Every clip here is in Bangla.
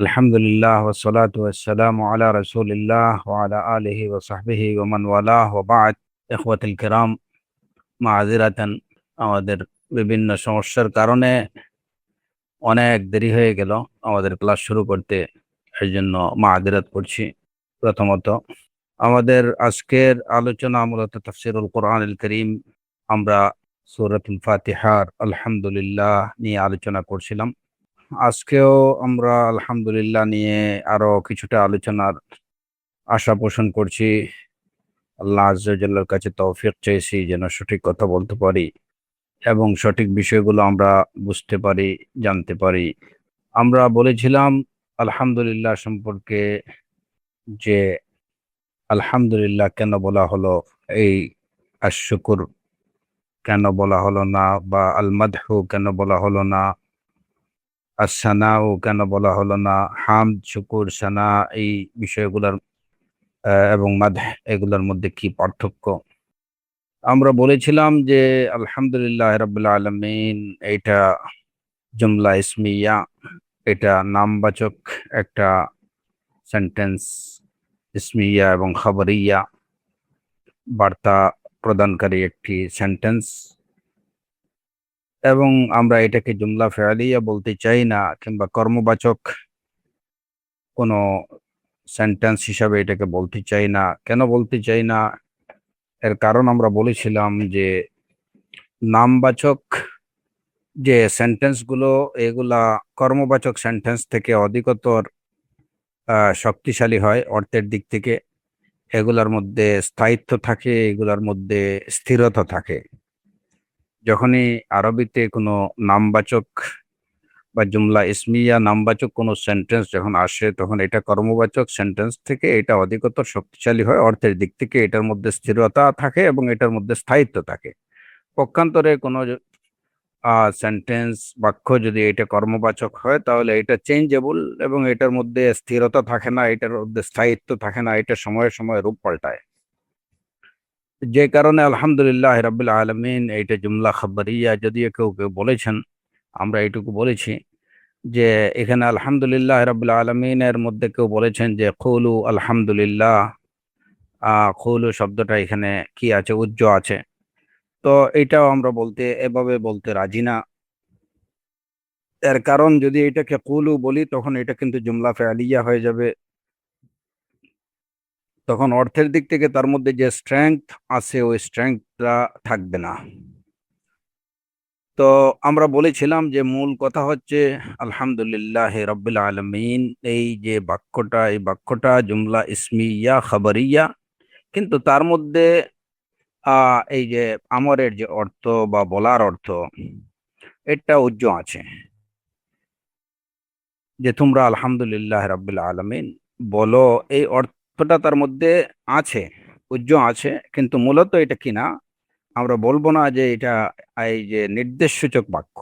আলহামদুলিল্লাহ ওয়াসসালাতু ওয়াসসালামু আলা রাসূলিল্লাহ ওয়া আলা আলিহি ওয়া সাহবিহি ওয়া মান ওয়ালাহ ওয়া বা'দ। ইখওয়াতুল কিরাম, মাযিরাতান, আমাদের বিভিন্ন সমস্যার কারণে অনেক দেরি হয়ে গেল আমাদের ক্লাস শুরু করতে। এজন্য মাযিরাত করছি। প্রথমত, আমাদের আজকের আলোচনা মূলত তাফসীরুল কোরআনুল কারীম। আমরা সূরাতুল ফাতিহার আলহামদুলিল্লাহ নিয়ে আলোচনা করছিলাম। আজকেও আমরা আলহামদুলিল্লাহ নিয়ে আরো কিছুটা আলোচনার আশা পোষণ করছি। আল্লাহ আজ্জা ওয়া জাল্লার কাছে তৌফিক চাইছি যেন সঠিক কথা বলতে পারি এবং সঠিক বিষয়গুলো আমরা বুঝতে পারি, জানতে পারি। আমরা বলেছিলাম আলহামদুলিল্লাহ সম্পর্কে যে আলহামদুলিল্লাহ কেন বলা হলো, এই আশ-শুকর কেন বলা হলো না, বা আল মাদহু কেন বলা হলো না, as-সানাউ কেন বলা হলো না, হামদ, শুকুর, সানা এই বিষয়গুলোর এবং মাদহ এগুলোর মধ্যে কি পার্থক্য। আমরা বলেছিলাম যে আলহামদুলিল্লাহ রাব্বিল আলামিন এইটা জুমলা ইসমিয়া, এটা নামবাচক একটা সেন্টেন্স। ইসমিয়া এবং খবরিয়া, বার্তা প্রদানকারী একটি সেন্টেন্স। এবং আমরা এটাকে জুমলা ফেআলিয়া বলতে চাই না, কিংবা কর্মবাচক কোনো সেন্টেন্স হিসাবে এটাকে বলতে চাই না। কেন বলতে চাই না, এর কারণ আমরা বলেছিলাম যে নামবাচক যে সেন্টেন্স গুলো, এগুলা কর্মবাচক সেন্টেন্স থেকে অধিকতর শক্তিশালী হয় অর্থের দিক থেকে। এগুলার মধ্যে স্থায়িত্ব থাকে, এগুলার মধ্যে স্থিরতা থাকে। যখনই আরবিতে কোনো নামবাচক বা জুমলা ইসমিয়া নামবাচক কোনো সেন্টেন্স যখন আসে, তখন এটা কর্মবাচক সেন্টেন্স থেকে এটা অধিকতর শক্তিশালী হয় অর্থের দিক থেকে। এটার মধ্যে স্থিরতা থাকে এবং এটার মধ্যে স্থায়িত্ব থাকে। পক্ষান্তরে কোনো সেন্টেন্স, বাক্য যদি এটা কর্মবাচক হয়, তাহলে এটা চেঞ্জেবল এবং এটার মধ্যে স্থিরতা থাকে না, এটার মধ্যে স্থায়িত্ব থাকে না, এটা সময়ে সময়ে রূপ পাল্টায়। যে কারণে আলহামদুলিল্লাহ রাব্বিল আলামিন এইটা জুমলা খাবারিয়া যদিও কেউ কেউ বলেছেন, আমরা এইটুকু বলেছি যে এখানে আলহামদুলিল্লাহ রাব্বিল আলামিনের মধ্যে কেউ বলেছেন যে কুলু আলহামদুলিল্লাহ। কুলু শব্দটা এখানে কি আছে, উজ্জ আছে। তো এটাও আমরা এভাবে বলতে রাজি না। এর কারণ, যদি এটাকে কুলু বলি তখন এটা কিন্তু জুমলা ফেআলিয়া হয়ে যাবে। তখন অর্থের দিক থেকে তার মধ্যে যে স্ট্রেংথ আছে, ওই স্ট্রেংথটা থাকবে না। তো আমরা বলেছিলাম যে মূল কথা হচ্ছে আলহামদুলিল্লাহ রাব্বিল আলামিন, এই যে বাক্যটা, এই বাক্যটা জুমলা ইসমিয়া খাবারিয়া, কিন্তু তার মধ্যে এই যে আমরের যে অর্থ বা বলার অর্থ, এটা উজ্জ আছে। যে তোমরা আলহামদুলিল্লাহ রাব্বিল আলামিন বলো, এই অর্থটা তার মধ্যে আছে, উজ্জ আছে। কিন্তু মূলত এটা কি না, আমরা বলবো না যে এটা এই যে নির্দেশসূচক বাক্য,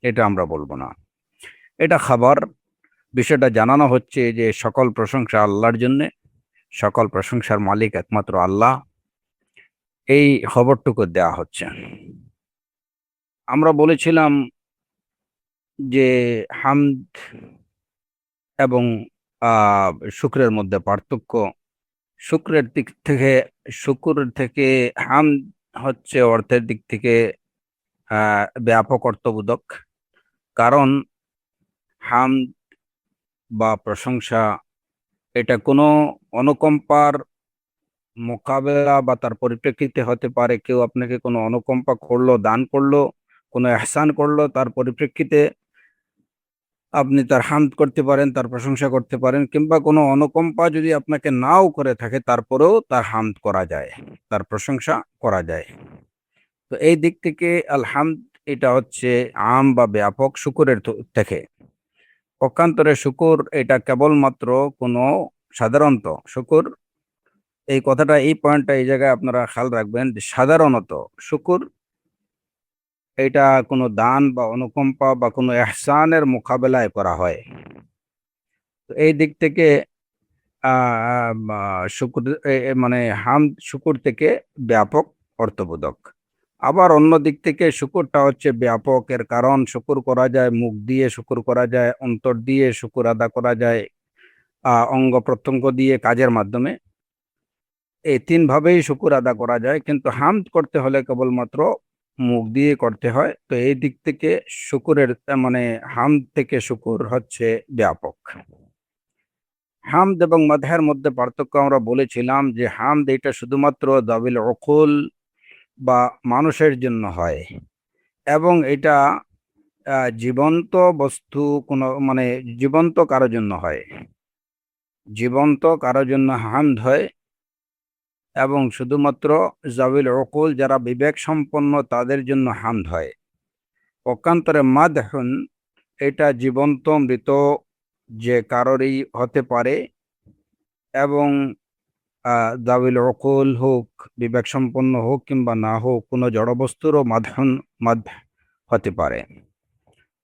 এটা আমরা বলবো না। এটা খাবার। বিষয়টা জানানো হচ্ছে যে সকল প্রশংসা আল্লাহর জন্যে, সকল প্রশংসার মালিক একমাত্র আল্লাহ। এই খবরটুকু দেয়া হচ্ছে। আমরা বলেছিলাম যে হামদ এবং শুকরের মধ্যে পার্থক্য। শুক্রের দিক থেকে, শুকুর থেকে হামদ হচ্ছে অর্থের দিক থেকে ব্যাপক অর্থবোধক। কারণ হামদ বা প্রশংসা, এটা কোনো অনুকম্পার মোকাবেলা বা তার পরিপ্রেক্ষিতে হতে পারে। কেউ আপনাকে কোনো অনুকম্পা করলো, দান করলো, কোনো এহসান করলো, তার পরিপ্রেক্ষিতে আপনি তার হামদ করতে পারেন, তার প্রশংসা করতে পারেন। কিংবা কোনো অনুকম্পা যদি আপনাকে নাও করে থাকে, তারপরেও তার হামদ করা যায়, তার প্রশংসা করা যায়। তো এই দিক থেকে আলহামদ, এটা হচ্ছে আম বা ব্যাপক শুকুরের থেকে। পক্ষান্তরে শুকুর, এটা কেবলমাত্র কোনো সাধারণত শুকুর, এই কথাটা, এই পয়েন্টটা এই জায়গায় আপনারা খেয়াল রাখবেন যে সাধারণত শুকুর এটা কোনো দান বা অনুকম্পা বা কোনো এহসানের মোকাবেলায় করা হয়। তো এই দিক থেকে শুকুর মানে হামদ শুকুর থেকে ব্যাপক অর্থবোধক। আবার অন্য দিক থেকে শুকরটা হচ্ছে ব্যাপক। এর কারণ শুকর করা যায় মুখ দিয়ে, শুকর করা যায় অন্তর দিয়ে, শুকর আদা করা যায় অঙ্গ প্রত্যঙ্গ দিয়ে, কাজের মাধ্যমে। এই তিন ভাবেই শুকর আদা করা যায়, কিন্তু হামদ করতে হলে কেবলমাত্র মুখ দিয়ে করতে হয়। তো এই দিক থেকে শুকুরের মানে হামদ থেকে শুকুর হচ্ছে ব্যাপক। হামদ এবং মাদহের মধ্যে পার্থক্য আমরা বলেছিলাম যে হামদ এটা শুধুমাত্র দাবিল উকুল বা মানুষের জন্য হয়, এবং এটা জীবন্ত বস্তু কোনো মানে জীবন্ত কারোর জন্য হয়, জীবন্ত কারোর জন্য হামদ হয়। এবং শুধুমাত্র জাবিল উকুল যারা বিবেক সম্পন্ন তাদের জন্য হামদ হয়। পক্ষান্তরে মাদহুন এটা জীবন্ত মৃত যে কারোরই হতে পারে, এবং জাবিল উকুল হোক, বিবেক সম্পন্ন হোক কিংবা না হোক, কোনো জড়বস্তুরও মাদ হতে পারে।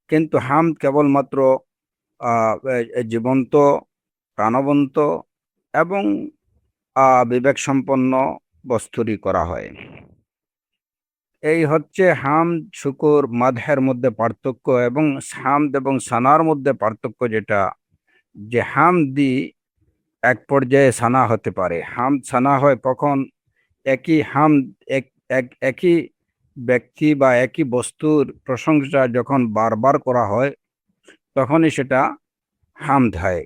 কিন্তু হামদ কেবলমাত্র জীবন্ত, প্রাণবন্ত এবং বিবেক সম্পন্ন বস্তুরই করা হয়। এই হচ্ছে হামদ, শুকুর, মাদহের মধ্যে পার্থক্য। এবং হামদ এবং সানার মধ্যে পার্থক্য যেটা, যে হামদি এক পর্যায়ে সানা হতে পারে। হামদ সানা হয় কখন? একই হামদ একই ব্যক্তি বা একই বস্তুর প্রশংসা যখন বারবার করা হয় তখনই সেটা হামদ হয়।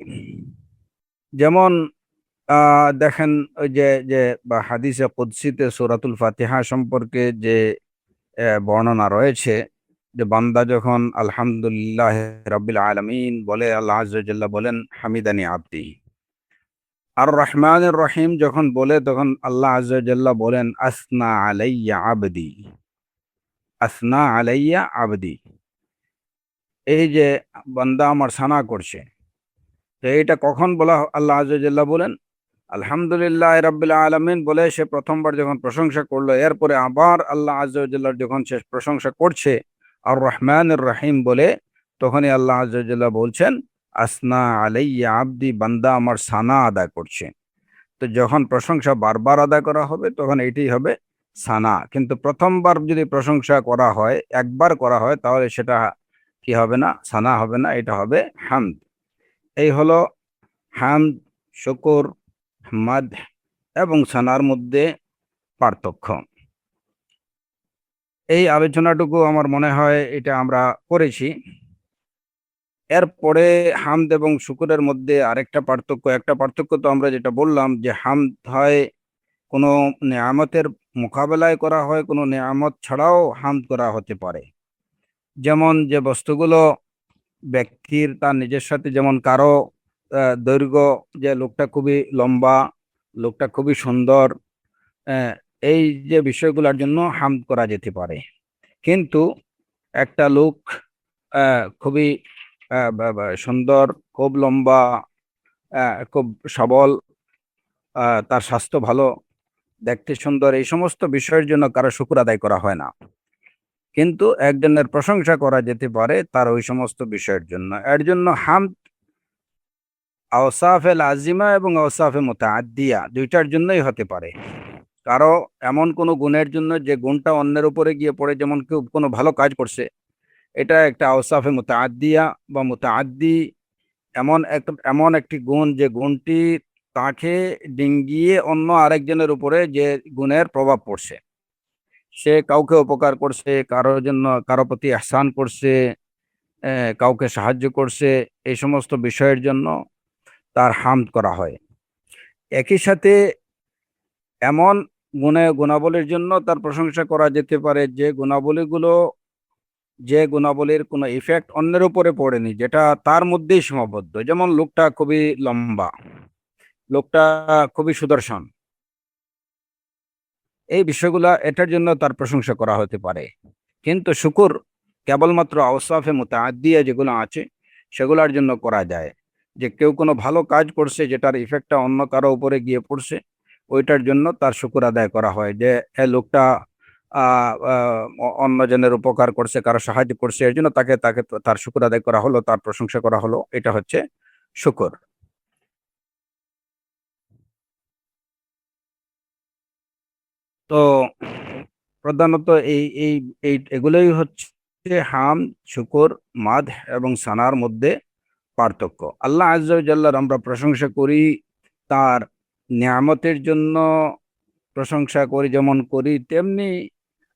যেমন দেখেন ওই যে যে বা হাদিসে কুদসিতে সূরাতুল ফাতিহা সম্পর্কে যে বর্ণনা রয়েছে, যে বান্দা যখন আলহামদুলিল্লাহ রাব্বিল আলামিন বলে, আল্লাহ আযজা ওয়া জাল্লা বলেন হামিদানি আবদি। আর রহমানির রহিম যখন বলে তখন আল্লাহ আযজা ওয়া জাল্লা বলেন আসনা আলাইয়া আবদি, আসনা আলাইয়া আবদি। এই যে বান্দা আমার সানা করছে, তো এইটা কখন বলা আল্লাহ আযজা ওয়া জাল্লা বলেন আলহামদুলিল্লাহ রাব্বিল আলামিন বলে সে প্রথমবার যখন প্রশংসা করলো, এরপরে আবার আল্লাহ আযজা ওয়া জাল্লার যখন সে প্রশংসা করছে আর রহমানির রহিম বলে, তখনই আল্লাহ আযজা ওয়া জাল্লা বলছেন আসনা আলাইয়া আবদি, বান্দা আমার সানা আদায় করছে। তো যখন প্রশংসা বারবার আদায় করা হবে তখন এটাই হবে সানা। কিন্তু প্রথমবার যদি প্রশংসা করা হয়, একবার করা হয়, তাহলে সেটা কি হবে না? সানা হবে না, এটা হবে হামদ। এই হলো হামদ, শুকর, মাদ এবং সানার মধ্যে পার্থক্য। এই আলোচনাটুকু আমার মনে হয় এটা আমরা করেছি। এরপরে হামদ এবং শুকরের মধ্যে আরেকটা পার্থক্য, একটা পার্থক্য তো আমরা যেটা বললাম যে হামদ হয় কোনো নেয়ামতের মোকাবেলায় করা হয়, কোনো নেয়ামত ছাড়াও হামদ করা হতে পারে। যেমন যে বস্তুগুলো ব্যক্তির তার নিজের সাথে, যেমন কারো দৈর্ঘ্য, যে লোকটা খুবই লম্বা, লোকটা খুবই সুন্দর, আহ, এই যে বিষয়গুলোর জন্য হামদ করা যেতে পারে। কিন্তু একটা লোক খুবই সুন্দর, খুব লম্বা, খুব সবল, তার স্বাস্থ্য ভালো, দেখতে সুন্দর, এই সমস্ত বিষয়ের জন্য কারো শুকর আদায় করা হয় না। কিন্তু একজনের প্রশংসা করা যেতে পারে তার ওই সমস্ত বিষয়ের জন্য। এর জন্য হামদ আওসাফে লাজিমা এবং আওসাফে মুতাআদ্দিয়া দুইটার জন্যই হতে পারে। কারো এমন কোনো গুণের জন্য যে গুণটা অন্যের উপরে গিয়ে পড়ে, যেমন কেউ কোনো ভালো কাজ করছে, এটা একটা আওসাফে মুতাআদ্দিয়া বা মুতাআদ্দি, এমন একটি গুণ যে গুণটি তাকে ডিঙ্গিয়ে অন্য আরেকজনের উপরে যে গুণের প্রভাব পড়ছে, সে কাউকে উপকার করছে, কারোর জন্য কারো প্রতি ইহসান করছে, কাউকে সাহায্য করছে, এই সমস্ত বিষয়ের জন্য তার হামদ করা হয়। একই সাথে এমন গুণাবলীর জন্য তার প্রশংসা করা যেতে পারে যে গুণাবলীর কোনো ইফেক্ট অন্যের উপরে পড়েনি, যেটা তার মধ্যেই সীমাবদ্ধ। যেমন লোকটা খুবই লম্বা, লোকটা খুবই সুদর্শন, এই বিষয়গুলা এটার জন্য তার প্রশংসা করা হতে পারে। কিন্তু শুকুর কেবলমাত্র আওসাফে মুতাআদ্দিয়া যেগুলো আছে সেগুলোর জন্য করা যায়। যে কেউ কোনো ভালো কাজ করছে যেটার ইফেক্টটা অন্য কারো উপরে গিয়ে পড়ছে, ওইটার জন্য তার শুকুর আদায় করা হয়। যে লোকটা অন্যজনের উপকার করছে, কারো সাহায্য করছে, এর জন্য তাকে তাকে তার শুকুর আদায় করা হলো, তার প্রশংসা করা হলো, এটা হচ্ছে শুকুর। তো প্রধানত এই এই এই এগুলোই হচ্ছে হাম, শুকর, মাদ এবং সানার মধ্যে পার্থক্য। আল্লাহ আজ্জা ওয়া জাল্লার আমরা প্রশংসা করি, তার নিয়ামতের জন্য প্রশংসা করি, যেমন করি তেমনি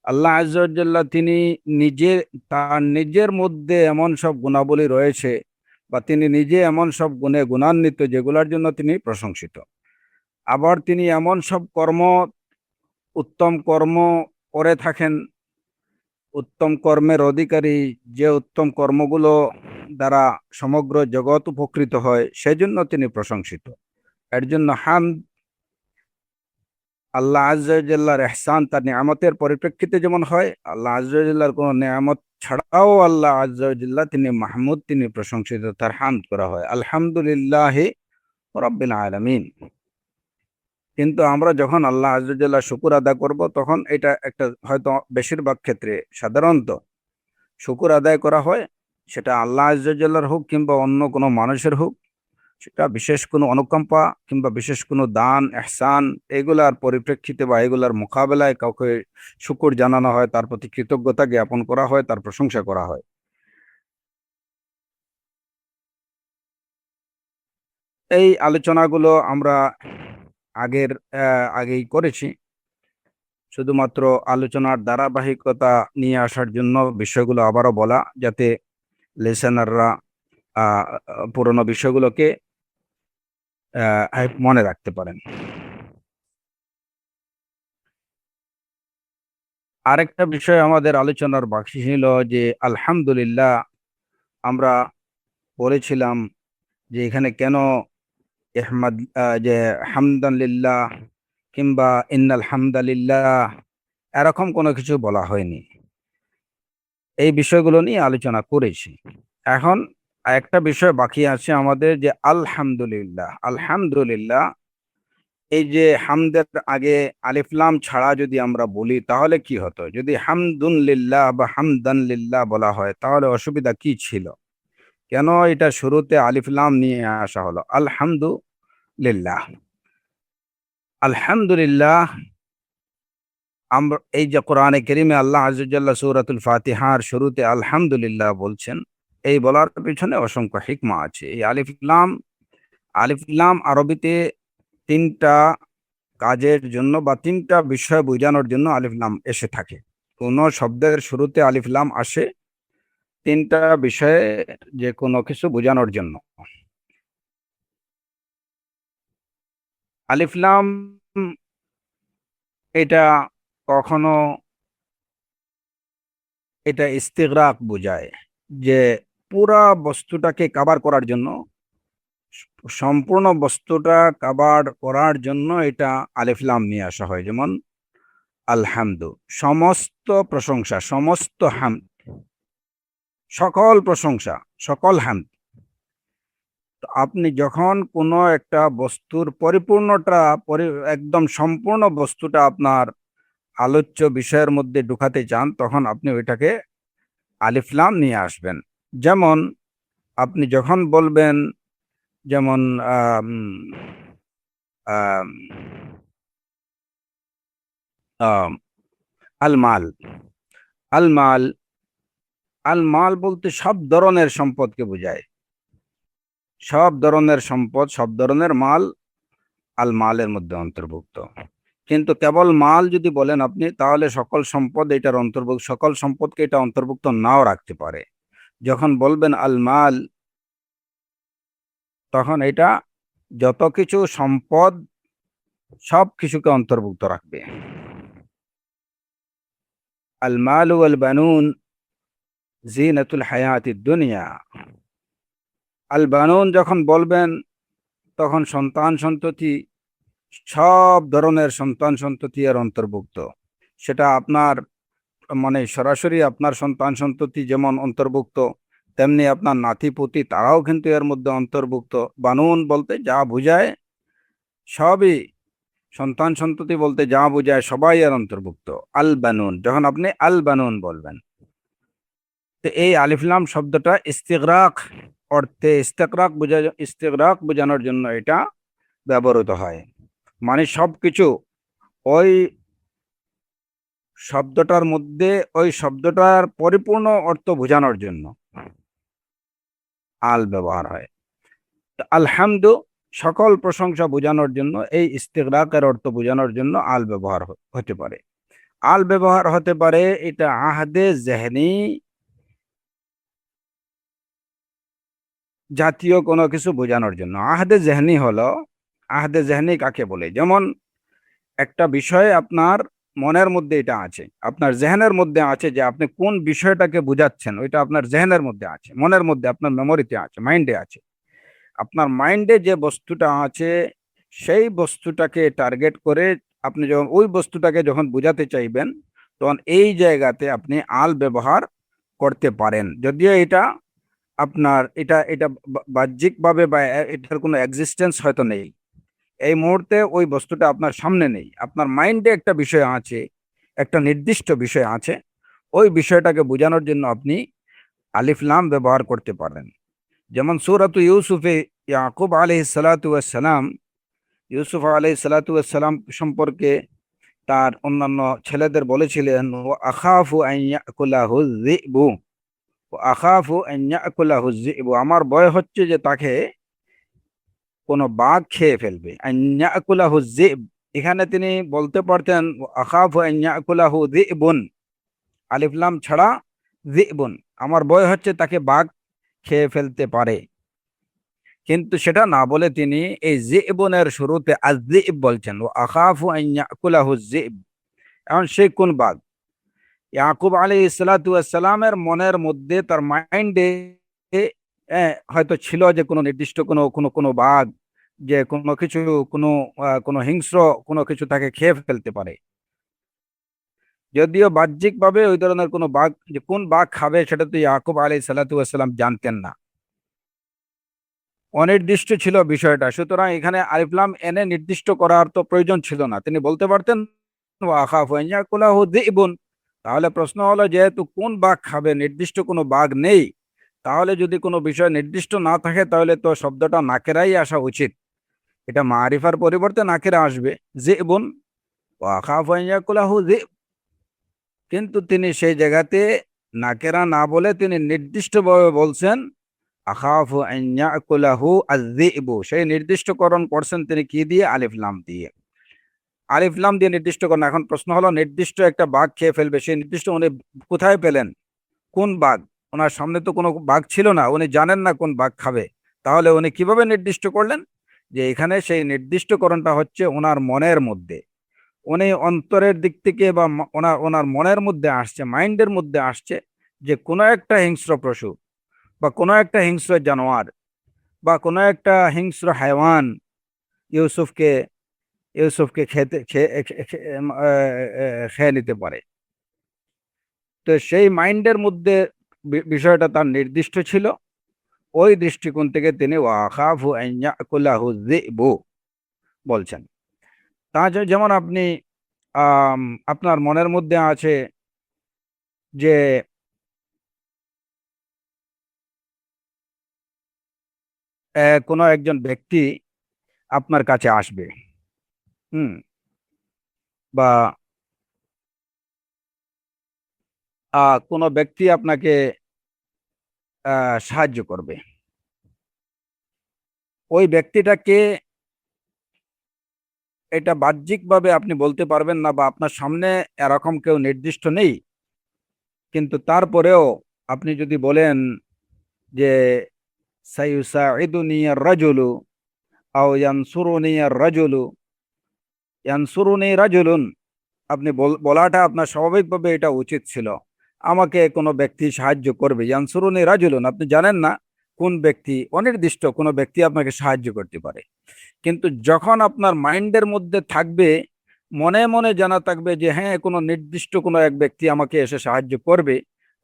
আল্লাহ আজ্জা ওয়া জাল্লা তিনি নিজে, তার নিজের মধ্যে এমন সব গুণাবলী রয়েছে বা তিনি নিজে এমন সব গুণে গুণান্বিত যেগুলোর জন্য তিনি প্রশংসিত। আবার তিনি এমন সব কর্ম, উত্তম কর্ম করে থাকেন, উত্তম কর্মের অধিকারী, যে উত্তম কর্মগুলো দ্বারা সমগ্র জগৎ উপকৃত হয়, সেজন্য তিনি প্রশংসিত। এর জন্য হামদ আল্লাহ আজ্জা ওয়া জাল্লার ইহসান, তার নিয়ামতের পরিপ্রেক্ষিতে যেমন হয়, আল্লাহ আজ্জা ওয়া জাল্লার কোনো নিয়ামত ছাড়াও আল্লাহ আজ্জা ওয়া জাল্লা তিনি মাহমুদ, তিনি প্রশংসিত, তার হামদ করা হয় আলহামদুলিল্লাহি রাব্বিল আলামিন। কিন্তু আমরা যখন আল্লাহ আজ্জা ওয়া জাল্লার শুকর আদায় করব, তখন এটা একটা হয়তো বেশিরভাগ ক্ষেত্রে সাধারণত শুকর আদায় করা হয়, সেটা আল্লাহ আজ্জা ওয়া জাল্লার হোক কিংবা অন্য কোনো মানুষের হোক, সেটা বিশেষ কোনো অনুকম্পা কিংবা বিশেষ কোনো দান এহসান এগুলার পরিপ্রেক্ষিতে বা এগুলার মোকাবেলায় কাউকে শুকর জানানো হয়, তার প্রতি কৃতজ্ঞতা জ্ঞাপন করা হয়, তার প্রশংসা করা হয়। এই আলোচনাগুলো আমরা আগেই করেছি। শুধুমাত্র আলোচনার ধারাবাহিকতা নিয়ে আসার জন্য বিষয়গুলো আবারও বলা, যাতে লিসেনাররা পুরোনো বিষয়গুলোকে মনে রাখতে পারেন। আরেকটা বিষয় আমাদের আলোচনার বাকি ছিল যে আলহামদুলিল্লাহ, আমরা বলেছিলাম যে এখানে কেন ইহমাদ, যে হামদান লিল্লাহ কিংবা ইন্নাল হামদালিল্লাহ এরকম কোনো কিছু বলা হয়নি। এই বিষয়গুলো নিয়ে আলোচনা করেছি। এখন একটা বিষয় বাকি আছে আমাদের, যে আলহামদুলিল্লাহ। আলহামদুলিল্লাহ, এই যে হামদের আগে আলিফ লাম ছাড়া যদি আমরা বলি তাহলে কি হতো? যদি হামদুন লিল্লাহ বা হামদান লিল্লাহ বলা হয় তাহলে অসুবিধা কি ছিল? কেন এটা শুরুতে আলিফ লাম নিয়ে আসা হলো? আলহামদুলিল্লাহ, আলহামদুলিল্লাহ। আমরা এই যে কোরআনে কারীমে আল্লাহ আযজা ওয়া জাল্লা সূরাতুল ফাতিহার শুরুতে আলহামদুলিল্লাহ বলছেন, এই বলার পিছনে অসংখ্য হিকমা আছে। এই আলিফ লাম আরবিতে ৩টা কাজের জন্য বা ৩টা বিষয় বোঝানোর জন্য আলিফ লাম এসে থাকে। কোন শব্দের শুরুতে আলিফ লাম আসে ৩টা বিষয়ে, যে কোনো কিছু বোঝানোর জন্য। আলিফ লাম এটা কখনো এটা ইস্তিগরাক বোঝায়, যে পুরা বস্তুটাকে কাভার করার জন্য, সম্পূর্ণ বস্তুটা কাভার করার জন্য এটা আলিফ লাম নিয়ে আসা হয়। যেমন আলহামদু, সমস্ত প্রশংসা, সমস্ত হামদ, সকল প্রশংসা, সকল হামদ। তো আপনি যখন কোনো একটা বস্তুর পরিপূর্ণটা, একদম সম্পূর্ণ বস্তুটা আপনার আলোচ্য বিষয়ের মধ্যে ঢুকাতে চান, তখন আপনি ওইটাকে আলিফ লাম নিয়ে আসবেন। যেমন আপনি যখন বলবেন, যেমন আম, আম, আম, আল মাল, আল মাল, আল মাল বলতে সব ধরনের সম্পদকে বোঝায়। সব ধরনের সম্পদ, সব ধরনের মাল আল মালের মধ্যে অন্তর্ভুক্ত। কিন্তু কেবল মাল যদি বলেন আপনি, তাহলে সকল সম্পদ এটার অন্তর্ভুক্ত, সকল সম্পদকে এটা অন্তর্ভুক্ত নাও রাখতে পারে। যখন বলবেন আল মাল, তখন এটা যত কিছু সম্পদ সব কিছুকে অন্তর্ভুক্ত রাখবে। আল মাল ওয়াল বানুন জিনাতুল হায়াতিদ দুনিয়া। আল বানুন যখন বলবেন, তখন সন্তান সন্ততি, সব ধরনের সন্তান সন্ততি এর অন্তর্ভুক্ত। সেটা আপনার মানে সরাসরি আপনার সন্তান সন্ততি যেমন অন্তর্ভুক্ত, তেমনি আপনার নাতিপুতি তারাও কিন্তু এর মধ্যে অন্তর্ভুক্ত। বানুন বলতে যা বোঝায় সবই, সন্তান সন্ততি বলতে যা বোঝায় সবাই এর অন্তর্ভুক্ত। আল বানুন, যখন আপনি আল বানুন বলবেন, তো এই আলিফ লাম শব্দটা ইস্তিগরাক অর্থে, ইস্তিগরাক বোঝানোর জন্য এটা ব্যবহৃত হয়। মানে সবকিছু ওই শব্দটার মধ্যে ওই শব্দটার পরিপূর্ণ অর্থ বোঝানোর জন্য আল ব্যবহার হয়। আলহামদু সকল প্রশংসা বোঝানোর জন্য, এই ইস্তিগরাকের অর্থ বোঝানোর জন্য আল ব্যবহার হতে পারে। আল ব্যবহার হতে পারে এটা আহদে জেহনি জাতীয় কোনো কিছু বোঝানোর জন্য। আহদে জেহনি হলো, আহদে জেহনি কাকে বলে? যেমন একটা বিষয় আপনার মনের মধ্যে এটা আছে, আপনার জেহেনের মধ্যে আছে, যে আপনি কোন বিষয়টাকে বুঝাচ্ছেন ওইটা আপনার জেহেনের মধ্যে আছে, মনের মধ্যে, আপনার মেমোরিতে আছে, মাইন্ডে আছে। আপনার মাইন্ডে যে বস্তুটা আছে সেই বস্তুটাকে টার্গেট করে আপনি যখন ওই বস্তুটাকে যখন বুঝাতে চাইবেন, তখন এই জায়গাতে আপনি আল ব্যবহার করতে পারেন। যদিও এটা আপনার এটা এটা বাহ্যিকভাবে বা এটার কোনো এক্সিস্টেন্স হয়তো নেই, এই মুহূর্তে ওই বস্তুটা আপনার সামনে নেই, আপনার মাইন্ডে একটা বিষয় আছে, একটা নির্দিষ্ট বিষয় আছে, ওই বিষয়টাকে বোঝানোর জন্য আপনি আলিফ লাম ব্যবহার করতে পারেন। যেমন সূরাতু ইউসুফে ইয়াকুব আলাইহিস সালাতু ওয়াস সালাম, ইউসুফ আলাইহিস সালাতু ওয়াস সালাম সম্পর্কে তার অন্যান্য ছেলেদের বলেছিলেন, ওয়া আখাফু আন ইয়াকুলাহু যিবু, ওয়া আখাফু আন ইয়াকুলাহু যিবু, আমার ভয় হচ্ছে যে তাকে কোনো বাঘ খেয়ে ফেলবে। আন ইয়াকুলাহু যিব, এখানে তিনি বলতে পারতেন ওয়া আখাফু আন ইয়াকুলাহু যিবুন, আলিফ লাম ছাড়া যিবুন, আমার ভয় হচ্ছে তাকে বাঘ খেয়ে ফেলতে পারে। কিন্তু সেটা না বলে তিনি এই যিবনের শুরুতে আয-যিব বলছেন, ও আখাফু আন ইয়াকুলাহু যিব। এখন সে কোন বাঘ? ইয়াকুব আলাইহিস সালাতু ওয়াস সালামের মনের মধ্যে, তার মাইন্ডে হয়তো ছিল যে কোনো নির্দিষ্ট কোনো কোনো কোনো বাঘ, যে কোনো কিছু, কোনো কোনো হিংস্র কোনো কিছু তাকে খেয়ে ফেলতে পারে। যদিও বাহ্যিকভাবে ওই ধরনের কোনো বাঘ, যে কোন বাঘ খাবে সেটা তো ইয়াকুব আলাইহিস সালাতু ওয়াস সালাম জানতেন না, অনির্দিষ্ট ছিল বিষয়টা। সুতরাং এখানে আলিফ লাম এনে নির্দিষ্ট করার তো প্রয়োজন ছিল না, তিনি বলতে পারতেন ওয়া আখাফু আন ইয়াকুলাহু যিবুন। তাহলে প্রশ্ন হলো, যেহেতু কোন বাঘ খাবে নির্দিষ্ট কোনো বাঘ নেই, তাহলে যদি কোনো বিষয় নির্দিষ্ট না থাকে তাহলে তো শব্দটা নাকেরাই আসা উচিত, এটা মারিফার পরিবর্তে নাকেরা আসবে, যিবুন ওয়া আখাফু আন ইয়াকুলাহু যিব। কিন্তু তিনি সেই জায়গাতে নাকেরা না বলে তিনি নির্দিষ্টভাবে বলছেন আখাফু আন ইয়াকুলাহু আয-যিবু, সেই নির্দিষ্টকরণ করছেন তিনি কি দিয়ে? আলিফ লাম দিয়ে। আলিফ লাম দিয়ে নির্দিষ্ট করেন। এখন প্রশ্ন হলো, নির্দিষ্ট একটা বাঘ খেয়ে ফেলবে, সেই নির্দিষ্ট উনি কোথায় পেলেন? কোন বাঘ? ওনার সামনে তো কোনো বাঘ ছিল না, উনি জানেন না কোন বাঘ খাবে, তাহলে উনি কিভাবে নির্দিষ্ট করলেন? যে এখানে সেই নির্দিষ্টকরণটা হচ্ছে ওনার মনের মধ্যে, উনি অন্তরের দিক থেকে বা ওনার ওনার মনের মধ্যে আসছে, মাইন্ডের মধ্যে আসছে যে কোনো একটা হিংস্র পশু বা কোনো একটা হিংস্র জানোয়ার বা কোনো একটা হিংস্র হায়ওয়ান ইউসুফকে ইউসুফকে খেতে খেয়ে নিতে পারে। তো সেই মাইন্ডের মধ্যে বিষয়টা তার নির্দিষ্ট ছিল, ওই দৃষ্টিকোণ থেকে তিনি ওয়াখাফু আন ইয়াকুলাহু যিবু বলছেন। তা যেমন আপনি আপনার মনের মধ্যে আছে যে কোনো একজন ব্যক্তি আপনার কাছে আসবে, হুম, বা কোনো ব্যক্তি আপনাকে সাহায্য করবে, ওই ব্যক্তিটাকে এটা বাহ্যিকভাবে আপনি বলতে পারবেন না, বা আপনার সামনে এরকম কেউ নির্দিষ্ট নেই, কিন্তু তারপরেও আপনি যদি বলেন যে সাইয়ুসাইদুনি আর-রাজুলু আও ইয়ানসুরুনি আর-রাজুলু, ইয়ানসুরুনি রাজুলুন, আপনি বলাটা আপনার স্বাভাবিকভাবে এটা উচিত ছিল, আমাকে কোনো ব্যক্তি সাহায্য করবে। ইয়ানসুরুনি রাজুলুন, আপনি জানেন না কোন ব্যক্তি, অনির্দিষ্ট কোনো ব্যক্তি আপনাকে সাহায্য করতে পারে। কিন্তু যখন আপনার মাইন্ডের মধ্যে থাকবে, মনে মনে জানা থাকবে যে হ্যাঁ কোনো নির্দিষ্ট কোনো এক ব্যক্তি আমাকে এসে সাহায্য করবে,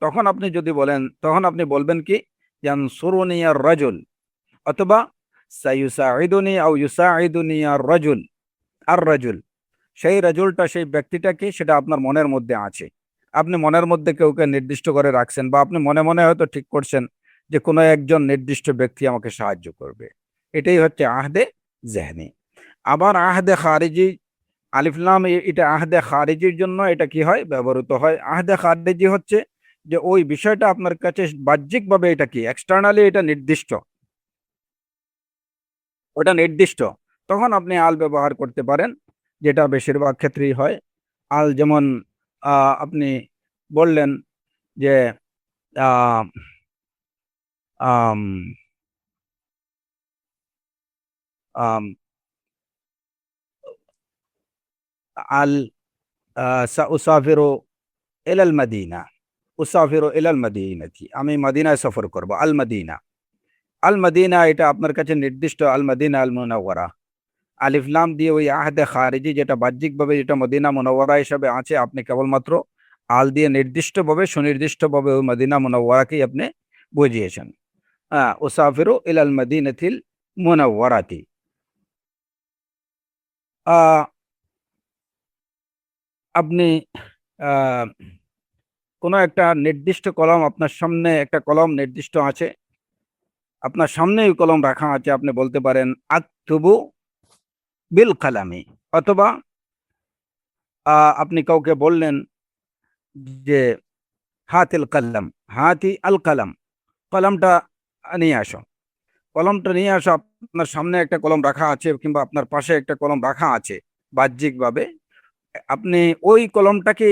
তখন আপনি যদি বলেন, তখন আপনি বলবেন কি ইয়ানসুরুনি আর-রাজুল, অথবা সাইয়ুসাইদুনি আও ইউসাইদুনি আর-রাজুল, আর-রাজুল, সেই রাজুলটা, সেই ব্যক্তিটা কি, সেটা আপনার মনের মধ্যে আছে। আপনি মনের মধ্যে কাউকে নির্দিষ্ট করে রাখছেন, বা আপনি মনে মনে হয়তো ঠিক করছেন যে কোনো একজন নির্দিষ্ট ব্যক্তি আমাকে সাহায্য করবে। এটাই হচ্ছে আহদে জেহনি। আবার আহদে খারিজি আলিফ লাম এটা আহদে খারিজির জন্য এটা কি হয়, ব্যবহৃত হয়। আহদে খারিজি হচ্ছে যে ওই বিষয়টা আপনার কাছে বাহ্যিকভাবে এটা কি এক্সটার্নালি এটা নির্দিষ্ট, ওটা নির্দিষ্ট, তখন আপনি আল ব্যবহার করতে পারেন, যেটা বেশিরভাগ ক্ষেত্রেই হয়। আল যেমন আপনি বললেন যে আহ, আম, আম, আল উসাফিরু ইলাল মাদিনা, উসাফিরু ইলাল মাদিনাতি, আমি মদিনায় সফর করব, আল মাদিনা। আল মদিনা এটা আপনার কাছে নির্দিষ্ট, আল মদিনা আল মুনাওয়ারা। আলিফ লাম দিয়ে ওই আহদে খারিজি যেটা বাহ্যিকভাবে যেটা মদিনা মুনাওয়ারা হিসাবে আছে, আপনি কেবলমাত্র আল দিয়ে নির্দিষ্টভাবে সুনির্দিষ্টভাবে ওই মদিনা মুনাওয়ারাকেই আপনি বুঝিয়েছেন। হ্যাঁ, উসাফিরু ইলাল মদিনাতিল মুনাওয়ারাতি। আহ, আপনি আহ, কোনো একটা নির্দিষ্ট কলম আপনার সামনে, একটা কলম নির্দিষ্ট আছে আপনার সামনে, ওই কলম রাখা আছে, আপনি বলতে পারেন আকতুবু বিল কালামি। অথবা আপনি কাউকে বললেন যে হাতিল কালাম, হাতি আল কালাম, কলমটা নিয়ে আসো, কলমটা নিয়ে আসো। আপনার সামনে একটা কলম রাখা আছে কিংবা আপনার পাশে একটা কলম রাখা আছে, বাহ্যিকভাবে আপনি ওই কলমটাকে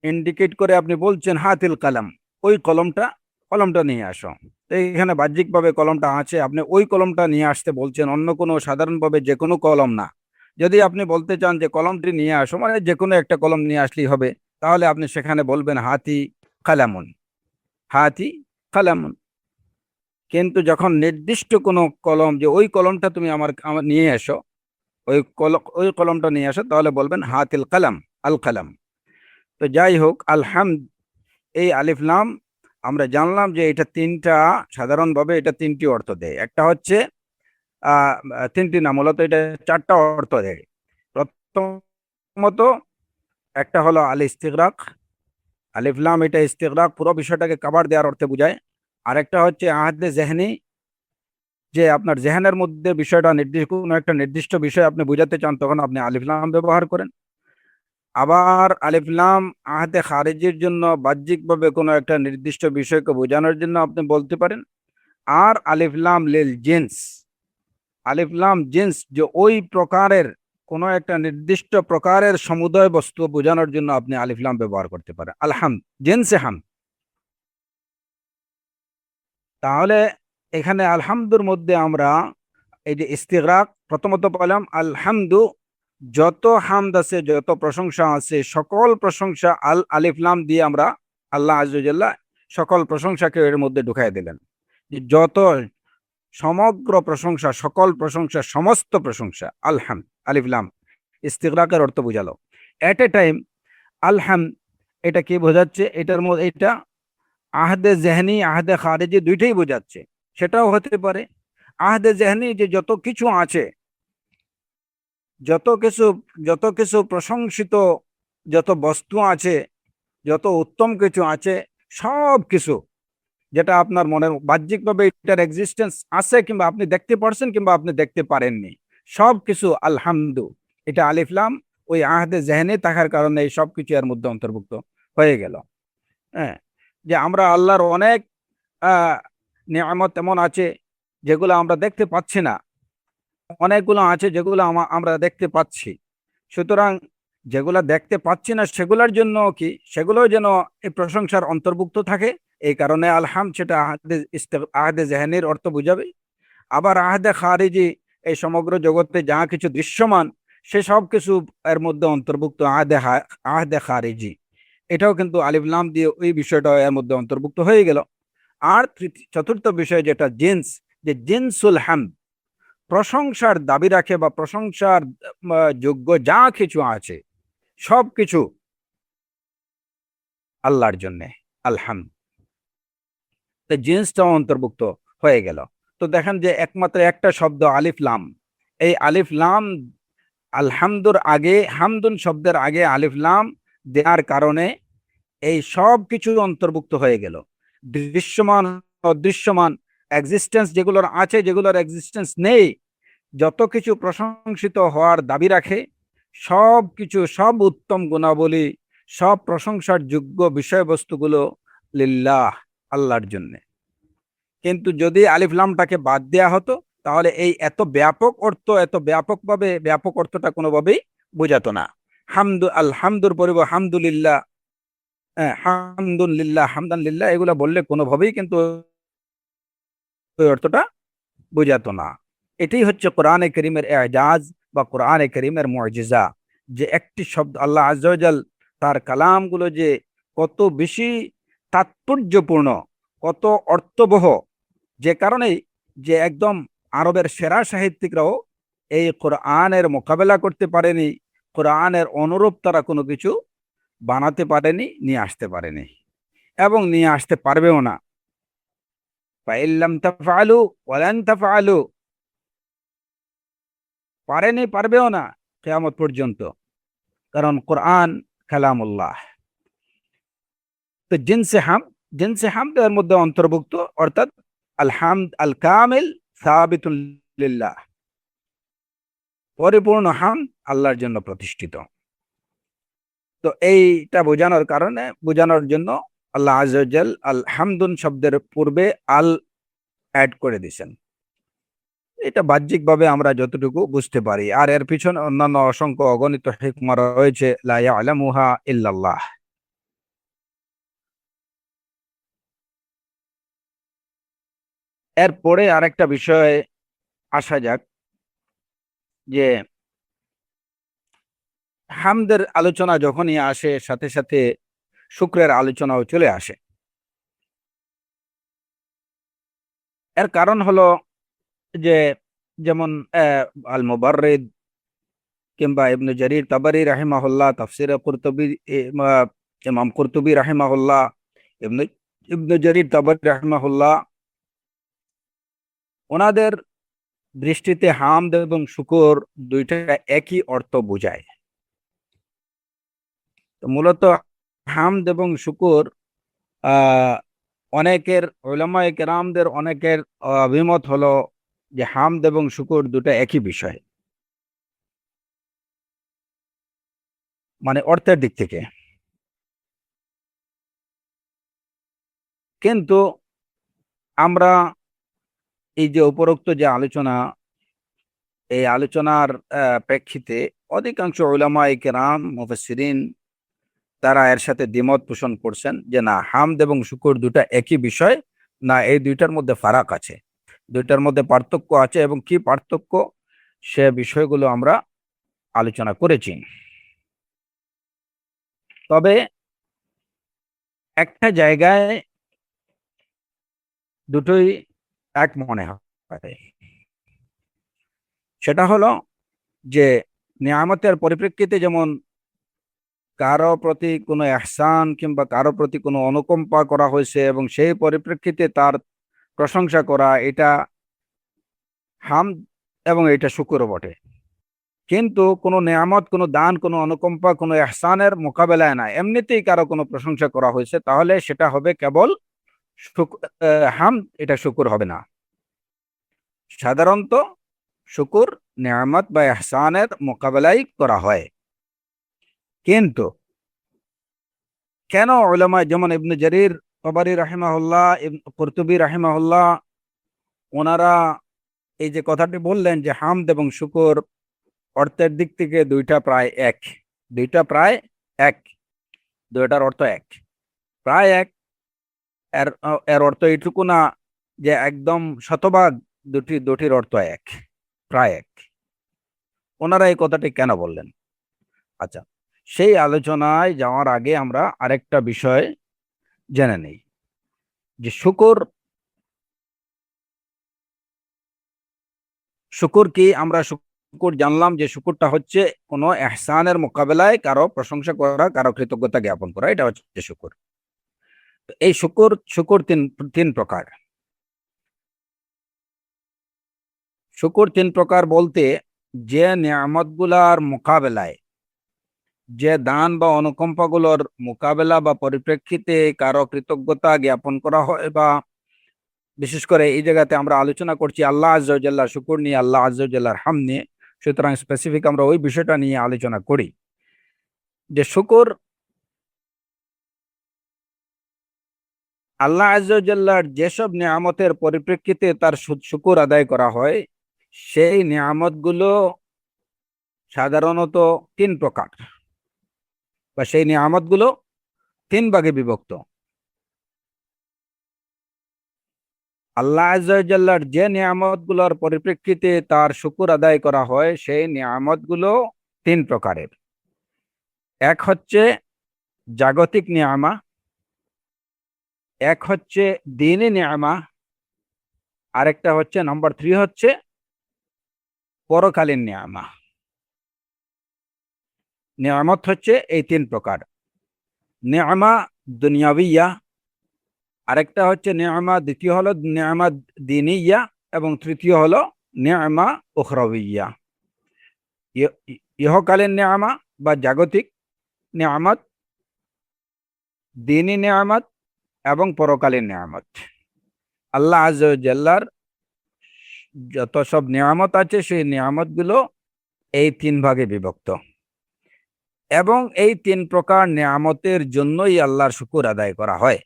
ইন্ডিকেট করে আপনি বলছেন হাতিল কালাম, ওই কলমটা, কলমটা নিয়ে আসো। তো এখানে বাহ্যিকভাবে কলমটা আছে, আপনি ওই কলমটা নিয়ে আসতে বলছেন, অন্য কোনো সাধারণভাবে যে কোনো কলম না। যদি আপনি বলতে চান যে কলমটি নিয়ে আসো, মানে যে কোনো একটা কলম নিয়ে আসলেই হবে, তাহলে আপনি সেখানে বলবেন হাতি কালামুন, হাতি কালামুন। কিন্তু যখন নির্দিষ্ট কোনো কলম, যে ওই কলমটা তুমি আমার আমার নিয়ে এসো, ওই কলম, ওই কলমটা নিয়ে আসো, তাহলে বলবেন হাতিল কালাম, আল কালাম। তো যাই হোক, আলহামদ, এই আলিফ লাম আমরা জানলাম যে এটা তিনটা, সাধারণভাবে এটা তিনটি অর্থ দেয়। একটা হচ্ছে আহ তিনটি না, মূলত এটা চারটা অর্থ দেয়। প্রথমত একটা হলো আল ইস্তিগরাক, আলিফ লাম এটা ইস্তিগরাক, পুরো বিষয়টাকে কভার দেওয়ার অর্থে বোঝায়। আরেকটা হচ্ছে আহদে জেহনি, যে আপনার জেহেনের মধ্যে বিষয়টা নির্দিষ্ট, কোনো একটা নির্দিষ্ট বিষয় আপনি বোঝাতে চান, তখন আপনি আলিফ লাম ব্যবহার করেন। আবার আলিফ লাম আহদে খারিজির জন্য, বাহ্যিকভাবে কোনো একটা নির্দিষ্ট বিষয়কে বোঝানোর জন্য আপনি বলতে পারেন। আর আলিফ লাম লিল জিন্স, আলিফ লাম জিন্স, যে ওই প্রকারের কোনো একটা নির্দিষ্ট প্রকারের সমুদয় বস্তু বোঝানোর জন্য আপনি আলিফ লাম ব্যবহার করতে পারেন। আলহাম জিনসে হাম। তাহলে এখানে আলহামদুর মধ্যে আমরা এই যে ইস্তিগরাক প্রথমত পেলাম, আলহামদু, যত হামদ আছে, যত প্রশংসা আছে, সকল প্রশংসা আলিফ লাম দিয়ে আমরা আল্লাহ আজ্জাল্লাহ সকল প্রশংসাকে এর মধ্যে ঢুকাই দিলেন। যে যত, সমগ্র প্রশংসা, সকল প্রশংসা, সমস্ত প্রশংসা, আলহাম, আলিফ লাম ইস্তিগরাকের অর্থ বুঝালো। এট এ টাইম আলহাম এটা কি বোঝাচ্ছে, এটার মধ্যে এটা আহদে জেহনি আহদে খারিজি দুইটাই বোঝাচ্ছে। সেটাও হতে পারে আহদে জেহনি, যে যত কিছু আছে, যত কিছু, যত কিছু প্রশংসিত, যত বস্তু আছে, যত উত্তম কিছু আছে, সব কিছু যেটা আপনার মনের বাহ্যিকভাবে এটার এক্সিস্টেন্স আছে, কিংবা আপনি দেখতে পারছেন কিংবা আপনি দেখতে পারেননি, সব কিছু আলহামদু, এটা আলিফ লাম ওই আহদে জেহনে থাকার কারণে এই সব কিছু এর মধ্যে অন্তর্ভুক্ত হয়ে গেল। হ্যাঁ, যে আমরা আল্লাহর অনেক আহ নিয়ামত এমন আছে যেগুলো আমরা দেখতে পাচ্ছি না, অনেকগুলো আছে যেগুলো আমরা দেখতে পাচ্ছি। সুতরাং যেগুলা দেখতে পাচ্ছি না সেগুলোর জন্য কি, সেগুলো যেন এই প্রশংসার অন্তর্ভুক্ত থাকে, এই কারণে আলহাম সেটা আহদে জেহেনের অর্থ বুঝাবে। আবার আহদে খারিজি, এই সমগ্র জগতে যা কিছু দৃশ্যমান সে সব কিছু এর মধ্যে অন্তর্ভুক্ত, আহদে খারিজি, এটাও কিন্তু আলিফ লাম দিয়ে ওই বিষয়টা এর মধ্যে অন্তর্ভুক্ত হয়ে গেল। আর চতুর্থ বিষয় যেটা জিন্স, যে জিনসুল হামদ, প্রশংসার দাবি রাখে বা প্রশংসার যোগ্য যা কিছু আছে, সব কিছু আল্লাহর জন্যে, আলহাম, জিন্সটাও অন্তর্ভুক্ত হয়ে গেল। তো দেখেন যে একমাত্র একটা শব্দ আলিফ লাম, এই আলিফ লাম আলহামদুর আগে, হামদুন শব্দের আগে আলিফ লাম দেওয়ার কারণে এই সব কিছু অন্তর্ভুক্ত হয়ে গেল। দৃশ্যমান, অদৃশ্যমান, এক্সিস্টেন্স যেগুলোর আছে, যেগুলোর এক্সিস্টেন্স নেই, যত কিছু প্রশংসিত হওয়ার দাবি রাখে, সব কিছু, সব উত্তম গুণাবলী, সব প্রশংসার যোগ্য বিষয়বস্তুগুলো লিল্লাহ, আল্লাহর জন্য। কিন্তু যদি আলিফ লামটাকে বাদ দেয়া হতো, তাহলে এই এত ব্যাপক অর্থ, এত ব্যাপকভাবে ব্যাপক অর্থটা কোনোভাবেই বোঝাতো না। আলহামদুর পরিবর্তে হামদুলিল্লাহ, হামদুলিল্লাহ, হামদান লিল্লাহ, এগুলা বললে কোনোভাবেই কিন্তু ওই অর্থটা বোঝাতো না। এটাই হচ্ছে কোরআনে করিমের এজাজ বা কোরআনে করিমের মুজিজা, যে একটি শব্দ আল্লাহ আজ্জা ওয়া জাল তার কালামগুলো যে কত বেশি তাৎপর্যপূর্ণ, কত অর্থবহ, যে কারণে যে একদম আরবের সেরা সাহিত্যিকরাও এই কোরআনের মোকাবেলা করতে পারেনি, কোরআনের অনুরূপ তারা কোনো কিছু বানাতে পারেনি, নিয়ে আসতে পারেনি, এবং নিয়ে আসতে পারবেও না। ফাইল্লাম তাফআলু ওয়ালান তাফআলু, পারেনি, পারবেও না কিয়ামত পর্যন্ত, কারণ কোরআন কালামুল্লাহ। তো জিনসে হামদ এর মধ্যে অন্তর্ভুক্ত, অর্থাৎ আল হামদ আল কামিল সাবিতুল লিল্লাহ, পরিপূর্ণ হামদ আল্লাহর জন্য প্রতিষ্ঠিত। তো এইটা বোঝানোর জন্য আল্লাহ আজ্জা ওয়া জাল আল হামদুন শব্দের পূর্বে আল অ্যাড করে দিয়েছেন। এটা বাহ্যিকভাবে আমরা যতটুকু বুঝতে পারি, আর এর পিছনে অন্যান্য অসংখ্য অগণিত হিকমা রয়েছে, লা ইয়ালামুহা ইল্লাল্লাহ। এরপরে আরেকটা বিষয়ে আসা যাক, যে হামদের আলোচনা যখনই আসে, সাথে সাথে শুকরের আলোচনাও চলে আসে। এর কারণ হলো যে, যেমন আল মুবাররিদ কিংবা ইবনে জারির তাবারি রাহিমাহুল্লাহ, তাফসিরে কুরতুবী, ইমাম কুরতুবী রাহিমাহুল্লাহ, ইবনে ইবনে জারির তাবারি রাহিমাহুল্লাহ, ওনাদের দৃষ্টিতে হামদ এবং শুকর দুইটা একই অর্থ বোঝায়। তো মূলত হামদ এবং শুকর, আহ অনেকের উলামায়ে কেরামদের অনেকের অভিমত হলো যে হামদ এবং শুকর দুটো একই বিষয়, মানে অর্থের দিক থেকে। কিন্তু আমরা এই যে উপরোক্ত যে আলোচনা, এই আলোচনার প্রেক্ষিতে অধিকাংশ উলামায়ে কেরাম মুফাসসিরিন তারা এর সাথে দ্বিমত পোষণ করছেন যে না, হামদ এবং শুকর দুটা একই বিষয় না, এই দুইটার মধ্যে ফারাক আছে, দুইটার মধ্যে পার্থক্য আছে, এবং কি পার্থক্য সে বিষয়গুলো আমরা আলোচনা করেছি। তবে একটা জায়গায় দুটোই এক মনে হয়, সেটা হলো যে নিয়ামতের পরিপ্রেক্ষিতে যেমন কারো প্রতি কোনো ইহসান কিংবা কারো প্রতি কোনো অনুকম্পা করা হয়েছে এবং সেই পরিপ্রেক্ষিতে তার প্রশংসা করা, এটা হামদ এবং এটা শুকরও বটে। কিন্তু কোনো নেয়ামত, কোনো দান, কোনো অনুকম্পা, কোনো ইহসানের মোকাবেলায় না, এমনিতেই কারো কোনো প্রশংসা করা হয়েছে, তাহলে সেটা হবে কেবল হামদ, এটা শুকর হবে না। সাধারণত শুকর নেয়ামত বা ইহসানের মোকাবেলাই করা হয়। কিন্তু কেন উলামা যেমন ইবনে জারির তাবারি রাহিমাহুল্লাহ, কুরতুবী রাহিমাহুল্লাহ, ওনারা এই যে কথাটি বললেন যে হামদ এবং শুকর অর্থের দিক থেকে দুইটা প্রায় এক, দুইটা প্রায় এক, দুইটার অর্থ এক, প্রায় এক, এর এর অর্থ এইটুকু না যে একদম শতভাগ দুটির অর্থ এক, প্রায় এক। ওনারা এই কথাটি কেন বললেন? আচ্ছা, সেই আলোচনায় যাওয়ার আগে আমরা আরেকটা বিষয় জেনে নেই, যে শুকর, শুকর কি? আমরা শুকর জানলাম যে শুকরটা হচ্ছে কোনো ইহসানের মোকাবেলায় কারো প্রশংসা করা, কারো কৃতজ্ঞতা জ্ঞাপন করা, এটা হচ্ছে শুকর। এই শুকর, শুকর তিন তিন প্রকার। শুকর তিন প্রকার বলতে, যে নিয়ামতগুলার মোকাবেলায়, যে দান বা অনুকম্পাগুলোর মোকাবেলা বা পরিপ্রেক্ষিতে কারো কৃতজ্ঞতা জ্ঞাপন করা হয়, বা বিশেষ করে এই জায়গাতে আমরা আলোচনা করছি আল্লাহ আজ্জা ওয়া জাল্লার শুকর নিয়ে, আল্লাহ আজ্জা ওয়া জাল্লার হামদ নিয়ে। সুতরাং স্পেসিফিক আমরা ওই বিষয়টা নিয়ে আলোচনা করি যে শুকর আল্লাহ আজ্জা ওয়া জাল্লার যেসব নিয়ামতের পরিপ্রেক্ষিতে তার শুকর আদায় করা হয়, সেই নিয়ামতগুলো সাধারণত তিন প্রকার, বা সেই নিয়ামতগুলো তিন ভাগে বিভক্ত। আল্লাহ আজ্জা ওয়া জাল্লার যে নিয়ামতগুলোর পরিপ্রেক্ষিতে তার শুকর আদায় করা হয়, সেই নিয়ামতগুলো তিন প্রকারের। এক হচ্ছে জাগতিক নিয়ামা, এক হচ্ছে দ্বীনি নিয়ামা, আরেকটা হচ্ছে নাম্বার 3 হচ্ছে পরকালীন নিয়ামা। নিয়ামত হচ্ছে এই তিন প্রকার। নিয়ামা দুনিয়াবিয়া, আরেকটা হচ্ছে নিয়ামা, দ্বিতীয় হলো নিয়ামা দ্বীনিয়া, এবং তৃতীয় হলো নিয়ামা উখরাবিয়া। ইহকালীন নিয়ামা বা জাগতিক নিয়ামত, দ্বীনি নিয়ামত এবং পরকালীন নিয়ামত। আল্লাহ আজ্জা ওয়া জাল্লার যত সব নিয়ামত আছে, সেই নিয়ামতগুলো এই তিন ভাগে বিভক্ত, এবং এই তিন প্রকার নিয়ামতের জন্যই আল্লাহর শুকর আদায় করা হয়।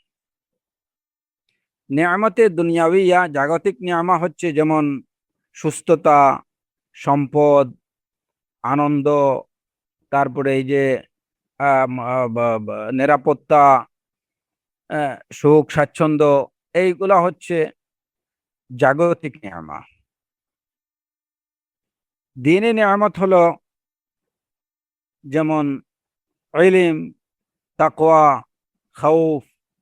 নিয়ামতে দুনিয়াবিয়া, জাগতিক নিয়ামা হচ্ছে যেমন সুস্থতা, সম্পদ, আনন্দ, তারপরে এই যে নিরাপত্তা, সুখ স্বাচ্ছন্দ্য, এইগুলা হচ্ছে জাগতিক নিয়ামা। দ্বীনি নিয়ামত হলো যেমন ইলম, তাকওয়া, খাউফ,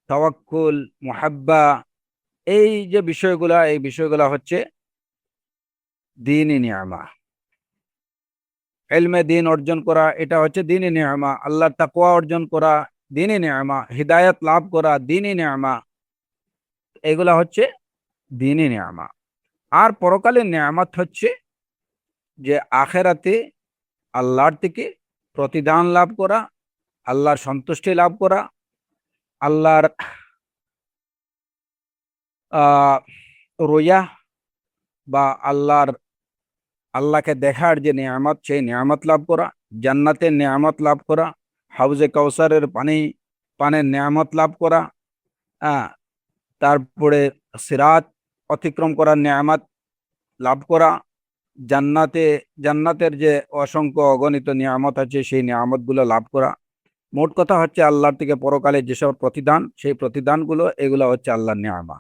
তাওয়াক্কুল, মুহাব্বা, এই যে বিষয়গুলা, এই বিষয়গুলা হচ্ছে দ্বীনি নিয়ামা। ইলমে দ্বীন অর্জন করা, এটা হচ্ছে দ্বীনি নিয়ামা। আল্লাহর তাকওয়া অর্জন করা দ্বীনি নিয়ামা। হিদায়াত লাভ করা দ্বীনি নিয়ামা। এগুলা হচ্ছে দ্বীনি নিয়ামা। আর পরকালীন নিয়ামত হচ্ছে যে আখেরাতে আল্লাহর থেকে প্রতিদান লাভ করা, আল্লাহর সন্তুষ্টি লাভ করা, আল্লাহর রোয়া বা আল্লাহকে দেখার যে নিয়ামত, সেই নিয়ামত লাভ করা, জান্নাতের নিয়ামত লাভ করা, হাউজে কাউসারের পানের নিয়ামত লাভ করা, তারপরে সিরাত অতিক্রম করার নিয়ামত লাভ করা, জান্নাতের যে অসংখ্য অগণিত নিয়ামত আছে, সেই নিয়ামতগুলো লাভ করা। মোট কথা হচ্ছে আল্লাহর থেকে পরকালে যেসব প্রতিদান, সেই প্রতিদানগুলো, এগুলো হচ্ছে আল্লাহর নিয়ামা,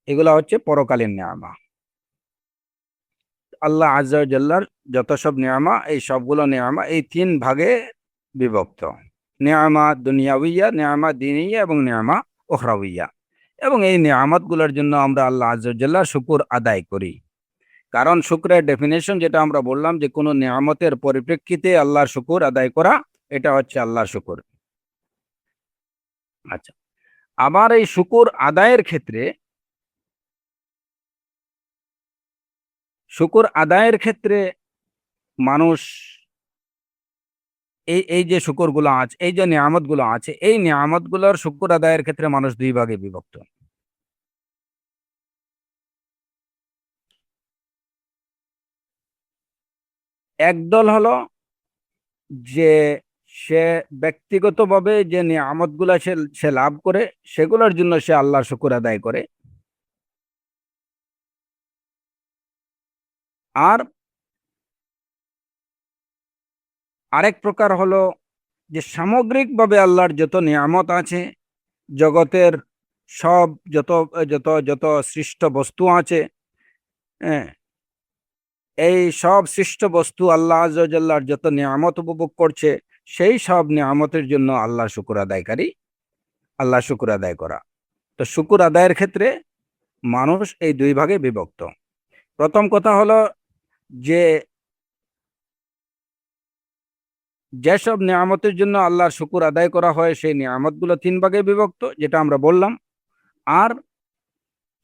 এগুলো হচ্ছে পরকালীন নিয়ামা। আল্লাহ আজ্জা ওয়া জাল্লার যত সব নিয়ামা, এই সবগুলো নিয়ামা এই তিন ভাগে বিভক্ত: নিয়ামা দুনিয়াউইয়া, নিয়ামা দ্বীনিয়া এবং নিয়ামা উখরাউইয়া। এবং এই নিয়ামতগুলোর জন্য আমরা আল্লাহ আজ্জা ওয়া জাল্লার শুকর আদায় করি। কারণ শুকরের ডেফিনেশন যেটা আমরা বললাম, যে কোনো নিয়ামতের পরিপ্রেক্ষিতে আল্লাহর শুকর আদায় করা, এটা হচ্ছে আল্লাহর শুকর। আচ্ছা, আবার এই শুকর আদায়ের ক্ষেত্রে, মানুষ এই যে শুকরগুলো আছে, এই যে নিয়ামতগুলো আছে, এই নিয়ামতগুলোর শুকর আদায়ের ক্ষেত্রে মানুষ দুই ভাগে বিভক্ত। একদল হলো যে সে ব্যক্তিগতভাবে যে নিয়ামতগুলো সে লাভ করে, সেগুলোর জন্য সে আল্লাহর শুকর আদায় করে। আর আরেক প্রকার হলো যে সামগ্রিকভাবে আল্লাহর যত নিয়ামত আছে, জগতের সব যত যত যত সৃষ্ট বস্তু আছে, হ্যাঁ, এই সব সৃষ্ট বস্তু আল্লাহ আজ্জা ওয়া জাল্লার যত নিয়ামত উপভোগ করছে, সেই সব নিয়ামতের জন্য আল্লাহ শুকর আদায়কারী, আল্লাহ শুকর আদায় করা। তো শুকর আদায়ের ক্ষেত্রে মানুষ এই দুই ভাগে বিভক্ত। প্রথম কথা হলো যে যেসব নিয়ামতের জন্য আল্লাহর শুকর আদায় করা হয়, সেই নিয়ামতগুলো তিন ভাগে বিভক্ত, যেটা আমরা বললাম। আর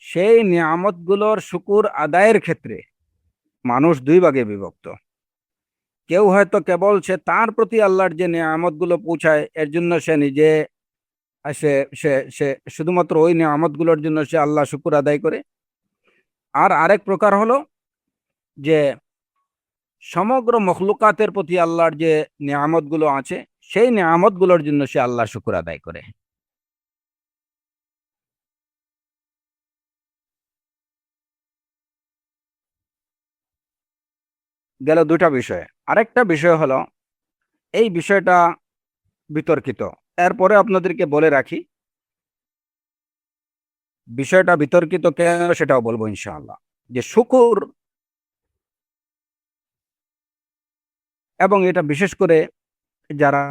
সেই নিয়ামতগুলোর শুকর আদায়ের ক্ষেত্রে মানুষ দুই ভাগে বিভক্ত। কেউ হয়তো কেবল সে তার প্রতি আল্লাহর যে নিয়ামতগুলো পৌঁছায়, এর জন্য সে নিজে সে সে সে শুধুমাত্র ওই নিয়ামতগুলোর জন্য সে আল্লাহ শুকর আদায় করে। আর আরেক প্রকার হলো যে সমগ্র মখলুকাতের প্রতি আল্লাহর যে নিয়ামত গুলো আছে, সেই নিয়ামত গুলোর জন্য সে আল্লাহ শুকর আদায় করে। গেল দুটা বিষয়। আরেকটা বিষয় হলো, এই বিষয়টা বিতর্কিত। এরপরে আপনাদেরকে বলে রাখি, বিষয়টা বিতর্কিত কেন সেটাও বলবো ইনশাআল্লাহ। যে শুকুর, এবং এটা বিশেষ করে যারা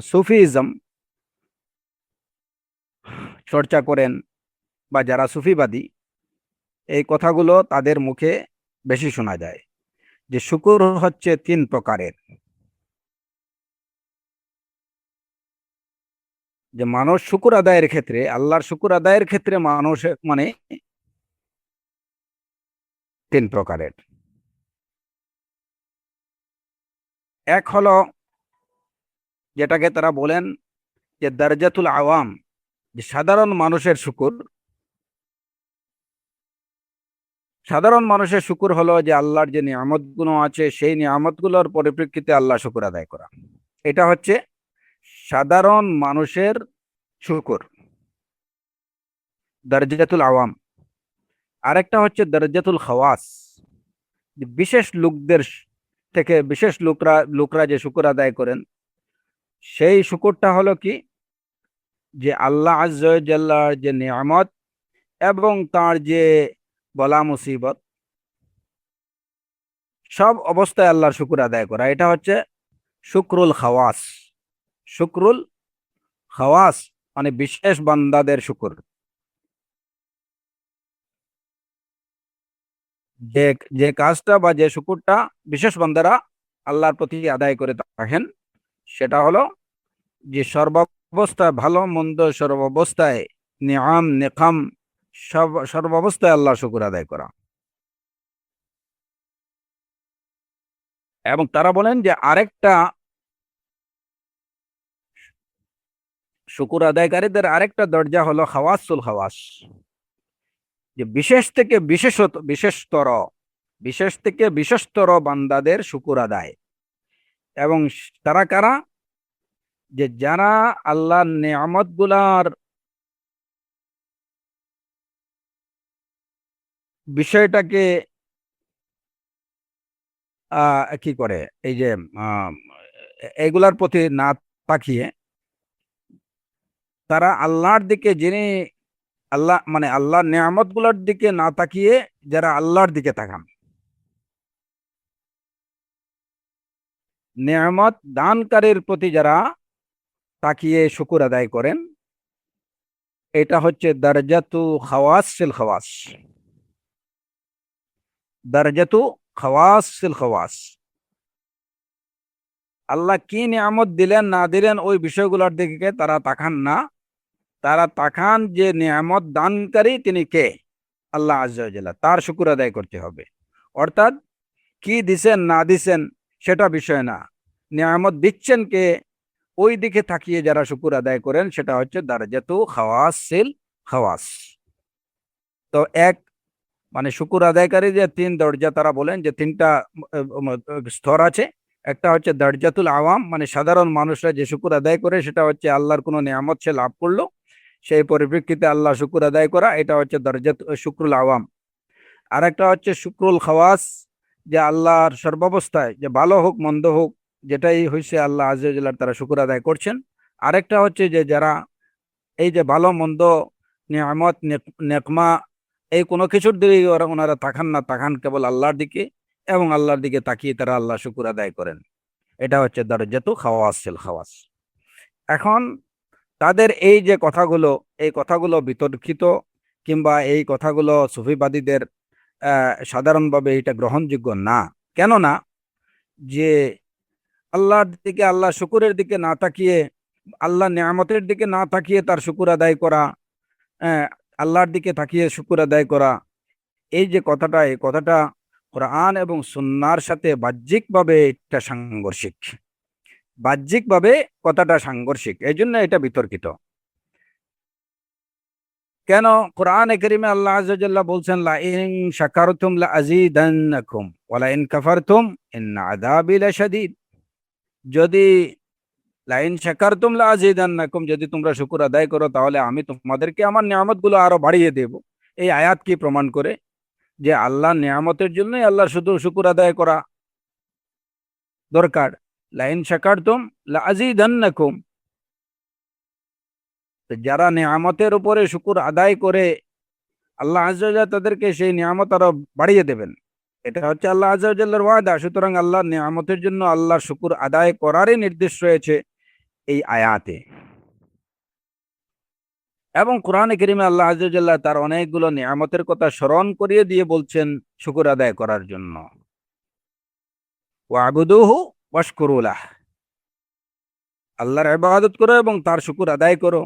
সুফিজম চর্চা করেন বা যারা সুফিবাদী, এই কথাগুলো তাদের মুখে বেশি শোনা যায় যে শুকুর হচ্ছে তিন প্রকারের। যে মানুষ শুকুর আদায়ের ক্ষেত্রে, আল্লাহর শুকুর আদায়ের ক্ষেত্রে মানুষ মানে তিন প্রকারের। এক হলো যেটাকে তারা বলেন যে দারজাতুল আওয়াম, যে সাধারণ মানুষের শুকুর। সাধারণ মানুষের শুকুর হলো যে আল্লাহর যে নিয়ামতগুলো আছে সেই নিয়ামতগুলোর পরিপ্রেক্ষিতে আল্লাহ শুকুর আদায় করা। এটা হচ্ছে সাধারণ মানুষের শুকুর, দারজাতুল আওয়াম। আরেকটা হচ্ছে দারজাতুল খাওয়াস, বিশেষ লোকদের থেকে বিশেষ লোকরা যে শুকুর আদায় করেন, সেই শুকুরটা হলো কি, যে আল্লাহ আজ্জা ওয়া জাল্লার যে নিয়ামত এবং তার যে বলা মুসিবত, সব অবস্থায় আল্লাহর শুকুর আদায় করা। এটা হচ্ছে শুকরুল খাওয়াস। শুকরুল খাওয়াস মানে বিশেষ বান্দাদের শুকুর। যে যে কাজটা বা যে শুকুরটা বিশেষ বান্দারা আল্লাহর প্রতি আদায় করে থাকেন, সেটা হলো যে সর্বাবস্থায় ভালো মন্দ, সর্বাবস্থায় নিয়াম নেকাম, সর্বাবস্থায় আল্লাহর শুকুর আদায় করা। এবং তারা বলেন যে আরেকটা শুকুর আদায়কারীদের আরেকটা দরজা হলো খাওয়াসুল খাওয়াস, যে বিশেষ থেকে বিশেষ থেকে বিশেষতর বান্দাদের শুকুর আদায়। এবং তারা কারা? যে যারা আল্লাহর নিয়ামত গুলার বিষয়টাকে কি করে, এই যে আহ এগুলার প্রতি না তাকিয়ে, তারা আল্লাহর দিকে, যিনি আল্লাহ মানে আল্লাহর নিয়ামত গুলার দিকে না তাকিয়ে যারা আল্লাহর দিকে তাকান, নিয়ামত দানকারীর প্রতি যারা তাকিয়ে শুকুর আদায় করেন, এটা হচ্ছে দারজাতু খাওয়াসিল খাওয়াস। দারজাতু খাওয়াসিল খাওয়াস। আল্লাহ কি নিয়ামত দিলেন না দিলেন ওই বিষয়গুলোর দিকে তারা তাকান না। তারা তাকান যে নিয়ামত দানকারী তিনি কে, আল্লাহ আজ্জা ওয়া জাল্লা, তার শুকুর আদায় করতে হবে। অর্থাৎ কি দিছেন না দিছেন সেটা বিষয় না, নিয়ামত দিচ্ছেন কে, ওই দিকে তাকিয়ে যারা শুকুর আদায় করেন, সেটা হচ্ছে দারজাতু খাওয়াসিল খাওয়াস। তো এক মানে শুকুর আদায়কারী যে তিন দরজা, তারা বলেন যে তিনটা স্তর আছে। একটা হচ্ছে দরজাতুল আওয়াম, মানে সাধারণ মানুষরা যে শুকুর আদায় করে, সেটা হচ্ছে আল্লাহর কোনো নিয়ামত সে লাভ করলো, সেই পরিপ্রেক্ষিতে আল্লাহ শুকুর আদায় করা, এটা হচ্ছে দরজাত শুকরুল আওয়াম। আর একটা হচ্ছে শুকরুল খাওয়াস, যে আল্লাহর সর্বাবস্থায়, যে ভালো হোক মন্দ হোক, যেটাই হয়েছে আল্লাহ আজ্জা ওয়া জাল্লার তারা শুকুর আদায় করছেন। আরেকটা হচ্ছে যে যারা এই যে ভালো মন্দ, নিয়ামত নেকমা, এই কোনো কিছুর দিকে ওনারা তাকান না, তাকান কেবল আল্লাহর দিকে, এবং আল্লাহর দিকে তাকিয়ে তারা আল্লাহ শুকুর আদায় করেন। এটা হচ্ছে দরজাতু খাওয়াসিল খাওয়াস। এখন তাদের এই যে কথাগুলো, এই কথাগুলো বিতর্কিত, কিংবা এই কথাগুলো সুফিবাদীদের সাধারণভাবে এটা গ্রহণযোগ্য না। কেননা যে আল্লাহর দিকে, আল্লাহ শুকুরের দিকে না তাকিয়ে, আল্লাহ নিয়ামতের দিকে না তাকিয়ে তার শুকুর আদায় করা, আল্লাহর দিকে তাকিয়ে শুকুর আদায় করা, এই যে কথাটা, এই কথাটা কোরআন এবং সুন্নাহর সাথে বাহ্যিকভাবে এটা সাংঘর্ষিক। বাহ্যিকভাবে কথাটা সাংঘর্ষিক, এই জন্য এটা বিতর্কিত। কেন কোরআনে কারীমে আল্লাহ আযজা ওয়া জাল্লা বলছেন লা ইন শাকারতুম লা আযীদান্নাকুম ওয়া লা ইন কাফারতুম ইন্না আযাবি লাশাদীদ। যদি লা ইন শাকারতুম লা আযীদান্নাকুম, যদি তোমরা শুকর আদায় করো তাহলে আমি তোমাদেরকে আমার নিয়ামতগুলো আরো বাড়িয়ে দেব। এই আয়াত কি প্রমাণ করে? যে আল্লাহর নিয়ামতের জন্যই আল্লাহ শুধু শুকর আদায় করা দরকার। লা ইন শাকারতুম লা আযীদান্নাকুম। তো যারা নিয়ামতের উপরে শুকর আদায় করে আল্লাহ আযজা ওয়া জাল্লা তাদেরকে সেই নিয়ামত আরো বাড়িয়ে দেবেন। এটা হচ্ছে আল্লাহ আযজা ওয়া জাল্লার ওয়াদা। সুতরাং আল্লাহর নিয়ামতের জন্য আল্লাহর শুকর আদায় করারই নির্দেশ রয়েছে এই আয়াতে। এবং কোরআনে কারীমে আল্লাহ আযজা ওয়া জাল্লা তার অনেকগুলো নিয়ামতের কথা স্মরণ করিয়ে দিয়ে বলছেন শুকর আদায় করার জন্য। ওয়াবুদুহু ওয়াশকুরু লাহ। আল্লাহর ইবাদত করো এবং তার শুকর আদায় করো।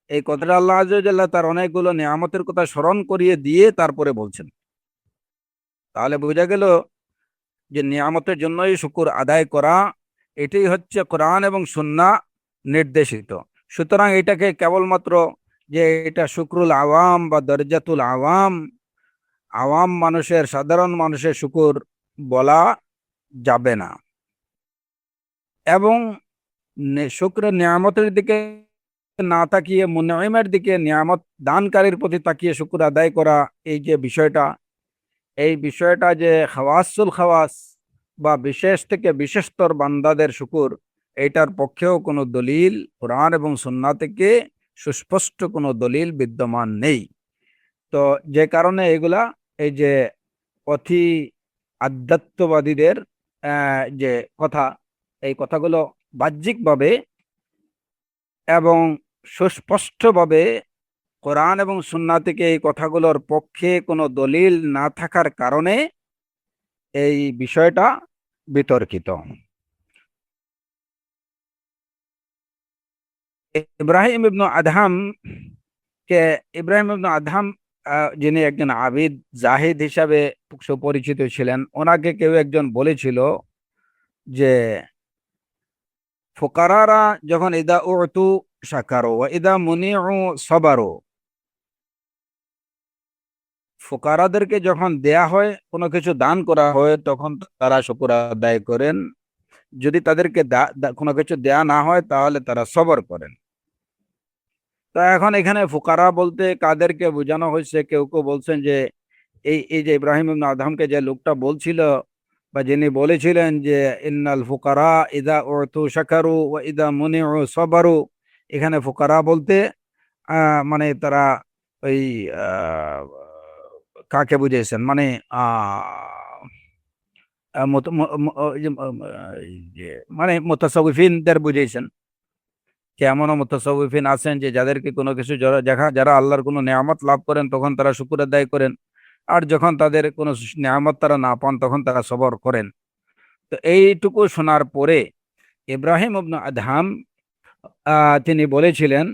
এই কথাটা আল্লাহ আযজা ওয়া জাল্লা তার অনেকগুলো নিয়ামতের কথা স্মরণ করিয়ে দিয়ে তারপরে বলছেন। তাহলে বোঝা গেল যে নিয়ামতের জন্যই শুকর আদায় করা, এটাই হচ্ছে কোরআন এবং সুন্নাহ নির্দেশিত। সুতরাং এটাকে কেবলমাত্র যে এটা শুকরুল আওয়াম বা দরজাতুল আওয়াম, আওয়াম মানুষের, সাধারণ মানুষের শুকর বলা যাবে না। এবং শুকরের নিয়ামতের দিকে না তাকিয়ে মুনঈমের দিকে, নিয়ামত দানকারীর প্রতি তাকিয়ে শুকর আদায় করা, এই যে বিষয়টা, এই বিষয়টা যে খাওয়াসুল খাওয়াস বা বিশেষ থেকে বিশেষতর বান্দাদের শুকুর, এইটার পক্ষেও কোনো দলিল কোরআন এবং সুন্নাহ থেকে সুস্পষ্ট কোনো দলিল বিদ্যমান নেই। তো যে কারণে এগুলা, এই যে অতি আধ্যাত্মবাদীদের যে কথা, এই কথাগুলো বাহ্যিকভাবে এবং সুস্পষ্টভাবে কোরআন এবং সুন্নাহ থেকে এই কথাগুলোর পক্ষে কোনো দলিল না থাকার কারণে এই বিষয়টা বিতর্কিত। ইব্রাহিম ইবনে আদহাম কে, ইব্রাহিম ইবনে আদহাম যিনি একজন আবিদ জাহিদ হিসাবে সুপরিচিত ছিলেন, ওনাকে কেউ একজন বলেছিল যে ফুকারারা যখন ইদা উতু শাকারু ওয়া ইদা মুনিউ সাবারু, ফুকারাদেরকে যখন দেয়া হয়, কোনো কিছু দান করা হয়, তখন তারা শুকর আদায় করেন। যদি তাদেরকে কোনো কিছু দেয়া না হয় তাহলে তারা সবর করেন। তো এখন এখানে ফুকারা বলতে কাদেরকে বোঝানো হয়েছে? কেউ কেউ বলছেন যে এই যে ইব্রাহিম ইবনে আদহামকে যে লোকটা বলছিল বা যিনি বলেছিলেন যে ইন্নাল ফুকারা ইদা উতু শাকারু ওয়া ইদা মুনিউ সাবারু, এখানে ফুকারা বলতে মানে তারা ওই কাকে বুঝিয়েছেন, মানে মানে মুতাসাউফিনদের বুঝিয়েছেন। এমনও মুতাসাউফিন আছেন যে যাদেরকে কোনো কিছু যারা আল্লাহর কোনো নেয়ামত লাভ করেন তখন তারা শুকর আদায় করেন, আর যখন তাদের কোনো নেয়ামত তারা না পান তখন তারা সবর করেন। তো এইটুকু শোনার পরে ইব্রাহিম ইবনে আদহাম তিনি বলেছিলেন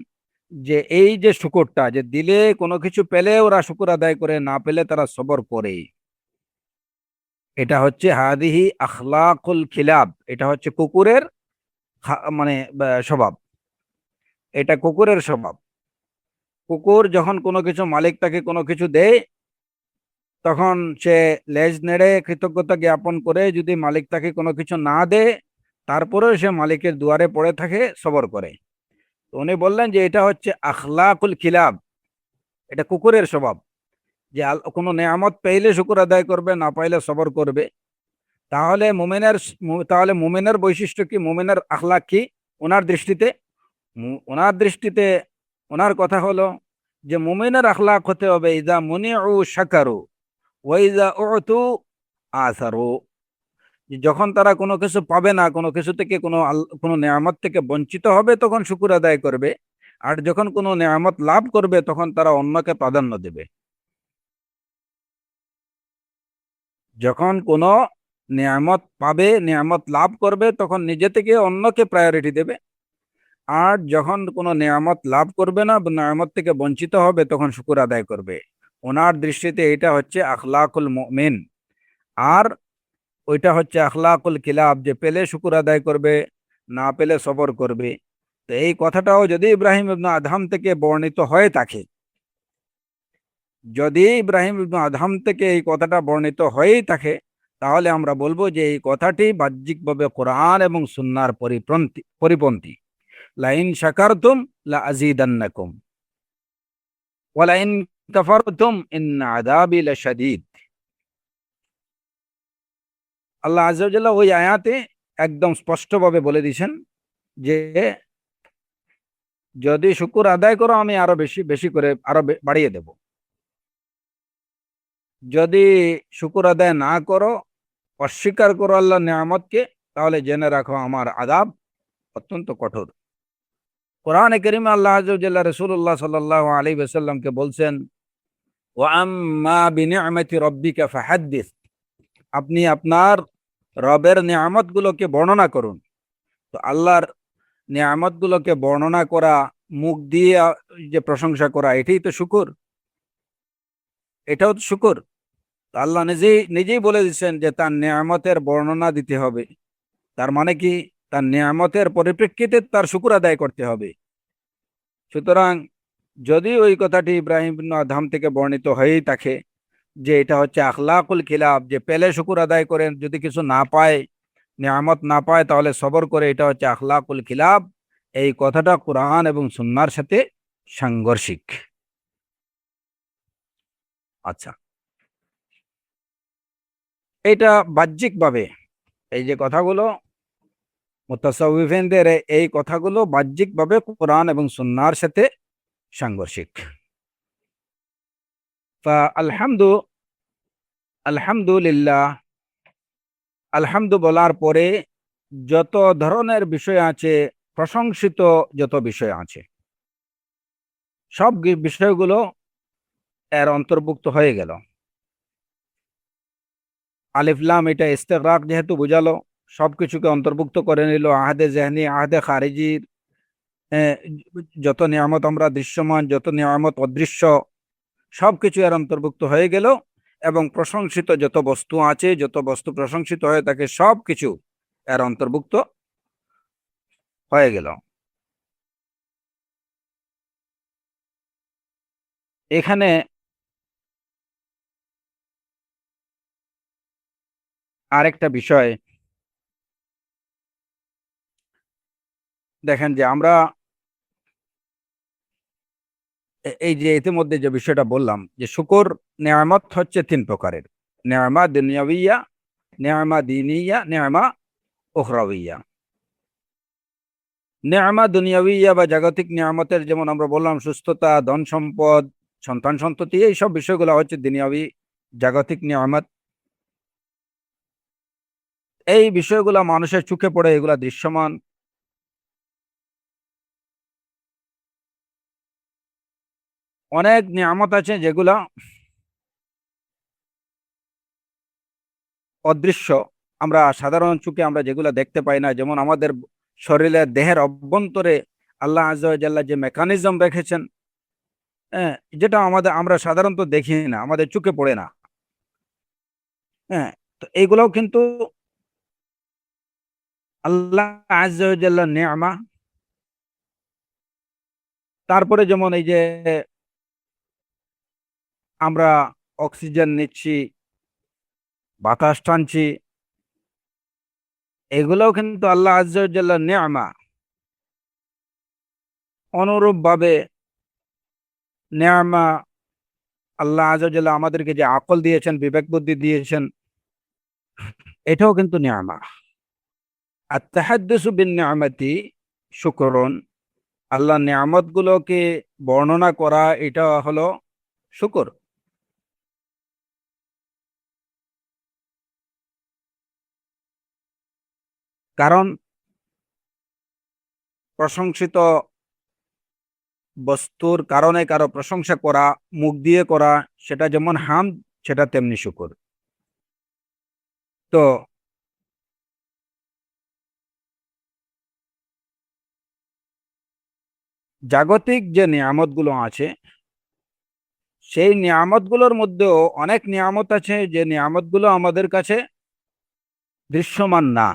যে এই যে শুকরটা যে দিলে কোনো কিছু পেলে ওরা শুকর আদায় করে, না পেলে তারা সবর করে, এটা হচ্ছে হাদিহি আখলাকুল খিলাব, এটা হচ্ছে কুকুরের মানে স্বভাব। এটা কুকুরের স্বভাব। কুকুর যখন কোনো কিছু মালিক তাকে কোনো কিছু দেয়, তখন সে লেজ নেড়ে কৃতজ্ঞতা জ্ঞাপন করে। যদি মালিক তাকে কোনো কিছু না দেয় তারপরেও সে মালিকের দুয়ারে পড়ে থাকে, সবর করে। তো উনি বললেন যে এটা হচ্ছে আখলাকুল খিলাব, এটা কুকুরের স্বভাব, যে কোনো নেয়ামত পেইলে শুকর আদায় করবে, না পাইলে সবর করবে। তাহলে মুমিনের বৈশিষ্ট্য কি, মুমিনের আখলাক কি ওনার দৃষ্টিতে? ওনার দৃষ্টিতে ওনার কথা হলো যে মুমিনের আখলাক হতে হবে ইদা মুনিউ শাকারু ওয়া ইদা উতু আসারু। যখন তারা কোনো কিছু পাবে না, কোনো কিছু থেকে, কোনো নেয়ামত থেকে বঞ্চিত হবে, তখন শুকর আদায় করবে। আর যখন কোনো নেয়ামত লাভ করবে তখন তারা অন্যকে প্রাধান্য দেবে। যখন কোনো নিয়ামত পাবে, নিয়ামত লাভ করবে, তখন নিজে থেকে অন্যকে প্রায়োরিটি দেবে। আর যখন কোনো নিয়ামত লাভ করবে না, নিয়ামত থেকে বঞ্চিত হবে, তখন শুকর আদায় করবে। ওনার দৃষ্টিতে এটা হচ্ছে আখলাকুল মুমিন। আর ওইটা হচ্ছে আখলাকুল কিলাব, যে পেলে শুকর আদায় করবে, না পেলে সবর করবে। তো এই কথাটাও যদি ইব্রাহিম ইবনে আদহাম থেকে বর্ণিত হয়ে থাকে, যদি ইব্রাহিম ইবনে আদহাম থেকে এই কথাটা বর্ণিত হয়েই থাকে, তাহলে আমরা বলবো যে এই কথাটি বাহ্যিকভাবে কোরআন এবং সুন্নাহর পরিপন্থী। লাইন শাকারতুম লা আযীদান্নাকুম ওয়া লাইন কাফারতুম ইন্না আযাবি লাশাদীদ। আল্লাহ আযজা ওয়া জাল্লা ওই আয়াতে একদম স্পষ্টভাবে বলে দিয়েছেন যে যদি শুকর আদায় করো আমি আরো বেশি বেশি করে আরো বাড়িয়ে দেব, যদি শুকর আদায় না করো, অস্বীকার করো আল্লাহর নিয়ামতকে, তাহলে জেনে রাখো আমার আযাব অত্যন্ত কঠোর। কোরআনে কারীমে আল্লাহ আযজা ওয়া জাল্লা রাসূলুল্লাহ সাল্লাল্লাহু আলাইহি ওয়াসাল্লামকে বলছেন, ওয়া আম্মা বিনি'মাতি রাব্বিকা ফাহাদ্দিস, আপনি আপনার রবের নিয়ামতগুলোকে বর্ণনা করুন। তো আল্লাহর নিয়ামতগুলোকে বর্ণনা করা, মুখ দিয়ে যে প্রশংসা করা, এটাই তো শুকর, এটাও তো শুকর। তো আল্লাহ নিজেই নিজেই বলে দিচ্ছেন যে তার নিয়ামতের বর্ণনা দিতে হবে। তার মানে কি, তার নিয়ামতের পরিপ্রেক্ষিতে তার শুকর আদায় করতে হবে। সুতরাং যদি ওই কথাটি ইব্রাহিম ইবনে আদহাম থেকে বর্ণিত হয়েই থাকে যে এটা হচ্ছে আখলাকুল খিলাফ, যে পেলে শুকর আদায় করেন, যদি কিছু না পায়, নিয়ামত না পায়, তাহলে সবর করে, এটা হচ্ছে আখলাকুল খিলাফ, এই কথাটা কোরআন এবং সুন্নাহর সাথে সাংঘর্ষিক। আচ্ছা, এটা বাহ্যিকভাবে, এই যে কথাগুলো মুতাসাউফিনদের, এই কথাগুলো বাহ্যিকভাবে কোরআন এবং সুন্নাহর সাথে সাংঘর্ষিক। আলহামদুলিল্লাহ, আলহামদু বলার পরে যত ধরনের বিষয় আছে, প্রশংসিত যত বিষয় আছে, সব বিষয়গুলো এর অন্তর্ভুক্ত হয়ে গেল। আলিফ লাম এটা ইস্তেগরাক যেহেতু বোঝালো, সবকিছুকে অন্তর্ভুক্ত করে নিল। আহাদে জেহনি, আহাদে খারিজির, আহ, যত নিয়ামত আমরা দৃশ্যমান, যত নিয়ামত অদৃশ্য, সবকিছু এর অন্তর্ভুক্ত হয়ে গেল। এবং প্রশংসিত যত বস্তু আছে, যত বস্তু প্রশংসিত হয়ে থাকে, সবকিছু এর অন্তর্ভুক্ত হয়ে গেল। এখানে আরেকটা বিষয় দেখেন, যে আমরা এই যে ইতিমধ্যে যে বিষয়টা বললাম, যে শুকর নেয়ামত হচ্ছে তিন প্রকারের: নেয়ামা দুনিয়াবিয়া, নেয়ামা দিনিয়া, নেয়ামা উখরাবিয়া। নেয়ামা দুনিয়াবিয়া বা জাগতিক নিয়ামতের, যেমন আমরা বললাম সুস্থতা, ধন সম্পদ, সন্তান সন্ততি, এইসব বিষয়গুলো হচ্ছে দুনিয়াবি জাগতিক নিয়ামত। এই বিষয়গুলা মানুষের চোখে পড়ে, এগুলা দৃশ্যমান। অনেক নিয়ামত আছে যেগুলা অদৃশ্য, আমরা সাধারণ চোখে আমরা যেগুলো দেখতে পাই না। যেমন আমাদের শরীরের, দেহের অভ্যন্তরে আল্লাহ আযজা ওয়া জাল্লা যে মেকানিজম রেখেছেন, হ্যাঁ, যেটা আমরা সাধারণত দেখি না, আমাদের চোখে পড়ে না। হ্যাঁ, তো এইগুলোও কিন্তু আল্লাহ আযজা ওয়া জাল্লার নেয়ামা। তারপরে যেমন এই যে আমরা অক্সিজেন নিচ্ছি, বাতাস টানছি, এগুলোও কিন্তু আল্লাহ আযজা ওয়া জাল্লার নেয়ামা। অনুরূপ ভাবে নেয়ামা, আল্লাহ আযজা ওয়া জাল্লা আমাদেরকে যে আকল দিয়েছেন, বিবেক বুদ্ধি দিয়েছেন, এটাও কিন্তু নেয়ামা। আর তাহাদ্দুসু বিন নিয়ামাতি শুকরুন, আল্লাহ নিয়ামত গুলোকে বর্ণনা করা, এটা হলো শুকর। কারণ প্রশংসিত বস্তুর কারণে কারো প্রশংসা করা, মুখ দিয়ে করা, সেটা যেমন হামদ, সেটা তেমনি শুকর। তো জাগতিক যে নিয়ামত গুলো আছে, সেই নিয়ামত গুলোর মধ্যেও অনেক নিয়ামত আছে যে নিয়ামত গুলো আমাদের কাছে দৃশ্যমান না।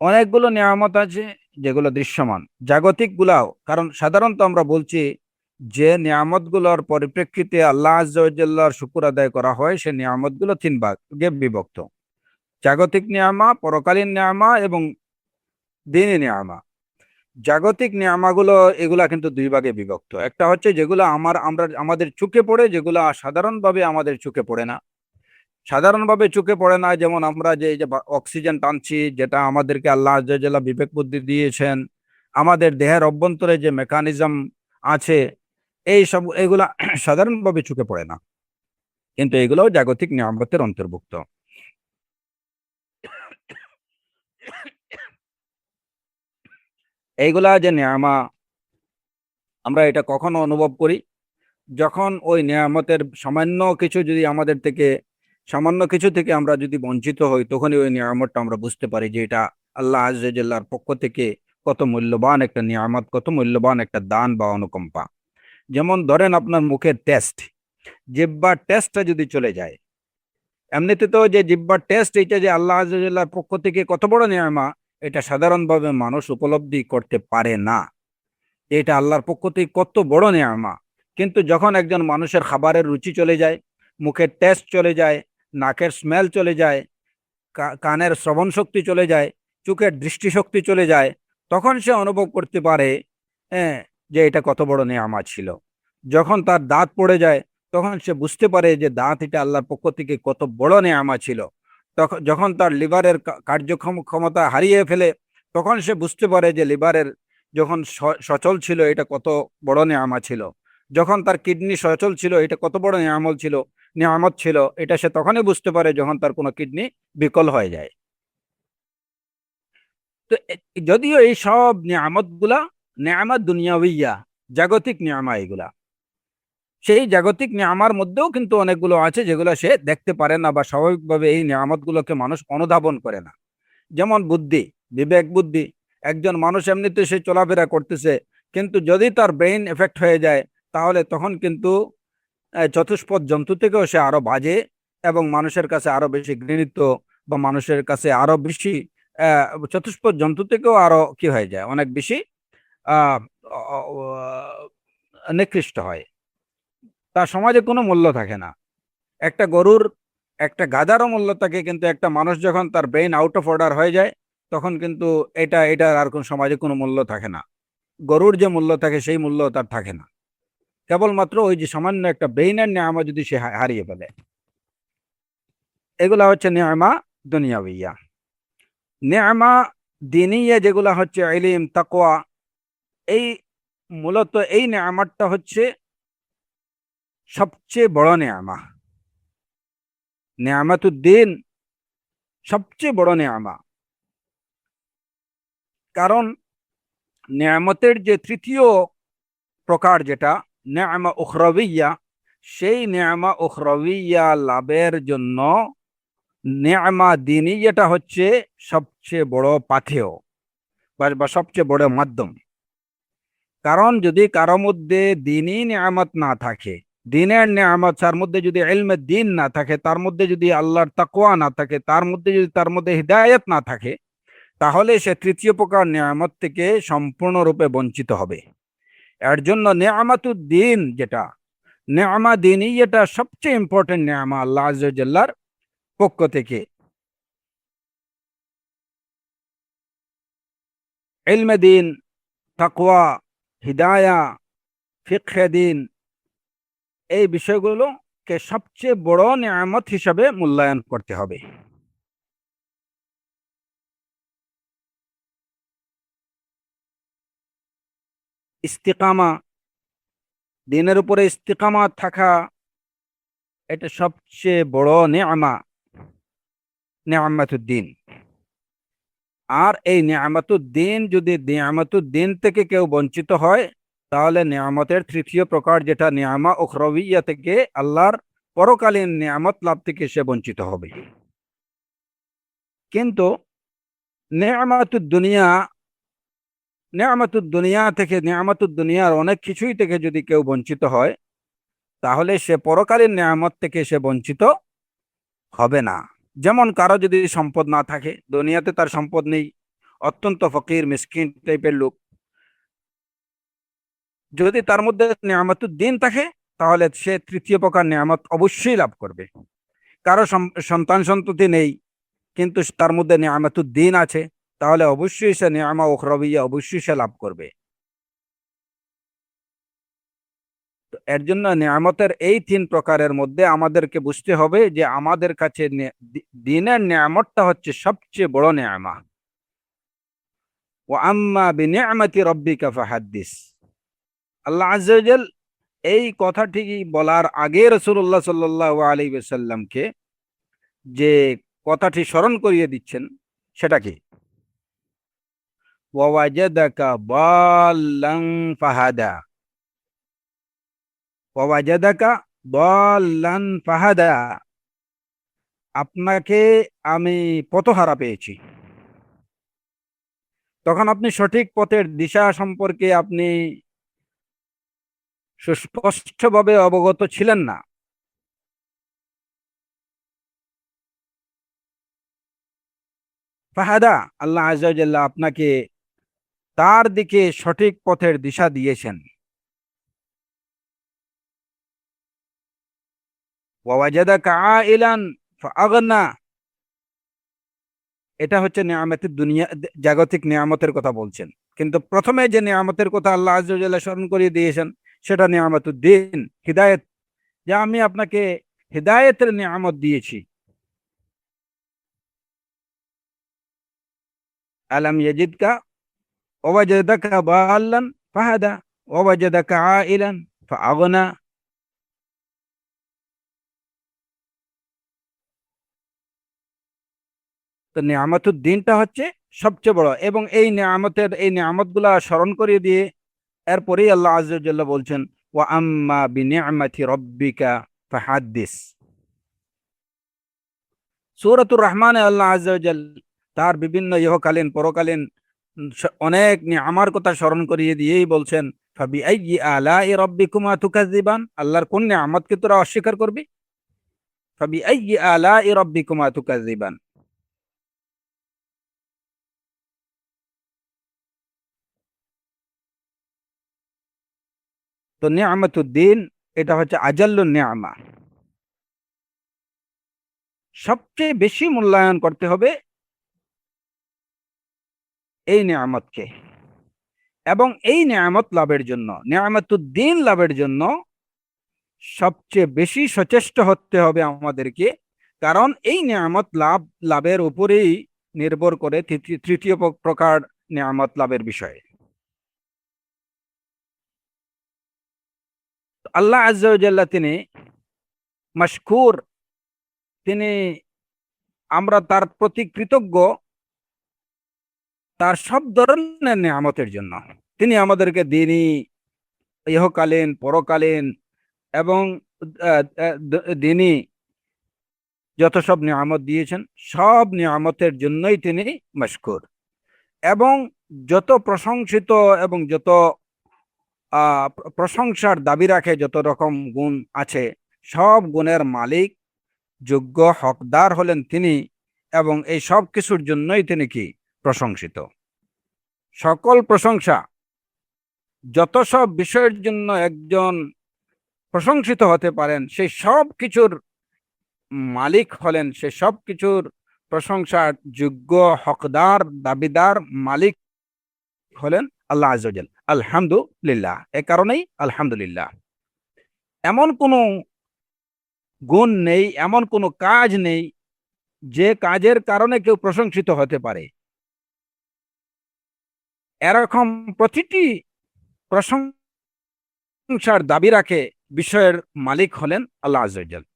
অনেকগুলো নিয়ামত আছে যেগুলো দৃশ্যমান, জাগতিক গুলাও। কারণ সাধারণত আমরা বলছি যে নিয়ামতগুলোর পরিপ্রেক্ষিতে আল্লাহ আযজা ওয়া জাল্লার শুকর আদায় করা হয়, সে নিয়ামতগুলো তিন ভাগে বিভক্ত: জাগতিক নিয়ামা, পরকালীন নিয়ামা এবং দ্বীনি নিয়ামা। জাগতিক নিয়ামাগুলো এগুলা কিন্তু দুই ভাগে বিভক্ত। একটা হচ্ছে যেগুলো আমাদের চোখে পড়ে, যেগুলা সাধারণভাবে আমাদের চোখে পড়ে না। সাধারণভাবে চোখে পড়ে না, যেমন আমরা যে এই যে অক্সিজেন টানছি, যেটা আমাদেরকে আল্লাহ আযজা ওয়া জাল্লা বিবেক বুদ্ধি দিয়েছেন। আমাদের দেহের অভ্যন্তরে যে মেকানিজম আছে, এগুলা সাধারণভাবে চোখে পড়ে না, কিন্তু এগুলোও জাগতিক নিয়ামতের অন্তর্ভুক্ত। এইগুলা যে নিয়ামা, আমরা এটা কখনো অনুভব করি যখন ওই নিয়ামতের সামান্য কিছু থেকে আমরা যদি বঞ্চিত হই, তখনই ওই নিয়ামতটা আমরা বুঝতে পারি যে এটা আল্লাহ আযজা ওয়া জাল্লার পক্ষ থেকে কত মূল্যবান একটা নিয়ামত, কত মূল্যবান একটা দান বা অনুকম্পা। যেমন ধরেন আপনার মুখের টেস্ট, জিহ্বার টেস্টটা যদি চলে যায়, এমনিতে তো যে জিহ্বার টেস্ট, এটা যে আল্লাহ আযজা ওয়া জাল্লার পক্ষ থেকে কত বড় নিয়ামা, এটা সাধারণভাবে মানুষ উপলব্ধি করতে পারে না। এটা আল্লাহর পক্ষ থেকে কত বড় নিয়ামা। কিন্তু যখন একজন মানুষের খাবারের রুচি চলে যায়, মুখের টেস্ট চলে যায়, নাকের স্মেল চলে যায়, কানের শ্রবণ শক্তি চলে যায়, চোখের দৃষ্টিশক্তি চলে যায়, তখন সে অনুভব করতে পারে, হ্যাঁ, যে এটা কত বড় নিয়ামা ছিল। যখন তার দাঁত পড়ে যায়, তখন সে বুঝতে পারে যে দাঁত এটা আল্লাহর পক্ষ থেকে কত বড় নিয়ামা ছিল। তখন যখন তার লিভারের ক্ষমতা হারিয়ে ফেলে, তখন সে বুঝতে পারে যে লিভারের যখন সচল ছিল, এটা কত বড় নিয়ামা ছিল। যখন তার কিডনি সচল ছিল, এটা কত বড় নিয়ামত ছিল। এটা সে তখনই বুঝতে পারে যখন তার কোনো কিডনি বিকল হয়ে যায়। তো যদিও এই সব নিয়ামত গুলা নিয়ামত দুনিয়াউইয়া, জাগতিক নিয়ামা এগুলা, সেই জাগতিক নিয়ামার মধ্যেও কিন্তু অনেকগুলো আছে যেগুলো সে দেখতে পারে না, বা স্বাভাবিকভাবে এই নিয়ামত গুলোকে মানুষ অনুধাবন করে না। যেমন বুদ্ধি, বিবেক বুদ্ধি। একজন মানুষ এমনিতে সে চলাফেরা করতেছে, কিন্তু যদি তার ব্রেইন এফেক্ট হয়ে যায়, তাহলে তখন কিন্তু চতুষ্পদ জন্তু থেকেও সে আরো বাজে, এবং মানুষের কাছে আরো বেশি ঘৃণিত, বা মানুষের কাছে আরো বেশি চতুষ্পদ জন্তু থেকেও আরো কি হয়ে যায়, অনেক বেশি আহ নিকৃষ্ট হয়। তার সমাজে কোনো মূল্য থাকে না। একটা গরুর, একটা গাধারও মূল্য থাকে, কিন্তু একটা মানুষ যখন তার ব্রেইন আউট অফ অর্ডার হয়ে যায়, তখন কিন্তু এটার আর কোন সমাজে কোনো মূল্য থাকে না। গরুর যে মূল্য থাকে, সেই মূল্য তার থাকে না, কেবলমাত্র ওই যে সামান্য একটা ব্রেইনের নিয়ামত যদি সে হারিয়ে ফেলে। এগুলা হচ্ছে নিয়ামা দুনিয়াউইয়া। নিয়ামা দ্বীনিয়া যেগুলা হচ্ছে ইলম, তাকওয়া, এই মূলত এই নিয়ামতটা হচ্ছে সবচেয়ে বড় নিয়ামা। নিয়ামাতুদ্দিন সবচেয়ে বড় নিয়ামা, কারণ নিয়ামতের যে তৃতীয় প্রকার, যেটা নিয়ামা উখরাবিয়া, সেই নিয়ামা উখরাবিয়া লাভের জন্য নিয়ামা দ্বীনিয়াটা হচ্ছে সবচেয়ে বড় পাথেয়, বা সবচেয়ে বড় মাধ্যম। কারণ যদি কারো মধ্যে দ্বীনি নিয়ামত না থাকে, দ্বীনের নিয়ামত, তার মধ্যে যদি ইলমে দ্বীন না থাকে, তার মধ্যে যদি আল্লাহর তাকওয়া না থাকে, তার মধ্যে হিদায়াত না থাকে, তাহলে সে তৃতীয় প্রকার নিয়ামত থেকে সম্পূর্ণরূপে বঞ্চিত হবে। এর জন্য নিয়ামাতুদ্দিন, যেটা নিয়ামা দ্বীনি, এটা সবচেয়ে ইম্পর্টেন্ট নিয়ামা আল্লাহ আযজা ওয়া জাল্লার পক্ষ থেকে। ইলমে দ্বীন, তাকওয়া, হিদায়া, ফিকহে দ্বীন, এই বিষয়গুলোকে সবচেয়ে বড় নিয়ামত হিসাবে মূল্যায়ন করতে হবে। ইস্তিকামা, দ্বীনের উপরে ইস্তিকামা থাকা, এটা সবচেয়ে বড় নিয়ামাতুদ্দিন। আর এই নিয়ামাতুদ্দিন, যদি নিয়ামাতুদ্দিন থেকে কেউ বঞ্চিত হয়, তাহলে নিয়ামতের তৃতীয় প্রকার, যেটা নিয়ামা উখরাবিয়া থেকে, আল্লাহর পরকালীন নিয়ামত লাভ থেকে সে বঞ্চিত হবে। কিন্তু নিয়ামাতুদ্দুনিয়া, নিয়ামাতুদ্দুনিয়ার অনেক কিছুই থেকে যদি কেউ বঞ্চিত হয়, তাহলে সে পরকালীন নিয়ামত থেকে সে বঞ্চিত হবে না। যেমন কারো যদি সম্পদ না থাকে, দুনিয়াতে তার সম্পদ নেই, অত্যন্ত ফকির মিসকিন টাইপের লোক, যদি তার মধ্যে নিয়ামতুদ দিন থাকে, তাহলে সে তৃতীয় প্রকার নিয়ামত অবশ্যই লাভ করবে। কারো সন্তান সন্ততি নেই, কিন্তু তার মধ্যে নিয়ামতুদ দিন আছে, তাহলে অবশ্যই সে নিয়ামা উখরাবিয়া অবশ্যই সে লাভ করবে। তো এর জন্য নিয়ামতের এই তিন প্রকারের মধ্যে আমাদেরকে বুঝতে হবে যে আমাদের কাছে দিনের নিয়ামতটা হচ্ছে সবচেয়ে বড় নিয়ামা। ওয়া আম্মা বিনিআমাতি রাব্বিকা ফাহাদ্দিস। আল্লাহ আযজা ওয়া জাল এই কথাটি বলার আগে রাসূলুল্লাহ সাল্লাল্লাহু আলাইহি ওয়াসাল্লামকে যে কথাটি স্মরণ করিয়ে দিচ্ছেন, সেটা কি? ওয়া ওয়াজাদাকা দাল্লান ফাহাদা। ওয়া ওয়াজাদাকা দাল্লান ফাহাদা। আপনাকে আমি পথহারা পেয়েছি। তখন আপনি সঠিক পথের দিশা সম্পর্কে আপনি সুস্পষ্টভাবে অবগত ছিলেন না। ফাহাদা, আল্লাহ আযজা ওয়া জাল্লা আপনাকে তার দিকে সঠিক পথের দিশা দিয়েছেন। ওয়া ওয়াজাদাকা আইলান ফাআগনা। এটা হচ্ছে নিয়ামতের দুনিয়া, জাগতিক নিয়ামতের কথা বলছেন। কিন্তু প্রথমে যে নিয়ামতের কথা আল্লাহ আযজা ওয়া জাল্লা স্মরণ করিয়ে দিয়েছেন, সেটা নিয়ামতুদ্দিন, হিদায়াত। যে আমি আপনাকে হিদায়াতের নিয়ামত দিয়েছি। আলাম ইয়াজিদকা ওয়াজাদাকা দাল্লান ফাহাদা ওয়াজাদাকা আইলান ফাআগনা। তো নিয়ামতুদ দিনটা হচ্ছে সবচেয়ে বড়, এবং এই নিয়ামতগুলা স্মরণ করিয়ে দিয়ে এরপরেই আল্লাহ আযজা ওয়া জাল্লা বলছেন ওয়া আম্মা বিনিআমাতি রাব্বিকা ফাহাদ্দিস। সূরাতুর রহমানে আল্লাহ আযজা ওয়া জাল্লা তার বিভিন্ন ইহকালীন পরকালীন অনেক নিয়ামার কথা স্মরণ করিয়ে দিয়েই বলছেন ফাবিআইয়ি আলাই রাব্বিকুমা তুকাজ্জিবান। আল্লাহর কোন নিয়ামতকে তোরা অস্বীকার করবি? ফাবিআইয়ি আলাই রাব্বিকুমা তুকাজ্জিবান। তো নিয়ামতুদ্দিন এটা হচ্ছে আজাল্লুন নিয়ামা। সবচেয়ে বেশি মূল্যায়ন করতে হবে এই নিয়ামতকে, এবং এই নিয়ামত লাভের জন্য, নিয়ামতুদ্দিন লাভের জন্য সবচেয়ে বেশি সচেষ্ট হতে হবে আমাদেরকে। কারণ এই নিয়ামত লাভের উপরেই নির্ভর করে তৃতীয় প্রকার নিয়ামত লাভের বিষয়ে। আল্লাহ আযজা ওয়া জাল্লা তিনি মাশকুর, তিনি, আমরা তার প্রতি কৃতজ্ঞ তার সব ধরনের নিয়ামতের জন্য। তিনি আমাদেরকে দিনই, ইহকালীন, পরকালীন এবং দিনই যত সব নিয়ামত দিয়েছেন, সব নিয়ামতের জন্যই তিনি মাশকুর। এবং যত প্রশংসিত এবং যত প্রশংসার দাবি রাখে, যত রকম গুণ আছে, সব গুণের মালিক, যোগ্য হকদার হলেন তিনি, এবং এই সব কিছুর জন্যই তিনি কি প্রশংসিত। সকল প্রশংসা, যত সব বিষয়ের জন্য একজন প্রশংসিত হতে পারেন, সেই সব কিছুর মালিক হলেন, সে সব কিছুর প্রশংসার যোগ্য হকদার দাবিদার মালিক হলেন আল্লাহ আযজা ওয়া জাল্লা। আলহামদুলিল্লাহ। এ কারণেই আলহামদুলিল্লাহ। এমন কোনো গুণ নেই, এমন কোনো কাজ নেই যে কাজের কারণে কেউ প্রশংসিত হতে পারে। এরকম প্রতিটি প্রশংসার দাবি রাখে বিষয়ের মালিক হলেন আল্লাহ আযজা ওয়া জাল্লা।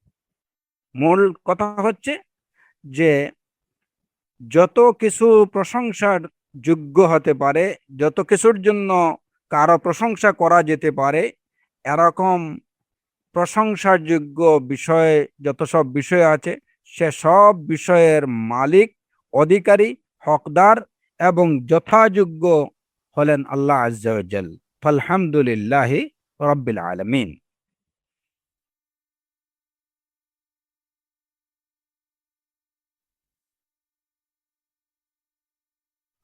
মূল কথা হচ্ছে যে যত কিছু প্রশংসার যোগ্য হতে পারে, যত কিছুর জন্য কারো প্রশংসা করা যেতে পারে, এরকম প্রশংসার যোগ্য বিষয়ে যত সব বিষয় আছে, সে সব বিষয়ের মালিক, অধিকারী, হকদার এবং যথাযোগ্য হলেন আল্লাহ আযজা ওয়া জাল। আলহামদুলিল্লাহি রাব্বিল আলামিন।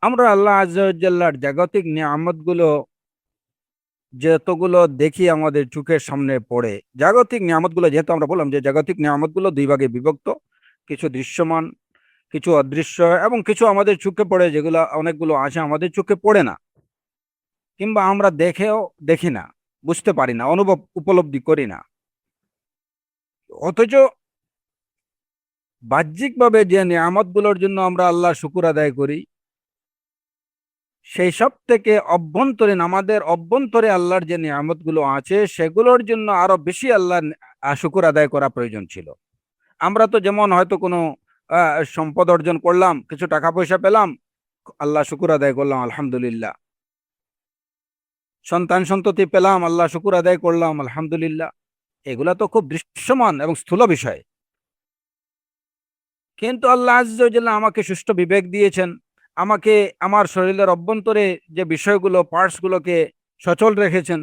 আমরা আল্লাহ আযজা ওয়া জাল্লার জাগতিক নিয়ামতগুলো যতগুলো দেখি আমাদের চোখের সামনে পড়ে, জাগতিক নিয়ামতগুলো, যেহেতু আমরা বললাম যে জাগতিক নিয়ামতগুলো দুই ভাগে বিভক্ত, কিছু দৃশ্যমান, কিছু অদৃশ্য, এবং কিছু আমাদের চোখে পড়ে, যেগুলো অনেকগুলো আছে আমাদের চোখে পড়ে না, কিংবা আমরা দেখেও দেখি না, বুঝতে পারি না, অনুভব উপলব্ধি করি না। অথচ বাহ্যিকভাবে যে নিয়ামতগুলোর জন্য আমরা আল্লাহ শুকুর আদায় করি, সেই সব থেকে অভ্যন্তরীণ, আমাদের অভ্যন্তরে আল্লাহর যে নিয়ামতগুলো আছে সেগুলোর জন্য আরো বেশি আল্লাহ শুকুর আদায় করা প্রয়োজন ছিল। আমরা তো যেমন হয়তো কোনো সম্পদ অর্জন করলাম, কিছু টাকা পয়সা পেলাম, আল্লাহ শুকুর আদায় করলাম, আলহামদুলিল্লাহ। সন্তান সন্ততি পেলাম, আল্লাহ শুকুর আদায় করলাম, আলহামদুলিল্লাহ। এগুলা তো খুব দৃশ্যমান এবং স্থূল বিষয়। কিন্তু আল্লাহ আজ্জা ওয়া জাল্লা আমাকে সুষ্ঠু বিবেক দিয়েছেন, আমাকে আমার শরীরের অভ্যন্তরে যে বিষয়গুলো, পার্টস গুলোকে সচল রেখেছেন।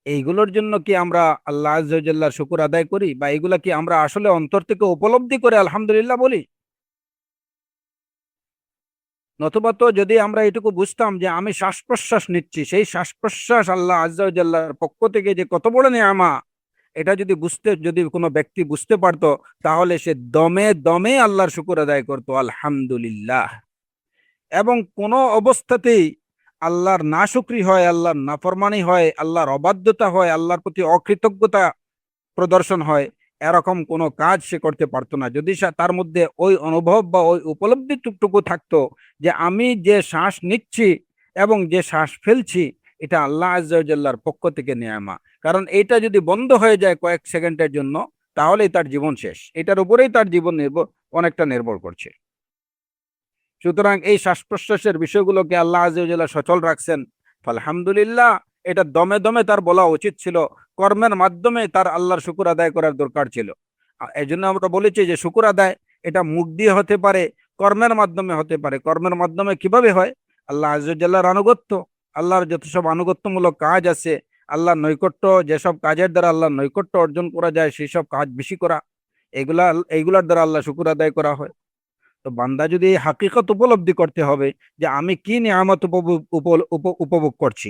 এইগুলোর জন্য কি আমরা আল্লাহ আজ্জা ওয়া জাল্লার শুকর আদায় করি, বা এগুলা কি আমরা আসলে অন্তর থেকে উপলব্ধি করে আলহামদুলিল্লাহ বলি? নতুবা তো যদি আমরা এটুকু বুঝতাম যে আমি শ্বাস প্রশ্বাস নিচ্ছি, সেই শ্বাস প্রশ্বাস আল্লাহ আজ্জা ওয়া জাল্লার পক্ষ থেকে যে কত বড় নেয়ামা, এটা যদি কোনো ব্যক্তি বুঝতে পারতো, তাহলে সে দমে দমে আল্লাহর শুকর আদায় করতো, আলহামদুলিল্লাহ। এবং কোনো অবস্থাতেই আল্লাহর নাশুকরি হয়, আল্লাহর নাফরমানি হয়, আল্লাহর অবাধ্যতা হয়, আল্লাহর প্রতি অকৃতজ্ঞতা প্রদর্শন হয়, এরকম কোনো কাজ সে করতে পারতো না, যদি তার মধ্যে ওই অনুভব বা ওই উপলব্ধি টুকটুকু থাকতো যে আমি যে শ্বাস নিচ্ছি এবং যে শ্বাস ফেলছি, এটা আল্লাহ আজ্জা ওয়া জাল্লার পক্ষ থেকে নেয়ামা। কারণ এটা যদি বন্ধ হয়ে যায় কয়েক সেকেন্ডের জন্য, তাহলেই তার জীবন শেষ, এটার উপরেই তার জীবন অনেকটা নির্ভর করছে। সুতরাং এই শ্বাস প্রশ্বাসের বিষয়গুলোকে আল্লাহ আজ্জা ওয়া জাল্লা সচল রাখছেন, আলহামদুলিল্লাহ। এটা দমে দমে তার বলা উচিত ছিল, কর্মের মাধ্যমে তার আল্লাহর শুকুর আদায় করার দরকার ছিল। এই জন্য আমরা বলেছি যে শুকুর আদায় এটা মুখ দিয়ে হতে পারে, কর্মের মাধ্যমে হতে পারে। কর্মের মাধ্যমে কিভাবে হয়? আল্লাহ আজ্জা ওয়া জাল্লার আনুগত্য, আল্লাহর যত সব আনুগত্যমূলক কাজ আছে, আল্লাহর নৈকট্য, যেসব কাজের দ্বারা আল্লাহর নৈকট্য অর্জন করা যায়, সেই সব কাজ বেশি করা, এগুলা এইগুলার দ্বারা আল্লাহ শুকুর আদায় করা হয়। তো বান্দা যদি এই হাকিকত উপলব্ধি করতে হবে যে আমি কি নিয়ামত উপভোগ করছি,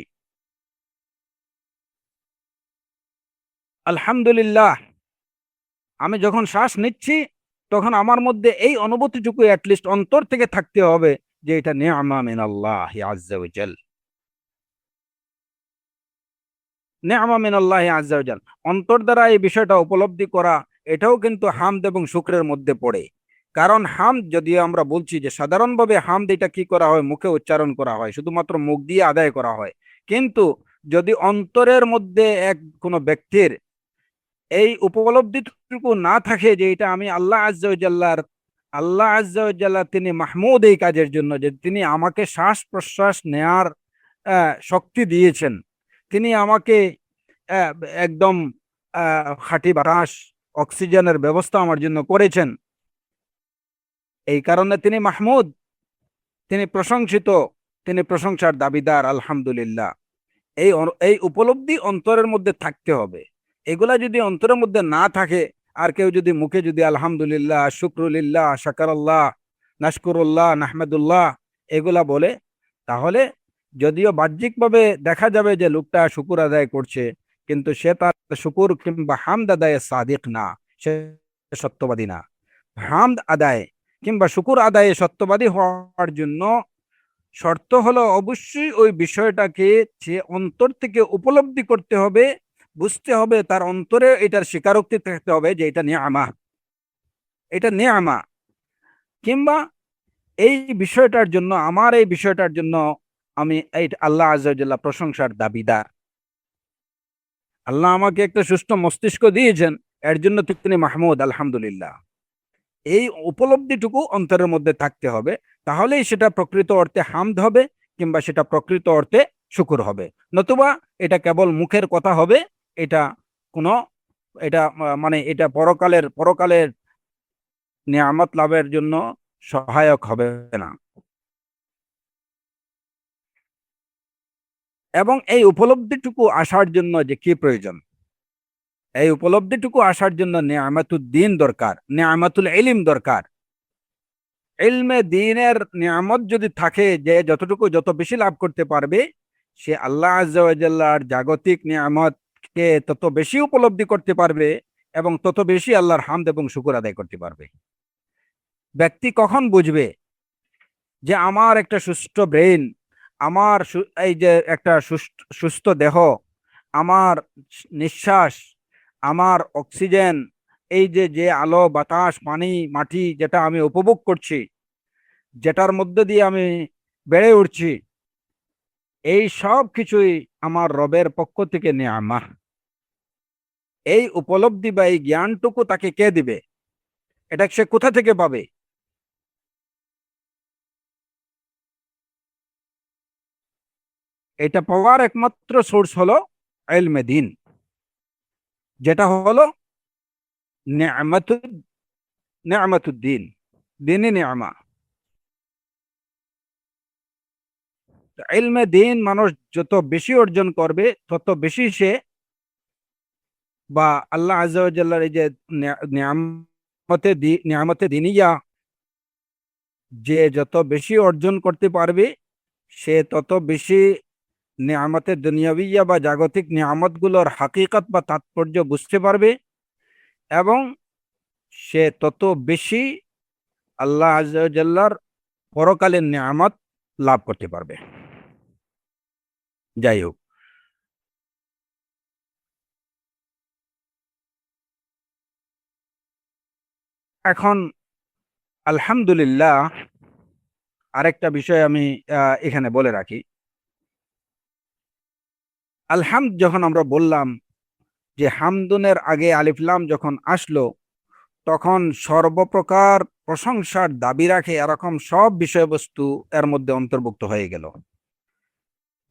আলহামদুলিল্লাহ। আমি যখন শ্বাস নিচ্ছি, তখন আমার মধ্যে এই অনুভূতিটুকু অ্যাটলিস্ট অন্তর থেকে থাকতে হবে যে এটা নিয়ামা মিনাল্লাহ আজ্জা ওয়া জাল, নিয়ামা মিনাল্লাহ আজ্জা ওয়া জাল। অন্তর দ্বারা এই বিষয়টা উপলব্ধি করা, এটাও কিন্তু হামদ এবং শুকরের মধ্যে পড়ে। কারণ হামদ, যদিও আমরা বলছি যে সাধারণভাবে হামদ এটা কি করা হয়, মুখে উচ্চারণ করা হয়, শুধুমাত্র মুখ দিয়ে আদায় করা হয়। কিন্তু যদি অন্তরের মধ্যে কোনো ব্যক্তির এই উপলব্ধিটুকু না থাকে যে এটা আমি আল্লাহ আজ্জা ওয়া জাল্লার, আল্লাহ আজ্জা ওয়া জাল্লা তিনি মাহমুদ এই কাজের জন্য, যে তিনি আমাকে শ্বাস প্রশ্বাস নেয়ার শক্তি দিয়েছেন, তিনি আমাকে আহ, একদম খাঁটি বাতাস, অক্সিজেনের ব্যবস্থা আমার জন্য করেছেন, এই কারণে তিনি মাহমুদ, তিনি প্রশংসিত, তিনি প্রশংসার দাবিদার, আলহামদুলিল্লাহ। এই উপলব্ধি অন্তরের মধ্যে থাকতে হবে। এগুলা যদি অন্তরের মধ্যে না থাকে, আর কেউ যদি মুখে যদি আলহামদুলিল্লাহ, শুকরুলিল্লাহ, শাকারাল্লাহ, নাশকুরুল্লাহ, নাহমাদুল্লাহ এগুলা বলে, তাহলে যদিও বাহ্যিকভাবে দেখা যাবে যে লোকটা শুকুর আদায় করছে, কিন্তু সে তার শুকুর কিংবা হামদ আদায়ে সাদিক না, সে সত্যবাদী না। হামদ আদায় কিংবা শুকুর আদায়ে সত্যবাদী হওয়ার জন্য শর্ত হলো অবশ্যই ওই বিষয়টাকে সে অন্তর থেকে উপলব্ধি করতে হবে, বুঝতে হবে, তার অন্তরে এটার স্বীকারোক্তি থাকতে হবে যে এটা নিয়ামা, এটা নিয়ামা। কিংবা এই বিষয়টার জন্য, আমার এই বিষয়টার জন্য আমি এই আল্লাহ আজ্জা ওয়া জাল্লা প্রশংসার দাবিদার। আল্লাহ আমাকে একটা সুস্থ মস্তিষ্ক দিয়েছেন, এর জন্য তিনি মাহমুদ, আলহামদুলিল্লাহ। এই উপলব্ধিটুকু অন্তরের মধ্যে থাকতে হবে, তাহলেই সেটা প্রকৃত অর্থে হামদ হবে, কিংবা সেটা প্রকৃত অর্থে শুকুর হবে। নতুবা এটা কেবল মুখের কথা হবে, এটা কোনো, এটা মানে এটা পরকালের পরকালের নিয়ামত লাভের জন্য সহায়ক হবে না। এবং এই উপলব্ধিটুকু আসার জন্য যে কি প্রয়োজন, এই উপলব্ধিটুকু আসার জন্য নিয়ামতুল দ্বীন দরকার, নিয়ামতুল ইলম দরকার। ইলমে দ্বীনের নিয়ামত যদি থাকে, যে যতটুকু যত বেশি লাভ করতে পারবে, সে আল্লাহ আজ্জা ওয়া জাল্লার জাগতিক নিয়ামতকে তত বেশি উপলব্ধি করতে পারবে এবং তত বেশি আল্লাহর হামদ এবং শুকর আদায় করতে পারবে। ব্যক্তি কখন বুঝবে যে আমার একটা সুস্থ ব্রেন, আমার এই যে একটা সুস্থ দেহ, আমার নিঃশ্বাস, আমার অক্সিজেন, এই যে যে আলো বাতাস পানি মাটি যেটা আমি উপভোগ করছি, যেটার মধ্যে দিয়ে আমি বেড়ে উঠছি, এই সব কিছুই আমার রবের পক্ষ থেকে নেয়ামত। এই উপলব্ধি বা এই জ্ঞানটুকু তাকে কে দিবে? এটা সে কোথা থেকে পাবে? এটা পাওয়ার একমাত্র সোর্স হলো ইলমে দ্বীন, যেটা হলো নেয়ামতুদ নেয়ামতুদ্দিন, দিনই নেয়ামা। ইলমে দ্বীন মানুষ যত বেশি অর্জন করবে তত বেশি সে বা আল্লাহ আজ্জা ওয়া জাল্লার এই যে নিয়ামতে দিনিয়া যে যত বেশি অর্জন করতে পারবে, সে তত বেশি নিয়ামতে দুনিয়াবিয়া বা জাগতিক নিয়ামত গুলোর হাকিকত বা তাৎপর্য বুঝতে পারবে এবং সে তত বেশি আল্লাহ আজ্জা ওয়া জাল্লার পরকালের নিয়ামত লাভ করতে পারবে। যাই হোক, এখন আলহামদুলিল্লাহ আরেকটা বিষয় আমি এখানে বলে রাখি। আলহামদ যখন আমরা বললাম যে হামদুনের আগে আলিফলাম যখন আসলো, তখন সর্বপ্রকার প্রশংসার দাবি রাখে এরকম সব বিষয়বস্তু এর মধ্যে অন্তর্ভুক্ত হয়ে গেল।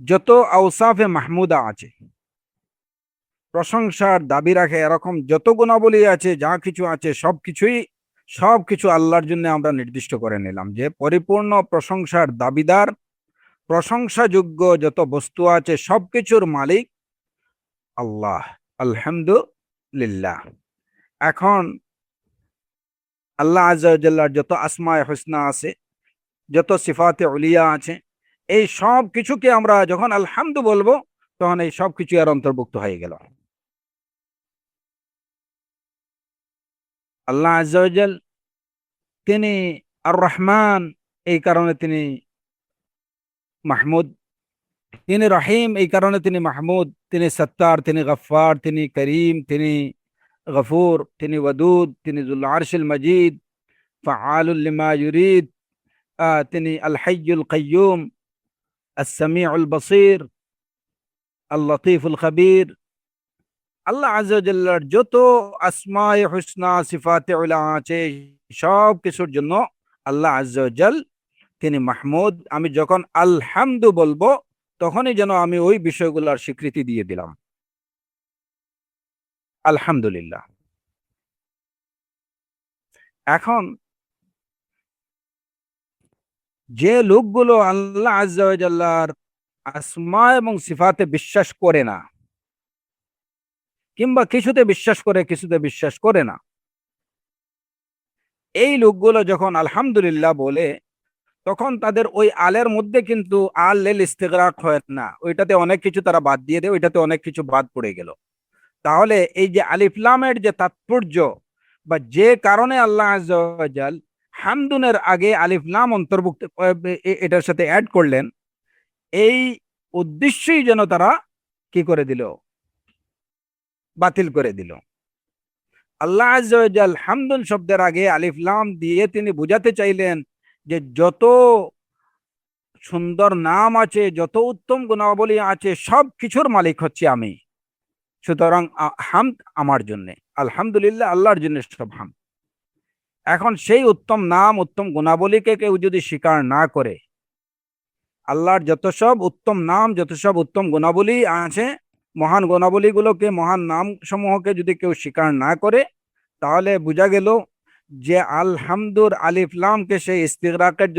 যত আওসাফে মাহমুদা আছে, প্রশংসার দাবি রাখে এরকম যত গুণাবলী আছে, যা কিছু আছে, সবকিছু আল্লাহর জন্য আমরা নির্দিষ্ট করে নিলাম যে পরিপূর্ণ প্রশংসার দাবিদার, প্রশংসাযোগ্য যত বস্তু আছে সবকিছুর মালিক আল্লাহ। আলহামদুলিল্লাহ। এখন আল্লাহ আজ্জা ওয়া জাল্লার যত আসমায়ে হুসনা আছে, যত সিফাতে উলিয়া আছে, এই সব কিছুকে আমরা যখন আলহামদু বলবো, তখন এই সব কিছু এর অন্তর্ভুক্ত হয়ে গেল। আল্লাহ আজ্জা ওয়া জাল তিনি আর রহমান, এই কারণে তিনি মাহমুদ। তিনি রহিম, এই কারণে তিনি মাহমুদ। তিনি সত্তার, তিনি গফফার, তিনি করিম, তিনি গফুর, তিনি ওয়াদুদ, তিনি যুল আরশিল মজিদ, ফাআলুল লিমা ইউরিদ, তিনি আল হাইয়ুল কাইয়ুম, আস সামিউল বসির, আল লতিফুল খবীর। আল্লাহ আজ্জা ওয়া জাল্লার যত আসমায়ে হুসনা সিফাতে উলা আছে, সব কিছুর জন্য আল্লাহ আজ্জা ওয়া জাল তিনি মাহমুদ। আমি যখন আলহামদু বলবো, তখনই যেন আমি ওই বিষয়গুলোর স্বীকৃতি দিয়ে দিলাম। আলহামদুলিল্লাহ। এখন যে লোকগুলো আল্লাহ আজ্জা ওয়া জাল্লার আসমা এবং সিফাতে বিশ্বাস করে না, কিংবা কিছুতে বিশ্বাস করে কিছুতে বিশ্বাস করে না, এই লোকগুলো যখন আলহামদুলিল্লাহ বলে, তখন তাদের ওই আলের মধ্যে কিন্তু আল লেল ইস্তিগরাক হয় না। ওইটাতে অনেক কিছু তারা বাদ দিয়ে দেয়, ওইটাতে অনেক কিছু বাদ পড়ে গেল। তাহলে এই যে আলিফ লামের যে তাৎপর্য বা যে কারণে আল্লাহ আজ্জা ওয়া জাল হামদুনের আগে আলিফ লাম অন্তর্ভুক্ত এটার সাথে অ্যাড করলেন, এই উদ্দেশ্যই যেন তারা কি করে দিল? বাতিল করে দিল। আল্লাহ আজ্জা ওয়া জাল হামদুন শব্দের আগে আলিফ লাম দিয়ে তিনি বুঝাতে চাইলেন যে যত সুন্দর নাম আছে, যত উত্তম গুণাবলী আছে, সব কিছুর মালিক হচ্ছে আমি। সুতরাং হামদ আমার জন্য, আলহামদুলিল্লাহ আল্লাহর জন্য সব হামদ। এখন সেই উত্তম নাম উত্তম গুণাবলীকে কেউ যদি স্বীকার না করে, আল্লাহর যত সব উত্তম নাম যত সব উত্তম গুণাবলী আছে, মহান গুণাবলীগুলোকে, মহান নাম সমূহকে যদি কেউ স্বীকার না করে, তাহলে বোঝা গেল যে আলহামদুর আলিফ লামকে সে ইস্তিগরাকের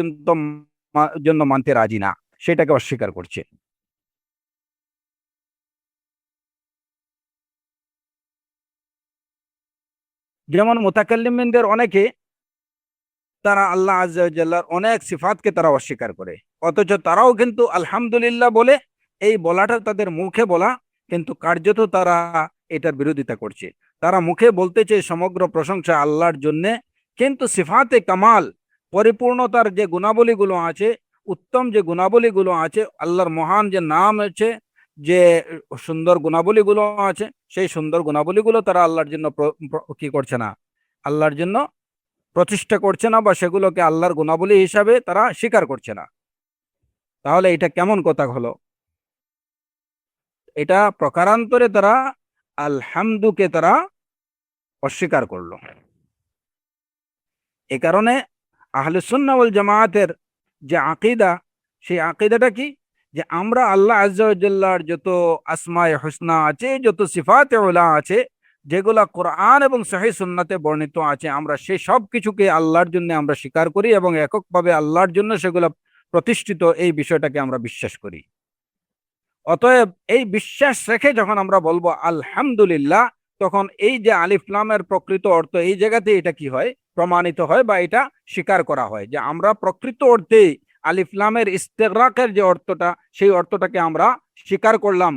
জন্য মানতে রাজি না, সেটাকে অস্বীকার করছে। যেমন মুতাকাল্লিমিনদের অনেকে, তারা আল্লাহ আজ্জা ওয়া জাল্লার অনেক সিফাতকে তারা অস্বীকার করে, অথচ তারাও কিন্তু আলহামদুলিল্লাহ বলে এই বলাটা তাদের মুখে বলা, কিন্তু কার্যত তারা এটার বিরোধিতা করছে। তারা মুখে বলতেছে সমগ্র প্রশংসা আল্লাহর জন্যে, কিন্তু সিফাতে কামাল, পরিপূর্ণতার যে গুণাবলীগুলো আছে, উত্তম যে গুণাবলীগুলো আছে, আল্লাহর মহান যে নাম আছে, যে সুন্দর গুণাবলীগুলো আছে, সেই সুন্দর গুণাবলীগুলো তারা আল্লাহর জন্য কি করছে না, আল্লাহর জন্য প্রতিষ্ঠা করছে না, বা সেগুলোকে আল্লাহর গুণাবলী হিসাবে তারা স্বীকার করছে না। তাহলে এটা কেমন কথা হলো? এটা প্রকারান্তরে তারা আলহামদুকে তারা অস্বীকার করলো। এ কারণে আহলে সুন্নাহ ওয়াল জামায়াতের যে আকীদা, সেই আকীদাটা কি, যে আমরা আল্লাহ আজ্জা ওয়া জাল্লার যত আসমায়ে হুসনা আছে, যত সিফাতে উলা আছে, যেগুলা কোরআন এবং সহিহ সুন্নাতে বর্ণিত আছে, আমরা সেই সব কিছুকে আল্লাহর জন্য আমরা স্বীকার করি এবং এককভাবে আল্লাহর জন্য সেগুলো প্রতিষ্ঠিত, এই বিষয়টাকে আমরা বিশ্বাস করি। অতএব এই বিশ্বাস রেখে যখন আমরা বলবো আলহামদুলিল্লাহ, তখন এই যে আলিফ লামের প্রকৃত অর্থ, এই জায়গাতে এটা কি হয়, প্রমাণিত হয়, বা এটা স্বীকার করা হয় যে আমরা প্রকৃত অর্থে আলিফ লামের ইস্তেগরাকের যে অর্থটা, সেই অর্থটাকে আমরা স্বীকার করলাম,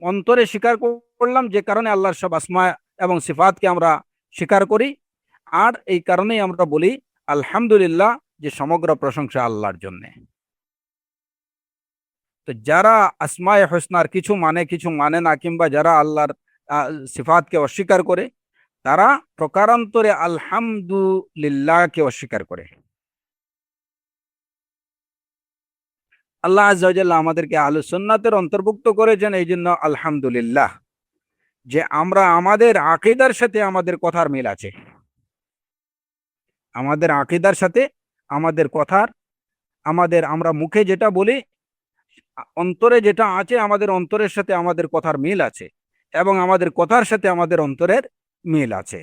অন্তরে স্বীকার করলাম, যে কারণে আল্লাহর সব আসমা এবং সিফাতকে আমরা স্বীকার করি। আর এই কারণেই আমরা বলি আলহামদুলিল্লাহ, যে সমগ্র প্রশংসা আল্লাহর জন্যে। তো যারা আসমায়ে হুসনার কিছু মানে কিছু মানে না, কিংবা যারা আল্লাহর সিফাতকে অস্বীকার করে, তারা প্রকারান্তরে আলহামদুলিল্লাহকে অস্বীকার করে। আল্লাহ আজ্জা ওয়া জাল্লা আমাদেরকে আহলুস সুন্নাতের অন্তর্ভুক্ত করেছেন, এই জন্য আলহামদুলিল্লাহ, যে আমরা আমাদের আকীদার সাথে আমাদের কথার মিল আছে। আমাদের আকীদার সাথে আমাদের কথার, আমরা মুখে যেটা বলি, অন্তরে যেটা আছে, আমাদের অন্তরের সাথে আমাদের কথার মিল আছে, এবং আমাদের কথার সাথে আমাদের অন্তরের মিল আছে।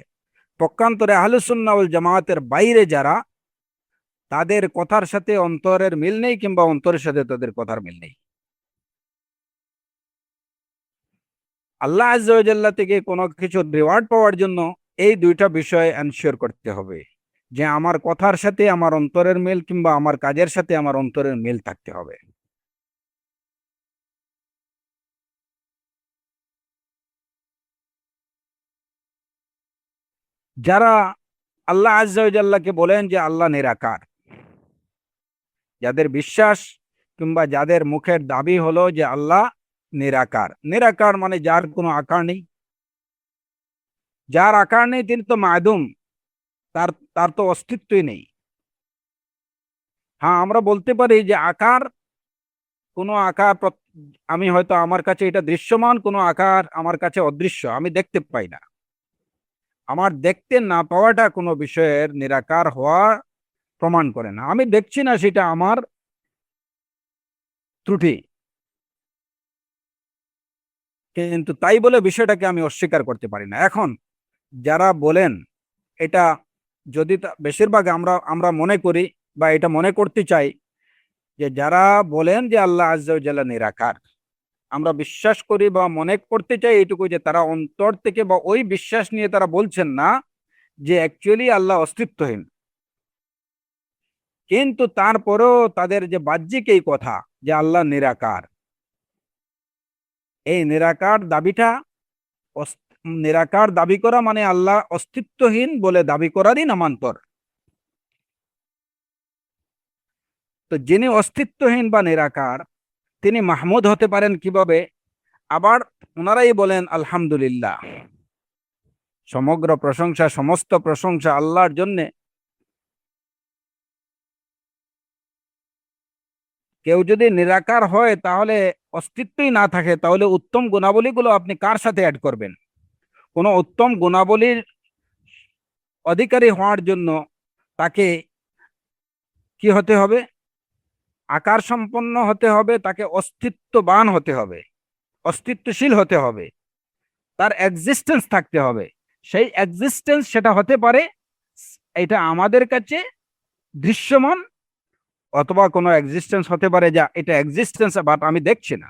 পক্ষান্তরে আহলুস সুন্নাহ ওয়াল জামায়াতের বাইরে যারা, তাদের কথার সাথে অন্তরের মিল নেই, কিংবা অন্তরের সাথে তাদের কথার মিল নেই। আল্লাহ আজ্জা ওয়া জাল্লা থেকে কোনো কিছু রিওয়ার্ড পাওয়ার জন্য এই দুইটা বিষয় এনশিওর করতে হবে, যে আমার কথার সাথে আমার অন্তরের মিল, কিংবা আমার কাজের সাথে আমার অন্তরের মিল থাকতে হবে। যারা আল্লাহ আজ্জা ওয়া জাল্লাকে বলেন যে আল্লাহ নিরাকার, যাদের বিশ্বাস কিংবা যাদের মুখের দাবি হলো যে আল্লাহ নিরাকার, নিরাকার মানে যার কোনো আকার নেই, যার আকার নেই তিনি তো মাদুম, তার তার তো অস্তিত্বই নেই। হ্যাঁ, আমরা বলতে পারি যে আকার, কোনো আকার আমি হয়তো, আমার কাছে এটা দৃশ্যমান, কোনো আকার আমার কাছে অদৃশ্য, আমি দেখতে পাই না। আমার দেখতে না পাওয়াটা কোনো বিষয়ের নিরাকার হওয়া প্রমাণ করে না। আমি দেখছি না, সেটা আমার ত্রুটি, কিন্তু তাই বলে বিষয়টাকে আমি অস্বীকার করতে পারি না। এখন যারা বলেন এটা, যদি বেশিরভাগ আমরা আমরা মনে করি, বা এটা মনে করতে চাই, যে যারা বলেন যে আল্লাহ আজ্জা ওয়া জাল্লা নিরাকার, আমরা বিশ্বাস করি বা মনে করতে চাই এইটুকু, যে তারা অন্তর থেকে বা ওই বিশ্বাস নিয়ে তারা বলছেন না যে অ্যাকচুয়ালি আল্লাহ অস্তিত্বহীন, কিন্তু তারপরেও তাদের যে বাহ্যিক এই কথা যে আল্লাহ নিরাকার, এই নিরাকার দাবিটা, নিরাকার দাবি করা মানে আল্লাহ অস্তিত্বহীন বলে দাবি করারই নামান্তর। তো যিনি অস্তিত্বহীন বা নিরাকার, তিনি মাহমুদ হতে পারেন কিভাবে? আবার ওনারাই বলেন আলহামদুলিল্লাহ, সমগ্র প্রশংসা, সমস্ত প্রশংসা আল্লাহর জন্যে। কেউ যদি নিরাকার হয়, তাহলে অস্তিত্বই না থাকে, তাহলে উত্তম গুণাবলীগুলো আপনি কার সাথে অ্যাড করবেন? কোনো উত্তম গুণাবলীর অধিকারী হওয়ার জন্য তাকে কি হতে হবে? আকার সম্পন্ন হতে হবে, তাকে অস্তিত্ববান হতে হবে, অস্তিত্বশীল হতে হবে, তার এক্সিস্টেন্স থাকতে হবে। সেই এক্সিস্টেন্স সেটা হতে পারে, এটা আমাদের কাছে দৃশ্যমান, অথবা কোনো এক্সিস্টেন্স হতে পারে যা এটা এক্সিস্টেন্স, বাট আমি দেখছি না।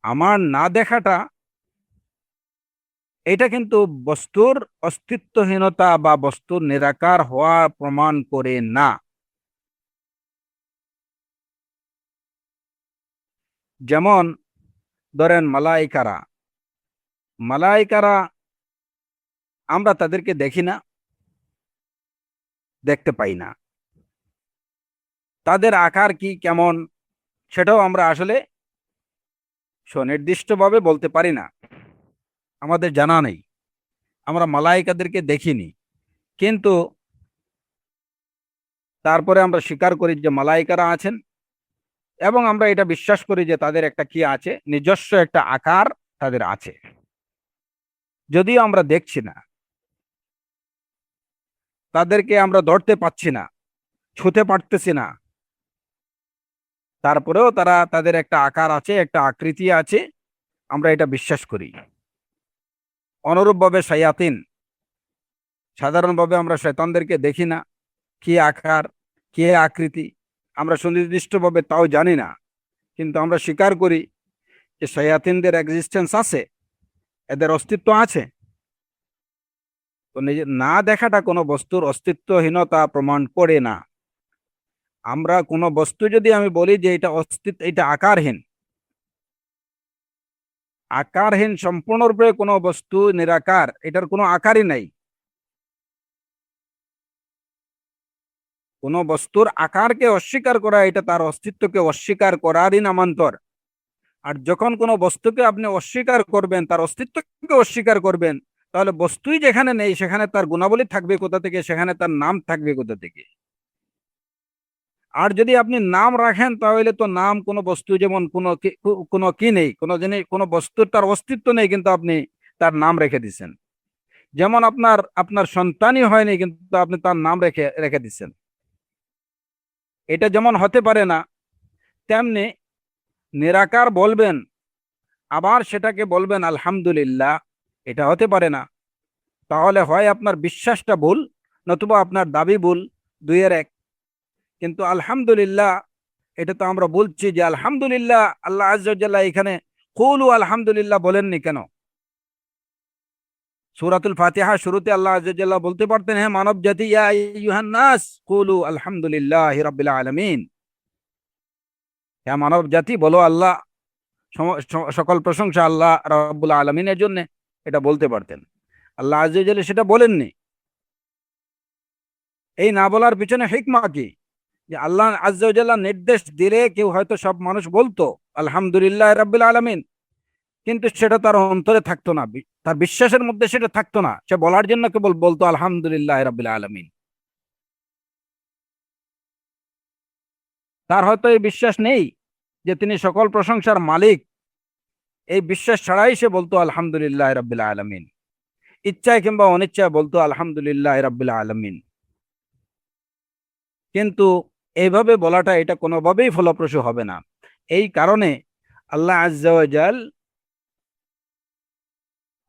আমার না দেখাটা, এটা কিন্তু বস্তুর অস্তিত্বহীনতা বা বস্তুর নিরাকার হওয়া প্রমাণ করে না। যেমন ধরেন মালাইকারা, মালাইকারা আমরা তাদেরকে দেখি না, দেখতে পাই না, তাদের আকার কি কেমন সেটাও আমরা আসলে সুনির্দিষ্টভাবে বলতে পারি না, আমাদের জানা নেই, আমরা মালাইকাদেরকে দেখিনি। কিন্তু তারপরে আমরা স্বীকার করি যে মালাইকারা আছেন, এবং আমরা এটা বিশ্বাস করি যে তাদের একটা কি আছে, নিজস্ব একটা আকার তাদের আছে, যদিও আমরা দেখছি না, তাদেরকে আমরা ধরতে পাচ্ছি না, ছুঁতে পারতেছি না, তারপরেও তাদের একটা আকার আছে, একটা আকৃতি আছে, আমরা এটা বিশ্বাস করি। অনুরূপভাবে শায়াতিন, সাধারণভাবে আমরা শয়তানদেরকে দেখি না, কি আকার, কি আকৃতি আমরা সুনির্দিষ্টভাবে তাও জানি না, কিন্তু আমরা স্বীকার করি যে শায়াতিনদের এক্সিস্টেন্স আছে, এদের অস্তিত্ব আছে। তো নিজে না দেখাটা কোনো বস্তুর অস্তিত্বহীনতা প্রমাণ করে না। আমরা কোনো বস্তু যদি আমি বলি যে এটা অস্তিত্ব, এটা আকারহীন, আকারহীন সম্পূর্ণরূপে কোনো বস্তু নিরাকার, এটার কোনো আকারই নাই, কোনো বস্তুর আকারকে অস্বীকার করা এটা তার অস্তিত্বকে অস্বীকার করারই নামান্তর। আর যখন কোনো বস্তুকে আপনি অস্বীকার করবেন, তার অস্তিত্বকে অস্বীকার করবেন, তাহলে বস্তুই যেখানে নেই সেখানে তার গুণাবলী থাকবে কোথা থেকে, সেখানে তার নাম থাকবে কোথা থেকে। আর যদি আপনি নাম রাখেন তাহলে তো নাম কোনো বস্তু, যেমন কোনো কি নেই, কোনো জিনিস, কোনো বস্তুর তার অস্তিত্ব নেই, কিন্তু আপনি তার নাম রেখে দিচ্ছেন। যেমন আপনার আপনার সন্তানই হয়নি কিন্তু আপনি তার নাম রেখে রেখে দিচ্ছেন, এটা যেমন হতে পারে না, তেমনি নিরাকার বলবেন আবার সেটাকে বলবেন আলহামদুলিল্লাহ, এটা হতে পারে না। তাহলে হয় আপনার বিশ্বাসটা ভুল, নতুবা আপনার দাবি ভুল, দুইয়ের এক। কিন্তু আলহামদুলিল্লাহ, এটা তো আমরা বলছি যে আলহামদুলিল্লাহ, আল্লাহ আজ্জা ওয়া জাল্লা এখানে কুলু আলহামদুলিল্লাহ বলেননি কেন? সূরাতুল ফাতিহা শুরুতে আল্লাহ আজ্জা ওয়া জাল্লা বলতে পারতেন, হ্যাঁ মানব জাতি, ইয়া আইয়ুহান নাস কুলু আলহামদুলিল্লাহি রাব্বিল আলামিন, হ্যাঁ মানব জাতি বলো আল্লাহ, সকল প্রশংসা আল্লাহ রাব্বুল আলামিনের জন্য, এটা বলতে পারতেন। আল্লাহ আজ্জা ওয়া জাল্লা সেটা বলেননি। এই না বলার পিছনে হিকমা কি? যে আল্লাহ আজ্জা ওয়া জাল্লা নির্দেশ দিলে কেউ হয়তো সব মানুষ বলতো আলহামদুলিল্লাহ রাব্বিল আলামিন, কিন্তু সেটা তার অন্তরে থাকতো না, তার বিশ্বাসের মধ্যে সেটা থাকতো না, সে বলার জন্য কেবল বলতো আলহামদুলিল্লাহ রাব্বিল আলামিন। তার হয়তো এই বিশ্বাস নেই যে তিনি সকল প্রশংসার মালিক, এই বিশ্বাস ছাড়াই সে বলতো আলহামদুলিল্লাহ রাব্বিল আলামিন, ইচ্ছায় কিংবা অনিচ্ছায় বলতো আলহামদুলিল্লাহ রাব্বিল আলামিন। কিন্তু এইভাবে বলাটা এটা কোনোভাবেই ফলপ্রসূ হবে না। এই কারণে আল্লাহ আজ্জা ওয়া জাল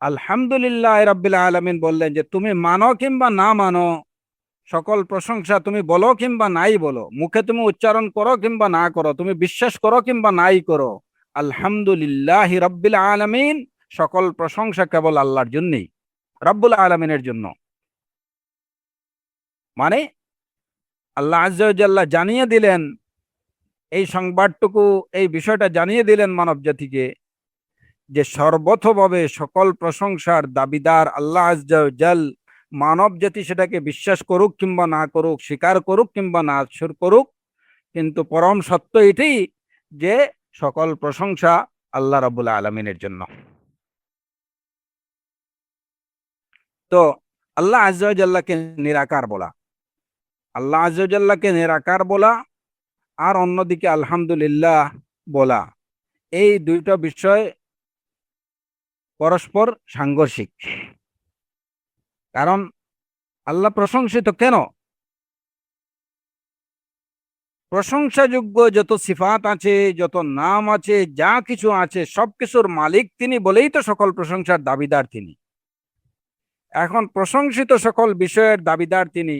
আলহামদুলিল্লাহ রাব্বিল আলামিন বললেন যে তুমি মানো কিংবা না মানো, সকল প্রশংসা তুমি বলো কিংবা নাই বলো, মুখে তুমি উচ্চারণ করো কিংবা না করো, তুমি বিশ্বাস করো কিংবা নাই করো, আলহামদুলিল্লাহ রাব্বিল আলামিন, সকল প্রশংসা কেবল আল্লাহর জন্যই, রাব্বুল আলামিনের জন্য। মানে আল্লাহ আজ্জা ওয়া জাল্লা জানিয়ে দিলেন এই সংবাদটুকু, এই বিষয়টা জানিয়ে দিলেন মানব জাতিকে যে সর্বতোভাবে সকল প্রশংসার দাবিদার আল্লাহ আজ্জা ওয়া জাল। মানব জাতি সেটাকে বিশ্বাস করুক কিংবা না করুক, স্বীকার করুক কিংবা না করুক, কিন্তু পরম সত্য এটাই যে সকল প্রশংসা আল্লাহ রাব্বুল আলামিনের জন্য। তো আল্লাহ আজ্জা ওয়া জাল্লাকে নিরাকার বলা, আল্লাহ আজ্জা ওয়া জাল্লাকে নিরাকার বলা, আর অন্যদিকে আলহামদুলিল্লাহ বলা, এই দুইটা বিষয় পরস্পর সাংঘর্ষিক। কারণ আল্লাহ প্রশংসিত কেন? প্রশংসাযোগ্য যত সিফাত আছে, যত নাম আছে, যা কিছু আছে, সবকিছুর মালিক তিনি বলেই তো সকল প্রশংসার দাবিদার তিনি। এখন প্রশংসিত সকল বিষয়ের দাবিদার তিনি,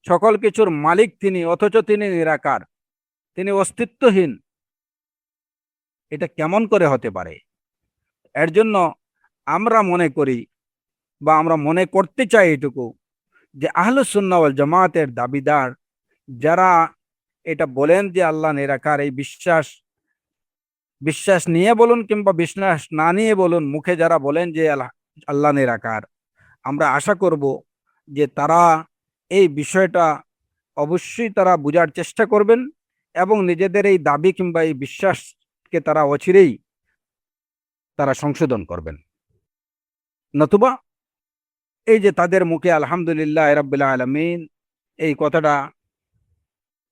সকল কিছুর মালিক তিনি, অথচ তিনি নিরাকার, তিনি অস্তিত্বহীন, এটা কেমন করে হতে পারে? এর জন্য আমরা মনে করি বা আমরা মনে করতে চাই এটুকু, যে আহলুস সুন্নাহ ওয়াল জামাতের দাবিদার যারা এটা বলেন যে আল্লাহ নিরাকার, এই বিশ্বাস বিশ্বাস নিয়ে বলুন কিংবা বিশ্বাস না নিয়ে বলুন, মুখে যারা বলেন যে আল্লাহ নিরাকার, আমরা আশা করব যে তারা এই বিষয়টা অবশ্যই তারা বোঝার চেষ্টা করবেন এবং নিজেদের এই দাবি কিংবা এই বিশ্বাসকে তারা অচিরেই তারা সংশোধন করবেন। নতুবা এই যে তাদের মুখে আলহামদুলিল্লাহ রাব্বিল আলামিন এই কথাটা,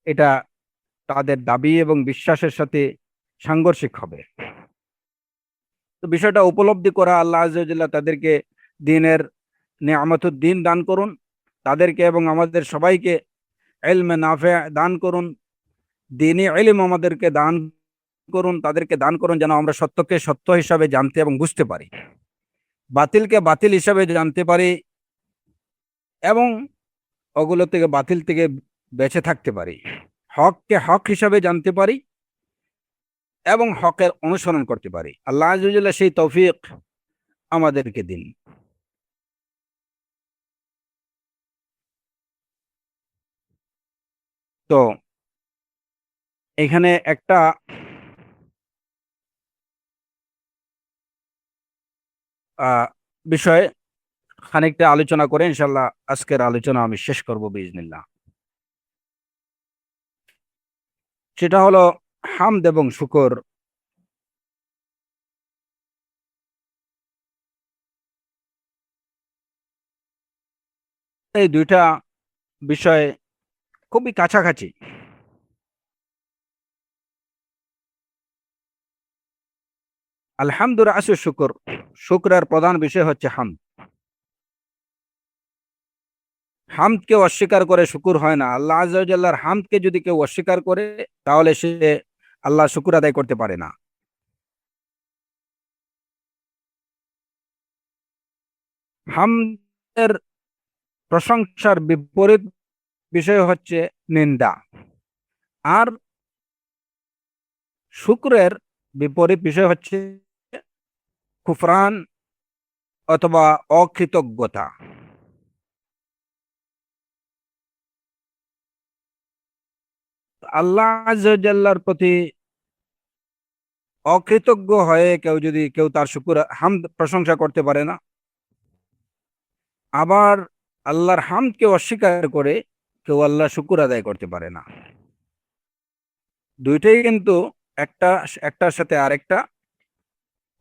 এটা তাদের দাবি এবং বিশ্বাসের সাথে সাংঘর্ষিক হবে। তো বিষয়টা উপলব্ধি করা, আল্লাহ আযজা ওয়া জাল্লা তাদেরকে দ্বীনের নিয়ামতুদ দ্বীন দান করুন, তাদেরকে এবং আমাদের সবাইকে ইলমে নাফে দান করুন, দ্বীনি ইলম আমাদেরকে দান করুন, তাদেরকে দান করুন যেন আমরা সত্যকে সত্য হিসাবে জানতে এবং বুঝতে পারি, বাতিলকে বাতিল হিসাবে জানতে পারি এবং ওগুলো থেকে বাতিল থেকে বেঁচে থাকতে পারি, হককে হক হিসাবে জানতে পারি এবং হকের অনুসরণ করতে পারি। আল্লাহ আযজা ওয়া জাল্লা সেই তৌফিক আমাদেরকে দিন। তো এখানে একটা বিষয় খানিকটা আলোচনা করে ইনশাল্লাহ আজকের আলোচনা আমি শেষ করব বিইজনিল্লাহ। সেটা হলো হামদ এবং শুকর। এই দুইটা বিষয় খুবই কাছাকাছি। আলহামদুর আসু শুকর, শুকরের প্রধান বিষয় হচ্ছে হামদ। হামদকে অস্বীকার করে শুকুর হয় না। আল্লাহ আযজা ওয়া জাল্লার হামদকে যদি কেউ অস্বীকার করে তাহলে সে আল্লাহ শুকুর আদায় করতে পারে না। হামদের প্রশংসার বিপরীত বিষয় হচ্ছে নিন্দা, আর শুকরের বিপরীত বিষয় হচ্ছে কুফরান অথবা অকৃতজ্ঞতা। আল্লাহ আযজা ওয়া জাল্লার প্রতি অকৃতজ্ঞ হয়ে কেউ তার শুকুর হামদ প্রশংসা করতে পারে না, আবার আল্লাহর হামদকে অস্বীকার করে কেউ আল্লাহ শুকুর আদায় করতে পারে না। দুইটাই কিন্তু একটা একটার সাথে আরেকটা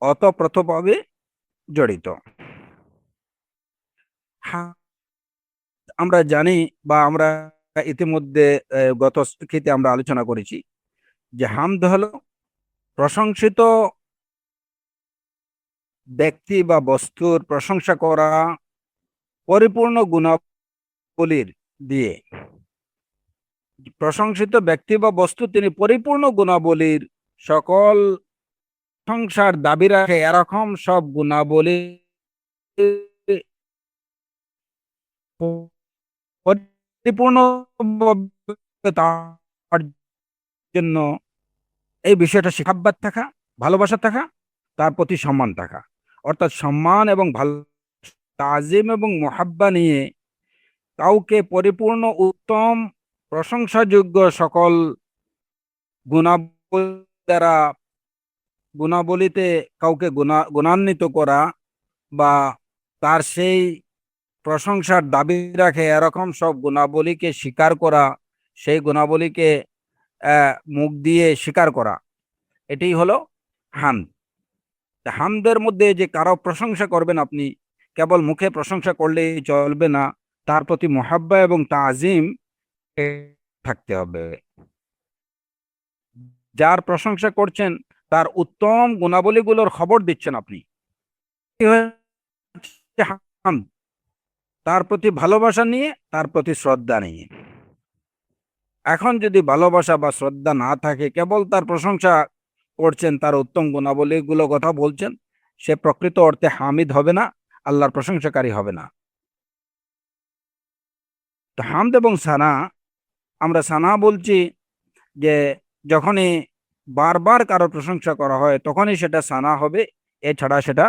অতপ্রতভাবে জড়িত। হ্যাঁ, আমরা জানি বা আমরা ইতিমধ্যে গত শিক্ষিতে আমরা আলোচনা করেছি যে হামদ হলো প্রশংসিত ব্যক্তি বা বস্তুর প্রশংসা করা পরিপূর্ণ গুণাবলীর দিয়ে। প্রশংসিত ব্যক্তি বা বস্তু তিনি পরিপূর্ণ গুণাবলীর, সকল প্রশংসার দাবি রাখে এরকম সব গুণাবলী পরিপূর্ণ তার জন্য এই বিষয়টা শিখাব্বাত থাকা, ভালোবাসা থাকা, তার প্রতি সম্মান থাকা, অর্থাৎ সম্মান এবং ভালো তাজিম এবং মোহাব্বা নিয়ে কাউকে পরিপূর্ণ উত্তম প্রশংসাযোগ্য সকল গুণাবলী দ্বারা গুণাবলীতে কাউকে গুণান্বিত করা বা তার সেই প্রশংসার দাবি রাখে এরকম সব গুণাবলীকে স্বীকার করা, সেই গুণাবলীকে মুখ দিয়ে স্বীকার করা, এটাই হলো হামদ। হামদের মধ্যে যে কারো প্রশংসা করবেন আপনি, কেবল মুখে প্রশংসা করলেই চলবে না, তার প্রতি মোহাব্বা এবং তাজিম থাকতে হবে। যার প্রশংসা করছেন তার উত্তম গুণাবলীগুলোর খবর দিচ্ছেন আপনি, হামদ। তার প্রতি ভালোবাসা নিয়ে, তার প্রতি শ্রদ্ধা নিয়ে। এখন যদি ভালোবাসা বা শ্রদ্ধা না থাকে, কেবল তার প্রশংসা করছেন, তার উত্তম গুণাবলীগুলো কথা বলছেন, সে প্রকৃত অর্থে হামিদ হবে না, আল্লাহর প্রশংসাকারী হবে না। তো হামদ এবং সানা, আমরা সানা বলছি যে যখনই বারবার কারো প্রশংসা করা হয় তখনই সেটা সানা হবে, এছাড়া সেটা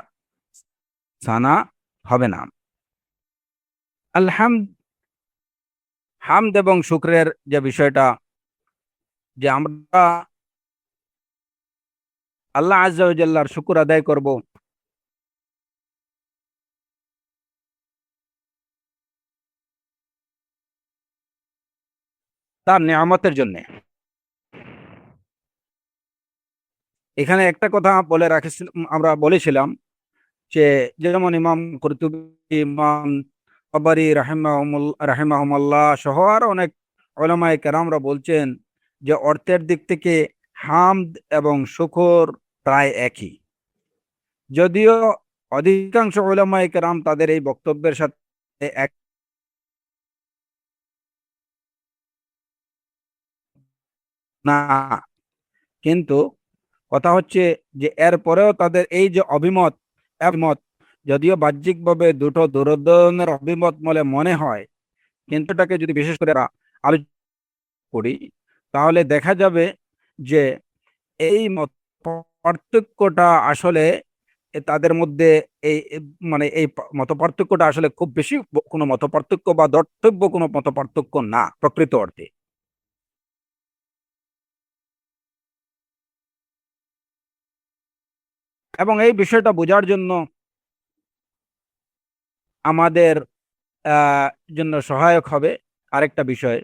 সানা হবে না। আলহামদ, হামদ এবং শুকরের যে বিষয়টা, যে আমরা আল্লাহ আজ্জা ওয়া জাল্লার শুকর আদায় করব তার নিয়ামতের জন্য। এখানে একটা কথা বলে রাখেছিলাম, আমরা বলেছিলাম যে যেমন ইমাম কুরতুবী, ইমাম তাবারী রাহিমাহুমুল্লাহ সহ আরো অনেক উলামায়ে কেরামরা বলছেন যে অর্থের দিক থেকে হামদ এবং শুকর প্রায় একই, যদিও অধিকাংশ উলামায়ে কেরাম তাদের এই বক্তব্যের সাথে এক না, কিন্তু কথা হচ্ছে যে এর পরেও তাদের এই যে অভিমত যদিও বাহ্যিকভাবে দুটো দুরদনের অভিমত বলে মনে হয়, কিন্তু এটাকে যদি বিশেষ করে আমরা আলোচনা করি তাহলে দেখা যাবে যে এই মত পার্থক্যটা আসলে তাদের মধ্যে মানে এই মত পার্থক্যটা আসলে খুব বেশি কোনো মত পার্থক্য বা দর্তব্য কোনো মত পার্থক্য না প্রকৃত অর্থে। এবং এই বিষয়টা বোঝার জন্য আমাদের আহ জন্য সহায়ক হবে আরেকটা বিষয়,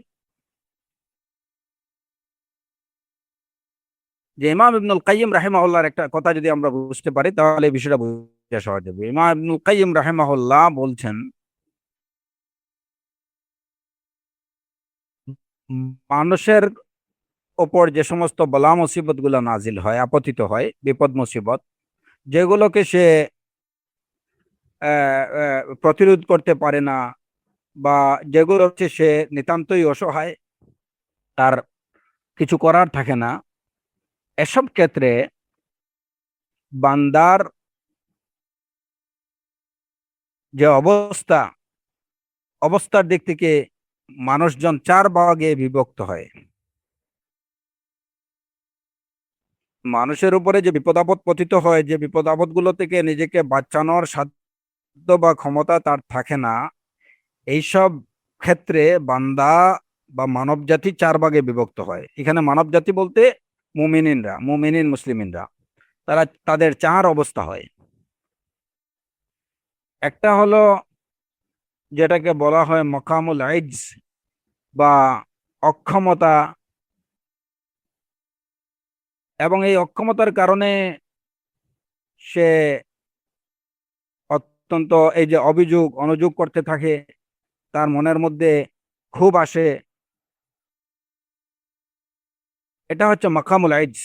যে ইমাম ইবনুল কাইয়িম রাহিমাহুল্লাহর একটা কথা যদি আমরা বুঝতে পারি তাহলে এই বিষয়টা বোঝা সহজ হবে। ইমাম ইবনুল কাইয়িম রাহিমাহুল্লাহ বলছেন, মানুষের ওপর যে সমস্ত বলা মুসিবত গুলো নাজিল হয়, আপতিত হয়, বিপদ মুসিবত, যেগুলোকে সে প্রতিরোধ করতে পারে না, বা যেগুলো হচ্ছে সে নিতান্তই অসহায়, তার কিছু করার থাকে না, এসব ক্ষেত্রে বান্দার যে অবস্থার দিক থেকে মানুষজন চার ভাগে বিভক্ত হয়। মানুষের উপরে যে বিপদ আপদ পতিত হয়, যে বিপদ আপদ গুলো থেকে নিজেকে বাঁচানোর সাধ্য বা ক্ষমতা তার থাকে না, এইসব ক্ষেত্রে বান্দা বা মানব জাতি চার ভাগে বিভক্ত হয়। এখানে মানব জাতি বলতে মুমিনিন মুসলিমিনরা, তারা তাদের চার অবস্থা হয়। একটা হলো যেটাকে বলা হয় মকামুল আইজ বা অক্ষমতা, এবং এই অক্ষমতার কারণে সে অত্যন্ত এই যে অভিযোগ অনুযোগ করতে থাকে, তার মনের মধ্যে ক্ষোভ আসে, এটা হচ্ছে মাকামুল আইজ।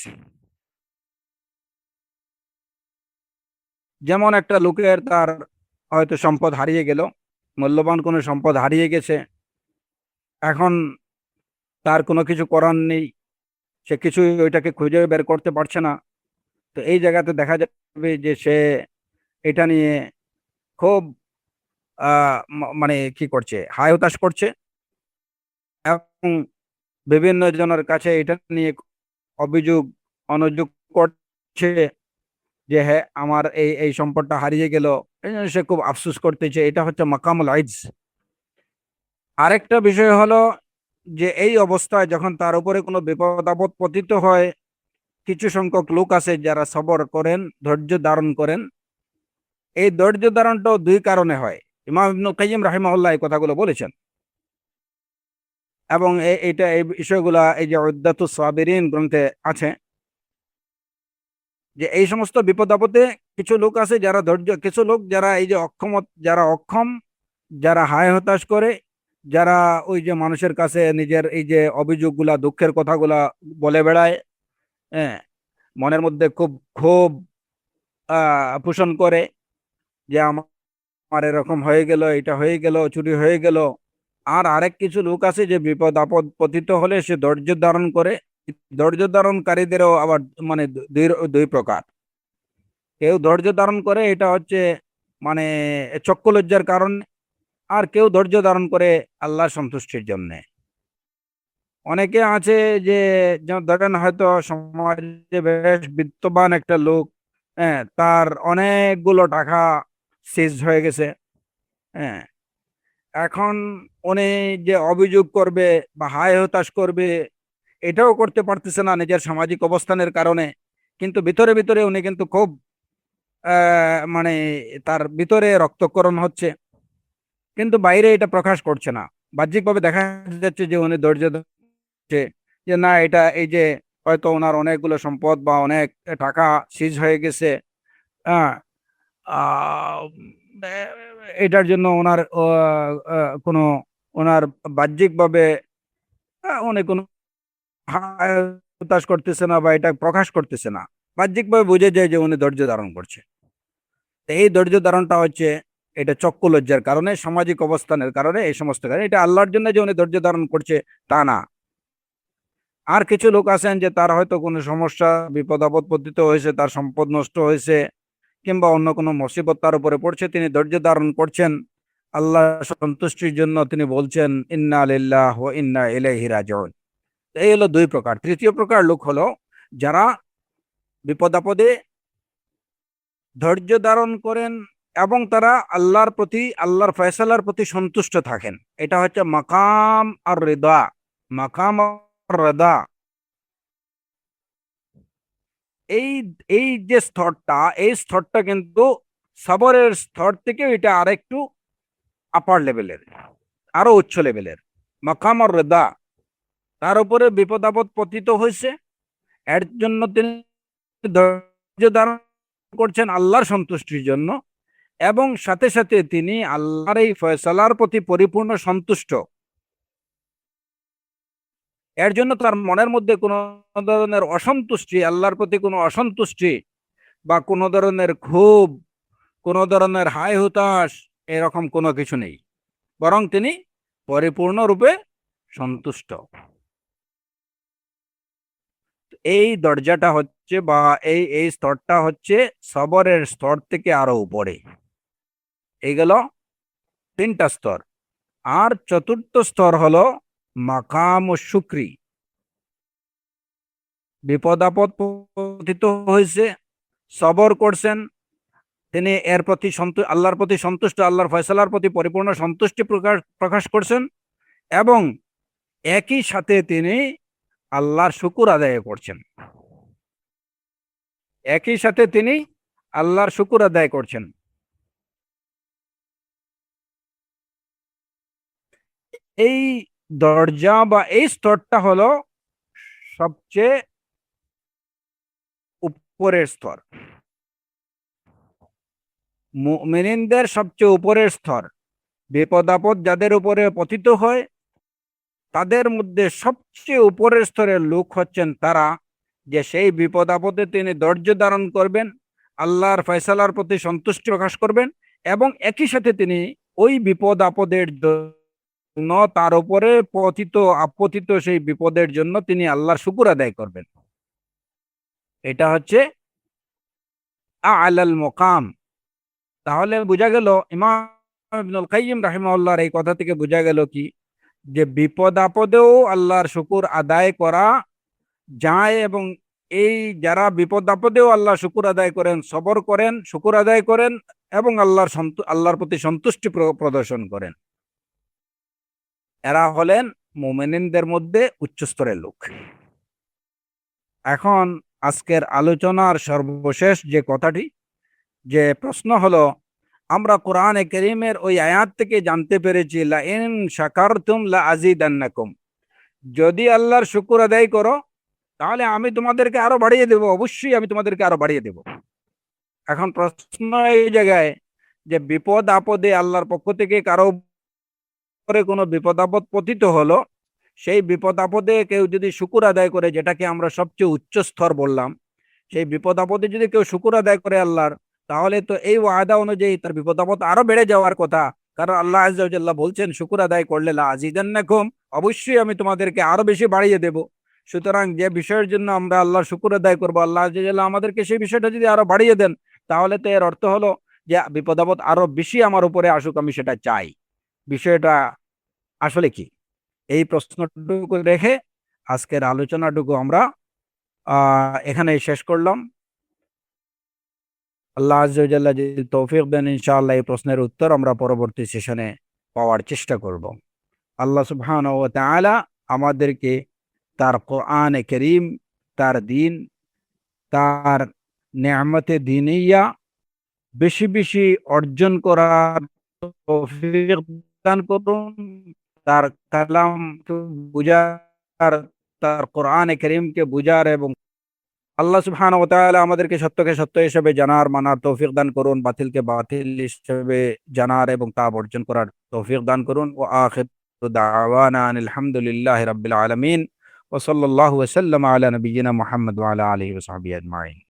যেমন একটা লোকের তার হয়তো সম্পদ হারিয়ে গেল, মূল্যবান কোনো সম্পদ হারিয়ে গেছে, এখন তার কোনো কিছু করার নেই, সে কিছুই ওইটাকে খুঁজে বের করতে পারছে না। তো এই জায়গাতে দেখা যাবে যে সে এটা নিয়ে খুব মানে কি করছে, হায় হতাশ করছে, এবং বিভিন্ন জনের কাছে এটা নিয়ে অভিযোগ অনুযোগ করছে যে হ্যাঁ আমার এই এই সম্পদটা হারিয়ে গেল, এই জন্য সে খুব আফসোস করতেছে। এটা হচ্ছে মাকামুল আইজ। আরেকটা বিষয় হলো যে এই অবস্থায় যখন তার উপরে কোনো বিপদ আপদ পতিত হয়, কিছু সংখ্যক লোক আছে যারা সবর করেন, ধৈর্য ধারণ করেন। এই ধৈর্য ধারণটাও দুই কারণে হয়। ইমাম ইবনুল কাইয়িম রাহিমাহুল্লাহ এই কথাগুলো বলেছেন, এবং এইটা এই বিষয়গুলা এই যে উদ্দাতুস সাবিরিন গ্রন্থে আছে, যে এই সমস্ত বিপদ আপদে কিছু লোক আছে যারা ধৈর্য, কিছু লোক যারা এই যে যারা অক্ষম, যারা হায় হতাশ করে, যারা ওই যে মানুষের কাছে নিজের এই যে অভিযোগগুলা দুঃখের কথাগুলা বলে বেড়ায়, হ্যাঁ, মনের মধ্যে খুব ক্ষোভ পোষণ করে যে আমার এরকম হয়ে গেল, এটা হয়ে গেল, চুরি হয়ে গেল। আর আরেক কিছু লোক আছে যে বিপদ আপদ পতিত হলে সে ধৈর্য ধারণ করে। ধৈর্য ধারণকারীদেরও আবার মানে দুই দুই প্রকার। কেউ ধৈর্য ধারণ করে এটা হচ্ছে মানে চক্ষুলজ্জার কারণে, আর কেউ ধৈর্য ধারণ করে আল্লাহর সন্তুষ্টির জন্য। অনেকে আছে যে ধরেন হয়তো সমাজে বেশ বিত্তবান একটা লোক, হ্যাঁ, তার অনেকগুলো টাকা সিজ হয়ে গেছে, হ্যাঁ, এখন উনি যে অভিযোগ করবে বা হায় হতাশ করবে, এটাও করতে পারতেছে না নিজের সামাজিক অবস্থানের কারণে। কিন্তু ভিতরে ভিতরে উনি কিন্তু খুব মানে তার ভিতরে রক্তক্ষরণ হচ্ছে, কিন্তু বাইরে এটা প্রকাশ করছে না। বাহ্যিকভাবে দেখা যাচ্ছে যে উনি ধৈর্য ধরছে, যে না এটা এই যে হয়তো ওনার অনেকগুলো সম্পদ বা অনেক টাকা সিজ হয়ে গেছে, হ্যাঁ, আহ, এটার জন্য ওনার কোনো ওনার বাহ্যিকভাবে উনি কোনো হতাশ করতেছে না বা এটা প্রকাশ করতেছে না। বাহ্যিকভাবে বুঝে যায় যে উনি ধৈর্য ধারণ করছে। তো এই ধৈর্য ধারণটা হচ্ছে এটা চক্ষু লজ্জার কারণে, সামাজিক অবস্থানের কারণে, এই সমস্ত কারণে। এটা আল্লাহর জন্য যে উনি ধৈর্য ধারণ করছে তা না। আর কিছু লোক আছেন যে তার হয়তো কোনো সমস্যা, বিপদ আপদ পতিত হয়েছে, তার সম্পদ নষ্ট হয়েছে কিংবা অন্য কোনো মুসিবত তার উপরে পড়ছে, তিনি ধৈর্য ধারণ করছেন আল্লাহ সন্তুষ্টির জন্য। তিনি বলছেন ইন্না লিল্লাহি ওয়া ইন্না ইলাইহি রাজিউন। এই হলো দুই প্রকার। তৃতীয় প্রকার লোক হলো যারা বিপদ আপদে ধৈর্য ধারণ করেন এবং তারা আল্লাহর প্রতি, আল্লাহর ফয়সালার প্রতি সন্তুষ্ট থাকেন। এটা হচ্ছে মাকাম আর রিদা। মাকাম আর রিদা, এই এই যে স্তরটা, এই স্তরটা কিন্তু সবরের স্তর থেকে এটা আরেকটু আপার লেভেলের, আরো উচ্চ লেভেলের। মাকাম আর রিদা, তার উপরে বিপদ আপদ পতিত হয়েছে, এর জন্য তিনি ধৈর্য ধারণ করছেন আল্লাহর সন্তুষ্টির জন্য, এবং সাথে সাথে তিনি আল্লাহর এই ফয়সালার প্রতি পরিপূর্ণ সন্তুষ্ট। এর জন্য তার মনের মধ্যে কোনো ধরনের অসন্তুষ্টি, আল্লাহর প্রতি কোনো অসন্তুষ্টি বা কোনো ধরনের ক্ষোভ, কোনো ধরনের হায় হুতাশ, এরকম কোনো কিছু নেই, বরং তিনি পরিপূর্ণরূপে সন্তুষ্ট। এই দরজাটা হচ্ছে বা এই এই স্তরটা হচ্ছে সবরের স্তর থেকে আরো উপরে। এই গেল তিনটা স্তর। আর চতুর্থ স্তর হলো মাকাম ও শুকরি। বিপদ আপদ পতিত হয়েছে, সবর করছেন, তিনি এর প্রতি আল্লাহর প্রতি সন্তুষ্ট, আল্লাহর ফয়সালার প্রতি পরিপূর্ণ সন্তুষ্টি প্রকাশ করছেন, এবং একই সাথে তিনি আল্লাহর শুকুর আদায় করছেন। একই সাথে তিনি আল্লাহর শুকুর আদায় করছেন। এই দরজা বা এই স্তরটা হলো সবচেয়ে উপরের স্তর, মুমিনদের সবচেয়ে উপরের স্তর। বিপদ আপদ যাদের উপরে পতিত হয়, তাদের মধ্যে সবচেয়ে উপরের স্তরের লোক হচ্ছেন তারা, যে সেই বিপদ আপদে তিনি ধৈর্য ধারণ করবেন, আল্লাহর ফয়সালার প্রতি সন্তুষ্টি প্রকাশ করবেন, এবং একই সাথে তিনি ওই বিপদ আপদের জন্য, তার উপরে পতিত আপতিত সেই বিপদের জন্য তিনি আল্লাহর শুকুর আদায় করবেন। এটা হচ্ছে আলাল মুকাম। তাহলে বোঝা গেল, ইমাম ইবনুল কাইয়িম রাহিমাহুল্লাহর এই কথা থেকে বোঝা গেল কি, যে বিপদ আপদেও আল্লাহর শুকুর আদায় করা যায়, এবং এই যারা বিপদ আপদেও আল্লাহ শুকুর আদায় করেন, সবর করেন, শুকুর আদায় করেন, এবং আল্লাহর প্রতি সন্তুষ্টি প্রদর্শন করেন, এরা হলেন মুমিনদের মধ্যে উচ্চ স্তরের লোক। এখন আজকের আলোচনার সর্বশেষ যে কথাটি, যে প্রশ্ন হলো, আমরা কোরআনে কারীমের ওই আয়াত থেকে জানতে পেরেছি লা ইন শাকারতুম লা আযীদান্নাকুম, যদি আল্লাহর শুকর আদায় করো তাহলে আমি তোমাদেরকে আরো বাড়িয়ে দেব, অবশ্যই আমি তোমাদেরকে আরো বাড়িয়ে দেব। এখন প্রশ্ন এই জায়গায়, যে বিপদ আপদে আল্লাহর পক্ষ থেকে কারো উপরে কোনো বিপদ আপদ পতিত হলো, সেই বিপদ আপদে কেউ যদি শুকুর আদায় করে, যেটাকে আমরা সবচেয়ে উচ্চ স্তর বললাম, সেই বিপদ আপদে যদি কেউ শুকুর আদায় করে আল্লাহর, তাহলে তো এই ওয়াদা অনুযায়ী তার বিপদ আপদ আরো বেড়ে যাওয়ার কথা। কারণ আল্লাহ আযজা ওয়া জাল্লা বলছেন শুকুর আদায় করলে লা আযীদান্নাকুম, অবশ্যই আমি তোমাদেরকে আরো বেশি বাড়িয়ে দেব। সুতরাং যে বিষয়ের জন্য আমরা আল্লাহর শুকুর আদায় করবো, আল্লাহ আযজা ওয়া জাল্লা আমাদেরকে সেই বিষয়টা যদি আরো বাড়িয়ে দেন, তাহলে তো এর অর্থ হলো যে বিপদ আপদ আরো বেশি আমার উপরে আসুক, আমি সেটা চাই। বিষয়টা আসলে কি? এই প্রশ্নটুকু রেখে আজকের আলোচনাটুকু আমরা এখানেই শেষ করলাম। আল্লাহ আযজা ওয়া জাল্লা যদি তৌফিক দেন, ইনশাআল্লাহ এই প্রশ্নের উত্তর আমরা পরবর্তী সেশনে পাওয়ার চেষ্টা করব। আল্লাহ সুবহানাহু ওয়া তাআলা আমাদেরকে তার কোরআনে কারীম, তার দ্বীন, তার নেয়ামতে দিনিয়া বেশি বেশি অর্জন করার তৌফিক দান করুন। তার কালাম বুঝার, তার কোরআনে কারীমকে বুঝার এবং আল্লাহ সুবহানাহু ওয়া তাআলা আমাদেরকে সত্যকে সত্য হিসেবে জানার, মানার তৌফিক দান করুন। বাতিলকে বাতিল হিসেবে জানার এবং তা বর্জন করার তৌফিক দান করুন। ওয়া আখিরু দাওয়ানা আনিল হামদুলিল্লাহি রাব্বিল আলামিন ওয়া সাল্লাল্লাহু ওয়া সাল্লামা আলা নাবিয়্যিনা মুহাম্মদ ওয়া আলা আলিহি ওয়া সাহবিহি আজমাইন।